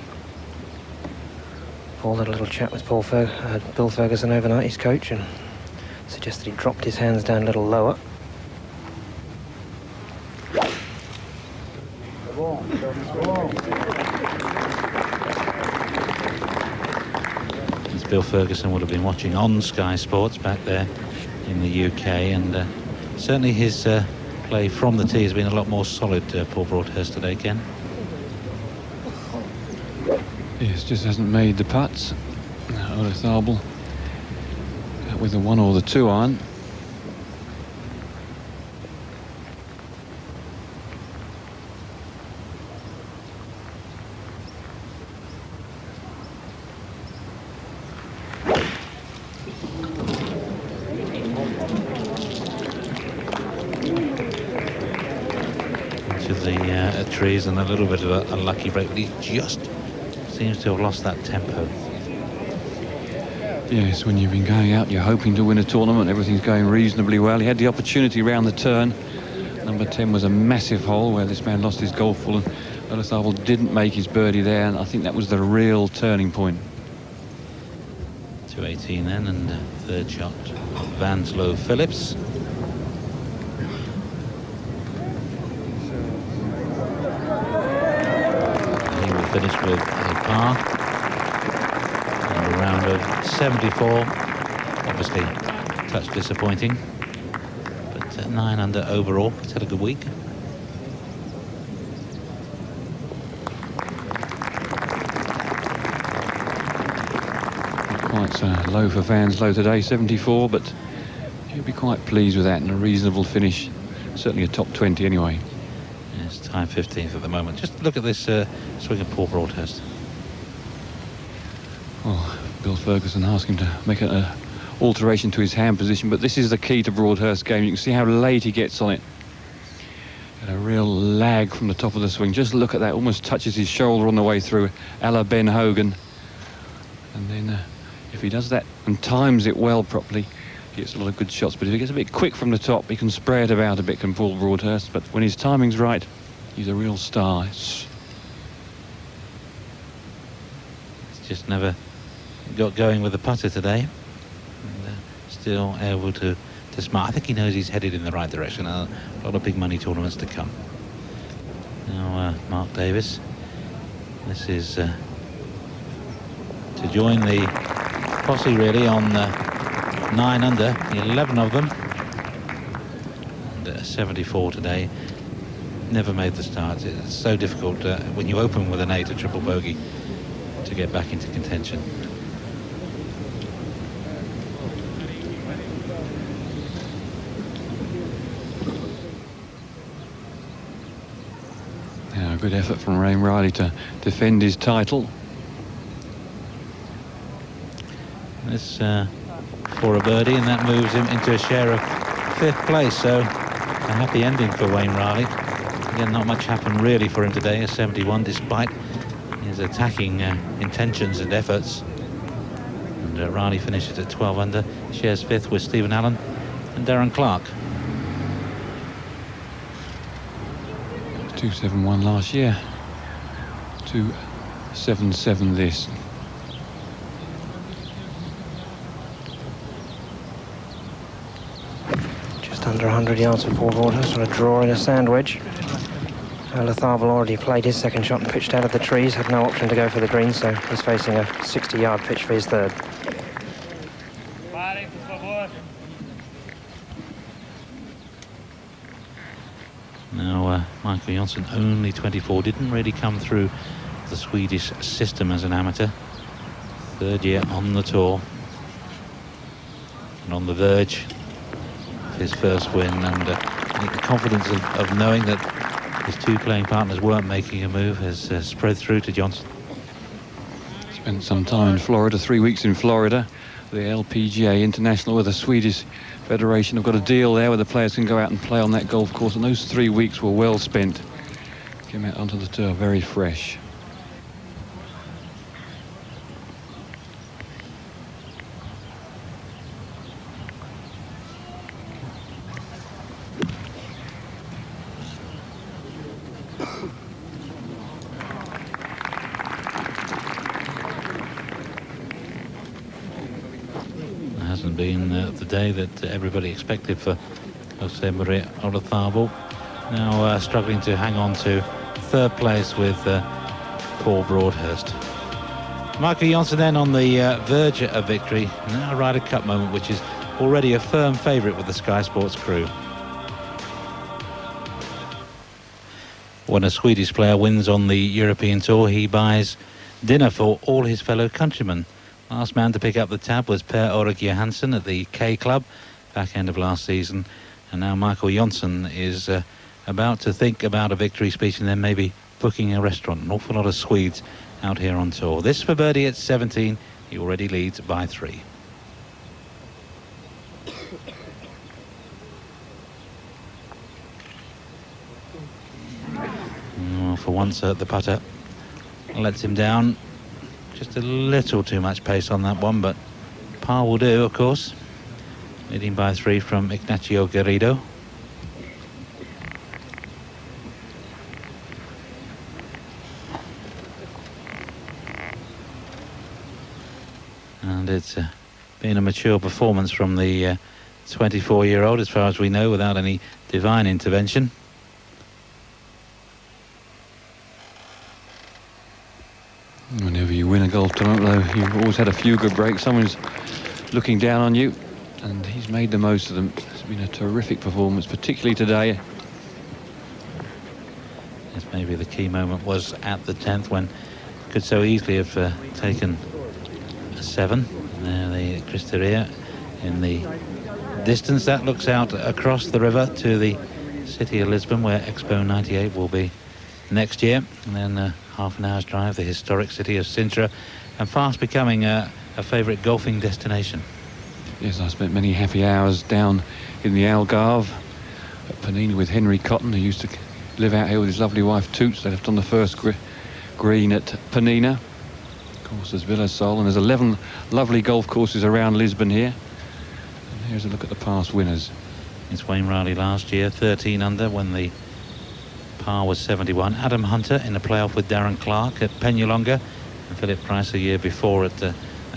Paul had a little chat with Bill Ferguson overnight, his coach, and suggested he dropped his hands down a little lower. Bill Ferguson would have been watching on Sky Sports back there in the UK, and certainly his play from the tee has been a lot more solid, Paul Broadhurst, today, Ken. Yes, just hasn't made the putts. Aroeira with the 1 or the 2-iron. Trees and a little bit of a lucky break, but he just seems to have lost that tempo. Yes, when you've been going out, you're hoping to win a tournament, everything's going reasonably well. He had the opportunity round the turn. Number 10 was a massive hole where this man lost his golf ball, and Aroeira didn't make his birdie there, and I think that was the real turning point. 218 then, and third shot of Vanslo Phillips. Finished with a par and a round of 74. Obviously a touch disappointing, but 9 under overall. He's had a good week. Quite low for Vanslo today, 74, but he'll be quite pleased with that, and a reasonable finish, certainly a top 20 anyway. It's tied 15th at the moment. Just look at this swing of Paul Broadhurst. Well, Bill Ferguson asked him to make an alteration to his hand position, but this is the key to Broadhurst's game. You can see how late he gets on it. And a real lag from the top of the swing. Just look at that, almost touches his shoulder on the way through, a la Ben Hogan. And then if he does that and times it well properly, he gets a lot of good shots. But if he gets a bit quick from the top, he can spray it about a bit, can Paul Broadhurst. But when his timing's right, he's a real star. It's just never got going with the putter today. And, still able to smart. I think he knows he's headed in the right direction. A lot of big money tournaments to come. Now Mark Davis. This is to join the posse really on 9 under, 11 of them. And 74 today. Never made the start. It's so difficult when you open with an 8, a triple bogey, to get back into contention. Yeah, good effort from Wayne Riley to defend his title. This for a birdie, and that moves him into a share of 5th place. So a happy ending for Wayne Riley. Again, not much happened really for him today, a 71, despite his attacking intentions and efforts. And Riley finishes at 12 under, shares 5th with Stephen Allen and Darren Clark. 271 last year, 277 this. Just under 100 yards for Paul Broadhurst on a draw in a sand wedge. Latharvel already played his second shot and pitched out of the trees, had no option to go for the green, so he's facing a 60-yard pitch for his third. Now Michael Jonsson, only 24, didn't really come through the Swedish system as an amateur. 3rd year on the tour and on the verge of his first win, and I think the confidence of knowing that his 2 playing partners weren't making a move has spread through to Jonsson. Spent some time in Florida, 3 weeks in Florida. The LPGA International with the Swedish Federation have got a deal there where the players can go out and play on that golf course, and those 3 weeks were well spent. Came out onto the tour very fresh. Been the day that everybody expected for Jose Maria Aroeira. Now struggling to hang on to 3rd place with Paul Broadhurst. Michael Jonsson then on the verge of victory. Now a Ryder Cup moment, which is already a firm favourite with the Sky Sports crew. When a Swedish player wins on the European Tour, he buys dinner for all his fellow countrymen. Last man to pick up the tab was Per-Erik Johansson at the K Club back end of last season, and now Michael Jonsson is about to think about a victory speech and then maybe booking a restaurant. An awful lot of Swedes out here on tour. This for birdie at 17. He already leads by 3. For once the putter lets him down. Just a little too much pace on that one, but par will do, of course. Leading by 3 from Ignacio Garrido. And it's been a mature performance from the 24-year-old, as far as we know, without any divine intervention. Whenever you win a golf tournament, though, you've always had a few good breaks. Someone's looking down on you, and he's made the most of them. It's been a terrific performance, particularly today. Yes, maybe the key moment was at the 10th, when could so easily have taken a 7. There, the Cristeria in the distance that looks out across the river to the city of Lisbon, where Expo 98 will be next year, and then half an hour's drive, the historic city of Sintra, and fast becoming a favourite golfing destination. Yes, I spent many happy hours down in the Algarve at Penina with Henry Cotton, who used to live out here with his lovely wife Toots. They left on the first green at Penina. Of course, there's Villa Sol, and there's 11 lovely golf courses around Lisbon here. And here's a look at the past winners. It's Wayne Riley last year, 13 under when the par was 71. Adam Hunter in a playoff with Darren Clark at Peñalonga, and Philip Price a year before at a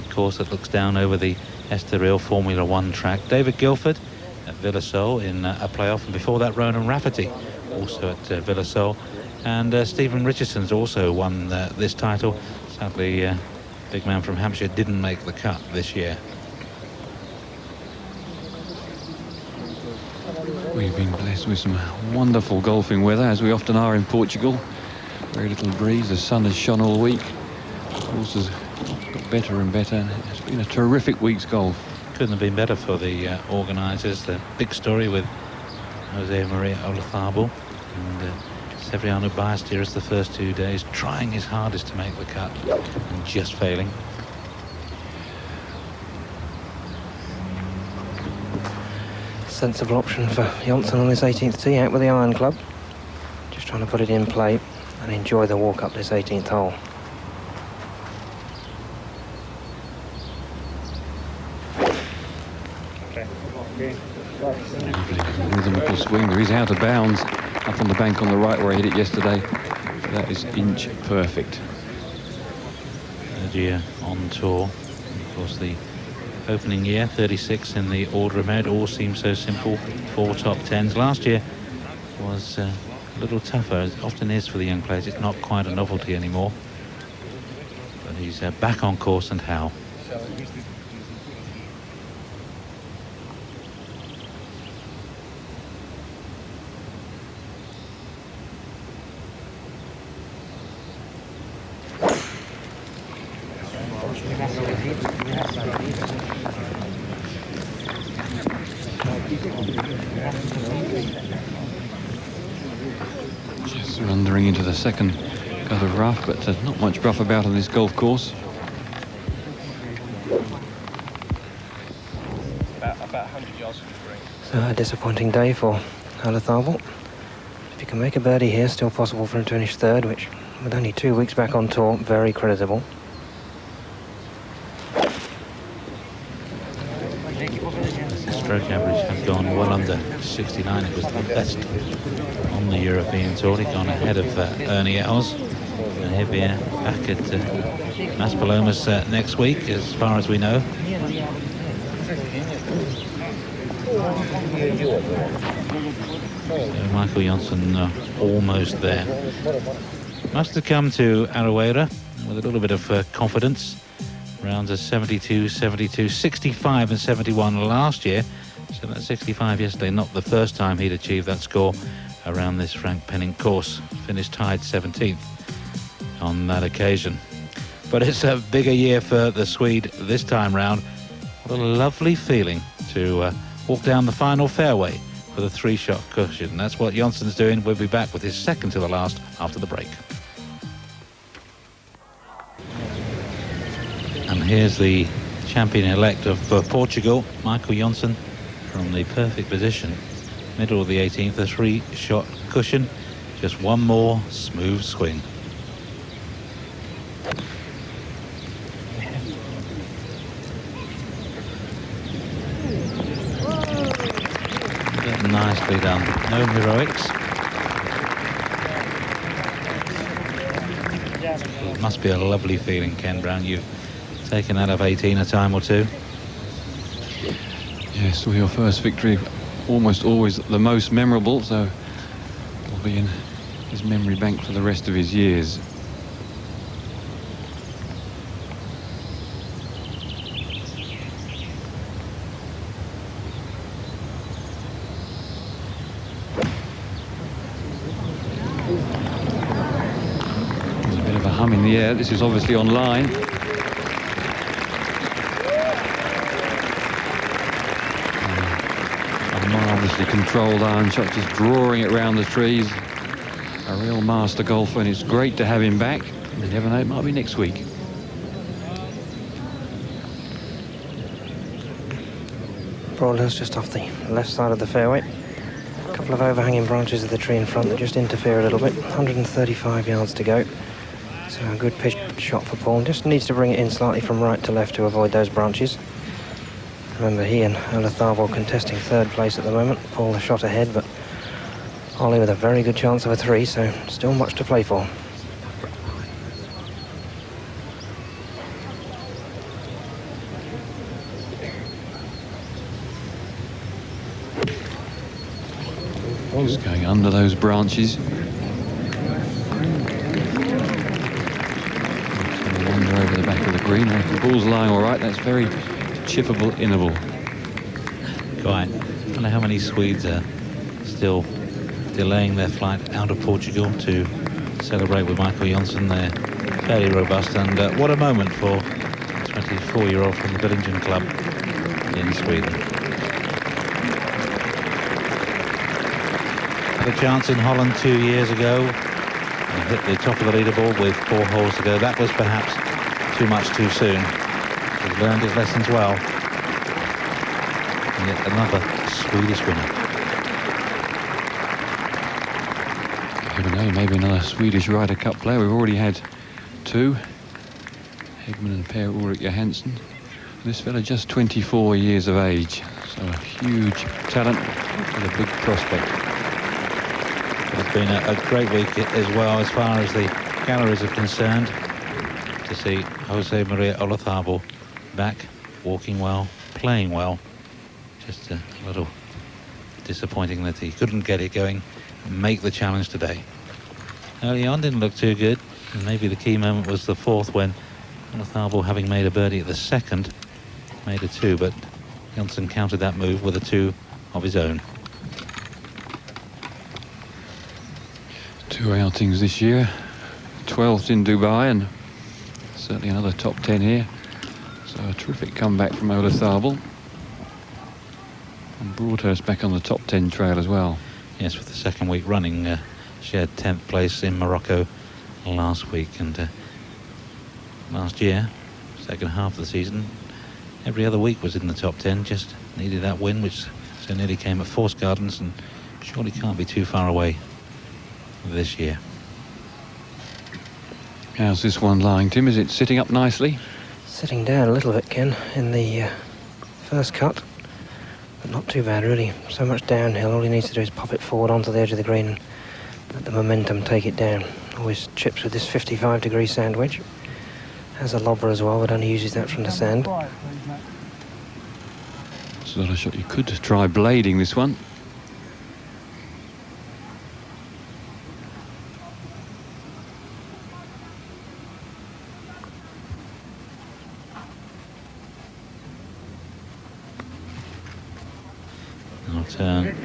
course that looks down over the Estoril Formula 1 track. David Guilford at Villa Sol in a playoff, and before that Ronan Rafferty also at Villa Sol, and Stephen Richardson's also won this title. Sadly, big man from Hampshire didn't make the cut this year. We've been blessed with some wonderful golfing weather, as we often are in Portugal. Very little breeze, the sun has shone all week. The course has got better and better. It's been a terrific week's golf. Couldn't have been better for the organisers. The big story with Jose Maria Olazabal and Severiano Ballesteros the first 2 days, trying his hardest to make the cut and just failing. Sensible option for Johnson on this 18th tee, out with the iron club. Just trying to put it in play and enjoy the walk up this 18th hole. Lovely rhythmical swing. He's out of bounds up on the bank on the right where he hit it yesterday. That is inch perfect. Third year on tour. Of course, the opening year, 36 in the order of merit. All seems so simple. 4 top 10s. Last year was a little tougher, as it often is for the young players. It's not quite a novelty anymore. But he's back on course, and how. Just surrendering into the second cut of rough, but there's not much rough about on this golf course. About 100 yards from the green. So a disappointing day for Olazabal. If he can make a birdie here, still possible for him to finish third, which with only 2 weeks back on tour, very creditable. The stroke average has gone well under 69. It was the best on the European Tour. He'd gone ahead of Ernie Els, and he'll be back at Las Palomas next week, as far as we know. So Michael Johnson almost there. Must have come to Aroeira with a little bit of confidence. Rounds of 72, 72, 65 and 71 last year. So that's 65 yesterday, not the first time he'd achieved that score around this Frank Penning course. Finished tied 17th on that occasion. But it's a bigger year for the Swede this time round. What a lovely feeling to walk down the final fairway with a 3-shot cushion. That's what Johnson's doing. We'll be back with his second to the last after the break. And here's the champion-elect of Portugal, Michael Johnson, from the perfect position. Middle of the 18th, a 3-shot cushion. Just one more smooth swing. Nicely done. No heroics. It must be a lovely feeling, Ken Brown. You've taken out of 18 a time or two. Yes, well, your first victory, almost always the most memorable, so it'll be in his memory bank for the rest of his years. There's a bit of a hum in the air. This is obviously online. Nicely controlled iron shot, just drawing it round the trees. A real master golfer, and it's great to have him back. You never know, it might be next week. Broadhill's just off the left side of the fairway. A couple of overhanging branches of the tree in front that just interfere a little bit. 135 yards to go. So a good pitch shot for Paul. Just needs to bring it in slightly from right to left to avoid those branches. Remember, he and Olazabal contesting third place at the moment. Paul a shot ahead, but Ollie with a very good chance of a 3, so still much to play for. Just going under those branches. Wander over the back of the green. If the ball's lying all right, that's very chippable, innable. Quite. I don't know how many Swedes are still delaying their flight out of Portugal to celebrate with Michael Jonsson. They're fairly robust, and what a moment for a 24-year-old from the Billingen Club in Sweden. Had a chance in Holland 2 years ago and hit the top of the leaderboard with 4 holes to go. That was perhaps too much too soon. He's learned his lessons well. And yet another Swedish winner. You never know, maybe another Swedish Ryder Cup player. We've already had 2. Hegman and Per-Ulrik Johansson. This fella just 24 years of age. So a huge talent with a big prospect. It's been a great week as well as far as the galleries are concerned, to see Jose Maria Olazabal back, walking well, playing well. Just a little disappointing that he couldn't get it going and make the challenge today. Early on didn't look too good, and maybe the key moment was the 4th when Olazabal, having made a birdie at the 2nd, made a 2, but Jonsson countered that move with a 2 of his own. 2 outings this year, 12th in Dubai, and certainly another top 10 here. So a terrific comeback from Olazabal. And Broadhurst back on the top 10 trail as well. Yes, with the 2nd week running, shared 10th place in Morocco last week, and last year, second half of the season, every other week was in the top 10. Just needed that win, which so nearly came at Force Gardens, and surely can't be too far away this year. How's this one lying, Tim? Is it sitting up nicely? Sitting down a little bit, Ken, in the first cut, but not too bad really. So much downhill, all he needs to do is pop it forward onto the edge of the green and let the momentum take it down. Always chips with this 55-degree sand wedge. Has a lobber as well, but only uses that from the sand. It's not a shot you could try blading this one. Turn.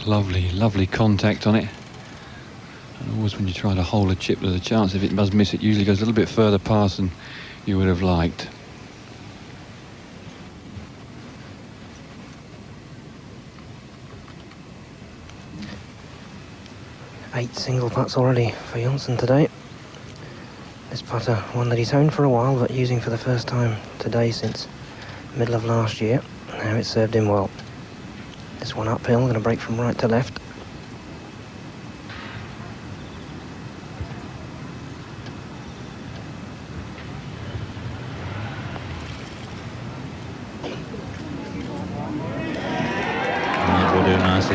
Lovely, lovely contact on it. And always when you try to hold a chip, there's a chance if it does miss, it usually goes a little bit further past than you would have liked. Eight single putts already for Jonsson today. This putter, one that he's owned for a while, but using for the first time today since middle of last year. Now it served him well. This one uphill, going to break from right to left.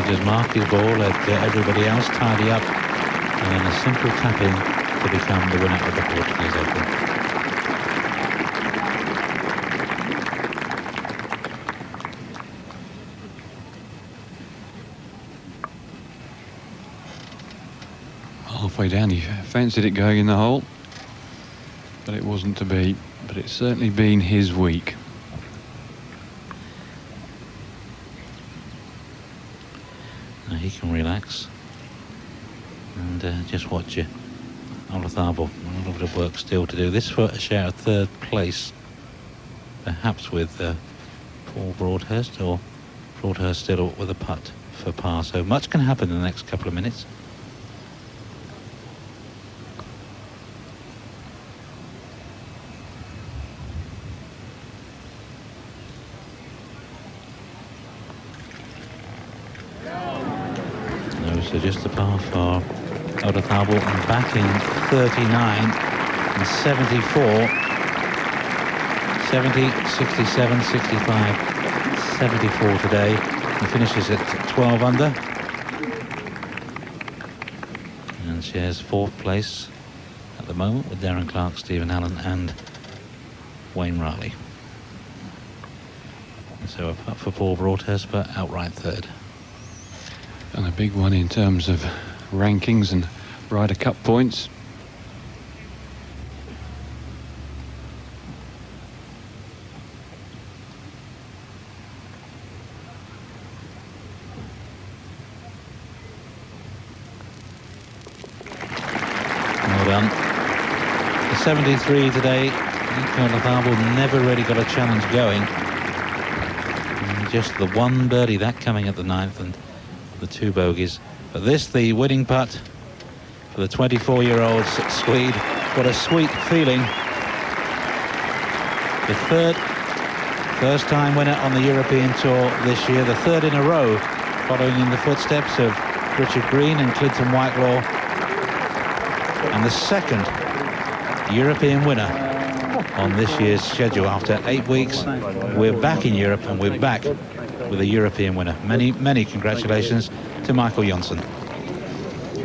Just mark his ball, let everybody else tidy up, and then a simple tap in to become the winner of the Portuguese Open. Halfway down, he fancied it going in the hole, but it wasn't to be. But it's certainly been his week. he can relax and just watch you. Olatharbo, a little bit of work still to do. This for a share of third place, perhaps with Paul Broadhurst, or Broadhurst still with a putt for par. So much can happen in the next couple of minutes. No, so just the par for Olatharbo, and back in 39 and 74, 70, 67, 65, 74 today. He finishes at 12 under and shares fourth place at the moment with Darren Clark, Stephen Allen and Wayne Riley. And so a putt for Paul Broadhurst, but outright third. And a big one in terms of rankings and Ryder Cup points. Well done. The 73 today. Olatharbo never really got a challenge going. And just the one birdie, that coming at the 9th, and the 2 bogeys. But this, the winning putt for the 24-year-old Swede. What a sweet feeling. The first time winner on the European Tour this year, the third in a row, following in the footsteps of Richard Green and Clinton Whitelaw, and the second European winner on this year's schedule. After 8 weeks, we're back in Europe, and we're back with a European winner. Many, many congratulations to Michael Johnson.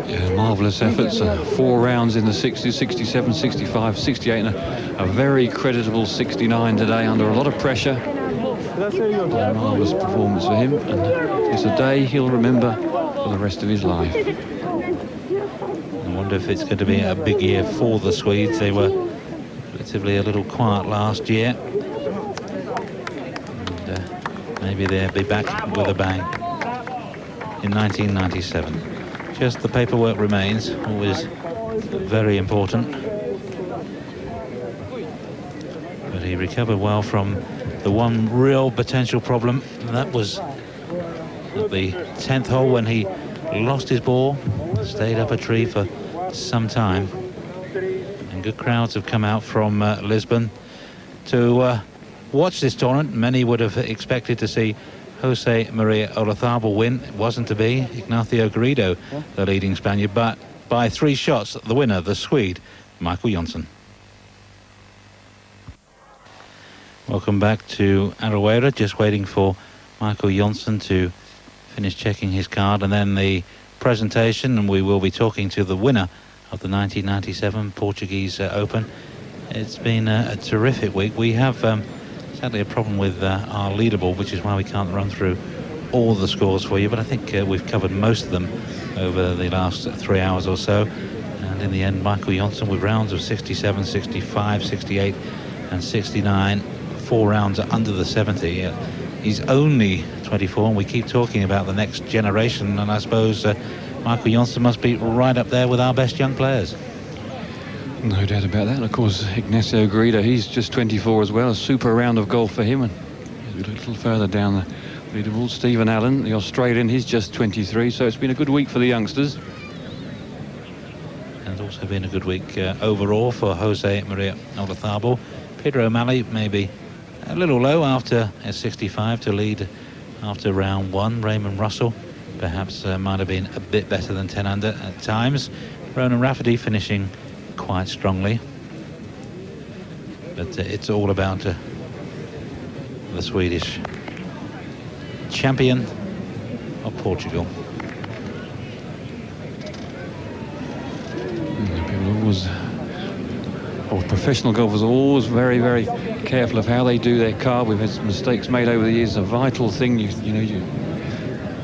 Yeah, marvellous efforts. 4 rounds in the 60s, 67, 65, 68, and a very creditable 69 today under a lot of pressure. A marvellous performance for him, and it's a day he'll remember for the rest of his life. I wonder if it's going to be a big year for the Swedes. They were relatively a little quiet last year. And maybe they'll be back with a bang in 1997. Just the paperwork remains, always very important. But he recovered well from the one real potential problem, and that was at the 10th hole when he lost his ball, stayed up a tree for some time. And good crowds have come out from Lisbon to watch this tournament. Many would have expected to see Jose Maria Olatharbo win. It wasn't to be. Ignacio Garrido, the leading Spaniard, but by 3 shots, the winner, the Swede, Michael Johnson. Welcome back to Aroeira. Just waiting for Michael Johnson to finish checking his card, and then the presentation, and we will be talking to the winner of the 1997 Portuguese Open. It's been a terrific week. We have sadly a problem with our leaderboard, which is why we can't run through all the scores for you, but I think we've covered most of them over the last 3 hours or so. And in the end, Michael Johnson with rounds of 67, 65, 68 and 69, 4 rounds under the 70. He's only 24, and we keep talking about the next generation, and I suppose Michael Johnson must be right up there with our best young players. No doubt about that. And of course, Ignacio Garrido, he's just 24 as well. A super round of golf for him. And a little further down the leaderboard, Stephen Allen, the Australian, he's just 23. So it's been a good week for the youngsters. And also been a good week overall for Jose Maria Olatharbo. Peter O'Malley maybe a little low after 65 to lead after round 1. Raymond Russell perhaps might have been a bit better than 10 under at times. Ronan Rafferty finishing quite strongly, but it's all about the Swedish champion of Portugal. People always, professional golfers are always very, very careful of how they do their card. We've had some mistakes made over the years. A vital thing, you're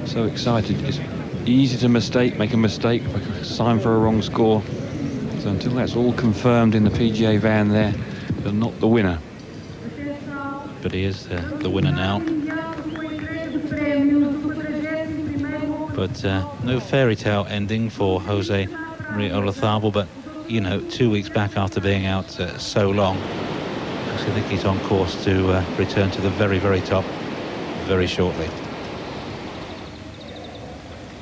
so excited. It's easy to make a mistake, sign for a wrong score. So until that's all confirmed in the PGA van there, they're not the winner. But he is the winner now. But no fairy tale ending for Jose Maria Olazabal. But, you know, 2 weeks back after being out so long, I think he's on course to return to the very, very top very shortly.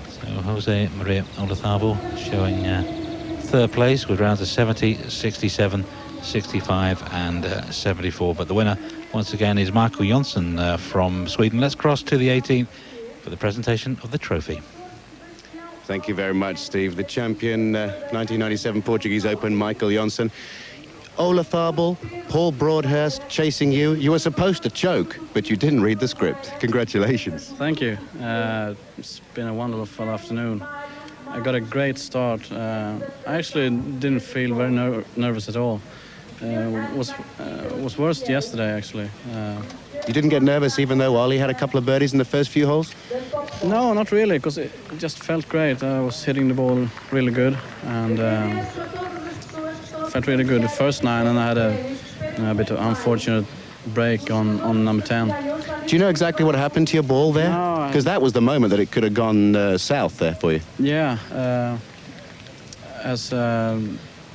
So Jose Maria Olazabal showing third place with rounds of 70, 67, 65 and 74. But the winner once again is Michael Jonsson from Sweden. Let's cross to the 18th for the presentation of the trophy. Thank you very much, Steve. The champion, 1997 Portuguese Open, Michael Jonsson. Olazabal, Paul Broadhurst chasing you. You were supposed to choke, but you didn't read the script. Congratulations. Thank you. It's been a wonderful afternoon. I got a great start. I actually didn't feel very nervous at all. Was worse yesterday, actually. You didn't get nervous even though Ollie had a couple of birdies in the first few holes? No, not really, because it just felt great. I was hitting the ball really good and felt really good the first 9, and I had a bit of unfortunate break on number 10. Do you know exactly what happened to your ball there? Because that was the moment that it could have gone south there for you. Yeah, as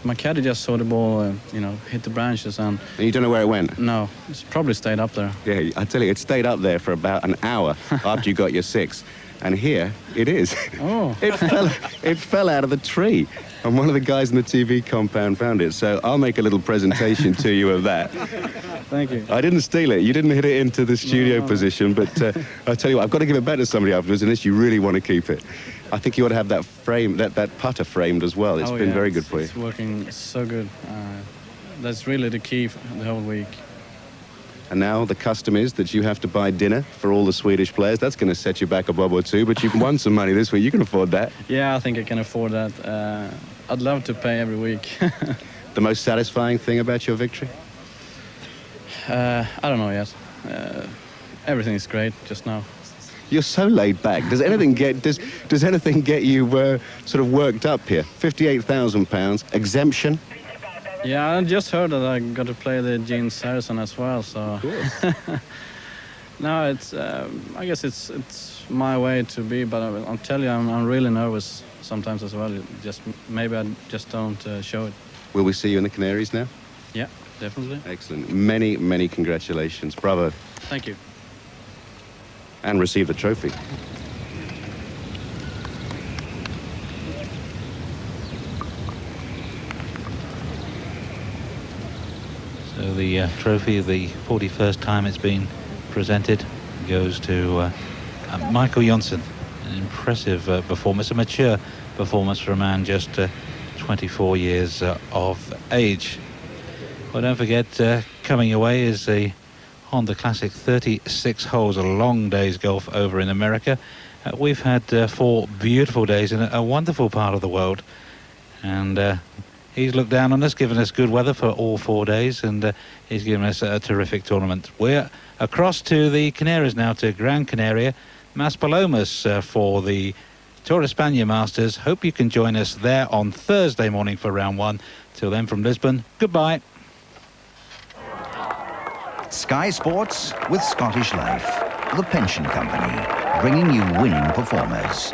my caddy just saw the ball, hit the branches, and you don't know where it went? No, it's probably stayed up there. Yeah, I tell you, it stayed up there for about an hour after you got your 6, and here it is. Oh, it fell out of the tree, and one of the guys in the TV compound found it. So I'll make a little presentation to you of that. Thank you. I didn't steal it. You didn't hit it into the studio position, but I tell you what, I've got to give it back to somebody afterwards, unless you really want to keep it. I think you ought to have that frame, that putter framed as well. It's been very good for you. It's working so good. That's really the key for the whole week. And now the custom is that you have to buy dinner for all the Swedish players. That's going to set you back a bob or two, but you've won some money this week. You can afford that. Yeah, I think I can afford that. I'd love to pay every week. The most satisfying thing about your victory? I don't know yet. Everything is great just now. You're so laid back. Does anything get you sort of worked up here? £58,000 exemption. Yeah, I just heard that I got to play the Gene Saracen as well. So no, it's I guess it's my way to be. But I'll tell you, I'm really nervous sometimes as well. Maybe I just don't show it. Will we see you in the Canaries now? Yeah, definitely. Excellent. Many, many congratulations. Bravo. Thank you. And receive the trophy. So the trophy, the 41st time it's been presented, goes to Michael Jonsson. An impressive performance, a mature performance for a man just 24 years of age. Well, don't forget, coming away is the Honda Classic 36 holes, a long day's golf over in America. We've had 4 beautiful days in a wonderful part of the world, and he's looked down on us, given us good weather for all 4 days, and he's given us a terrific tournament. We're across to the Canaries now, to Gran Canaria, Maspalomas, for the Tour de España Masters. Hope you can join us there on Thursday morning for round 1. Till then, from Lisbon, goodbye. Sky Sports with Scottish Life, the pension company, bringing you winning performers.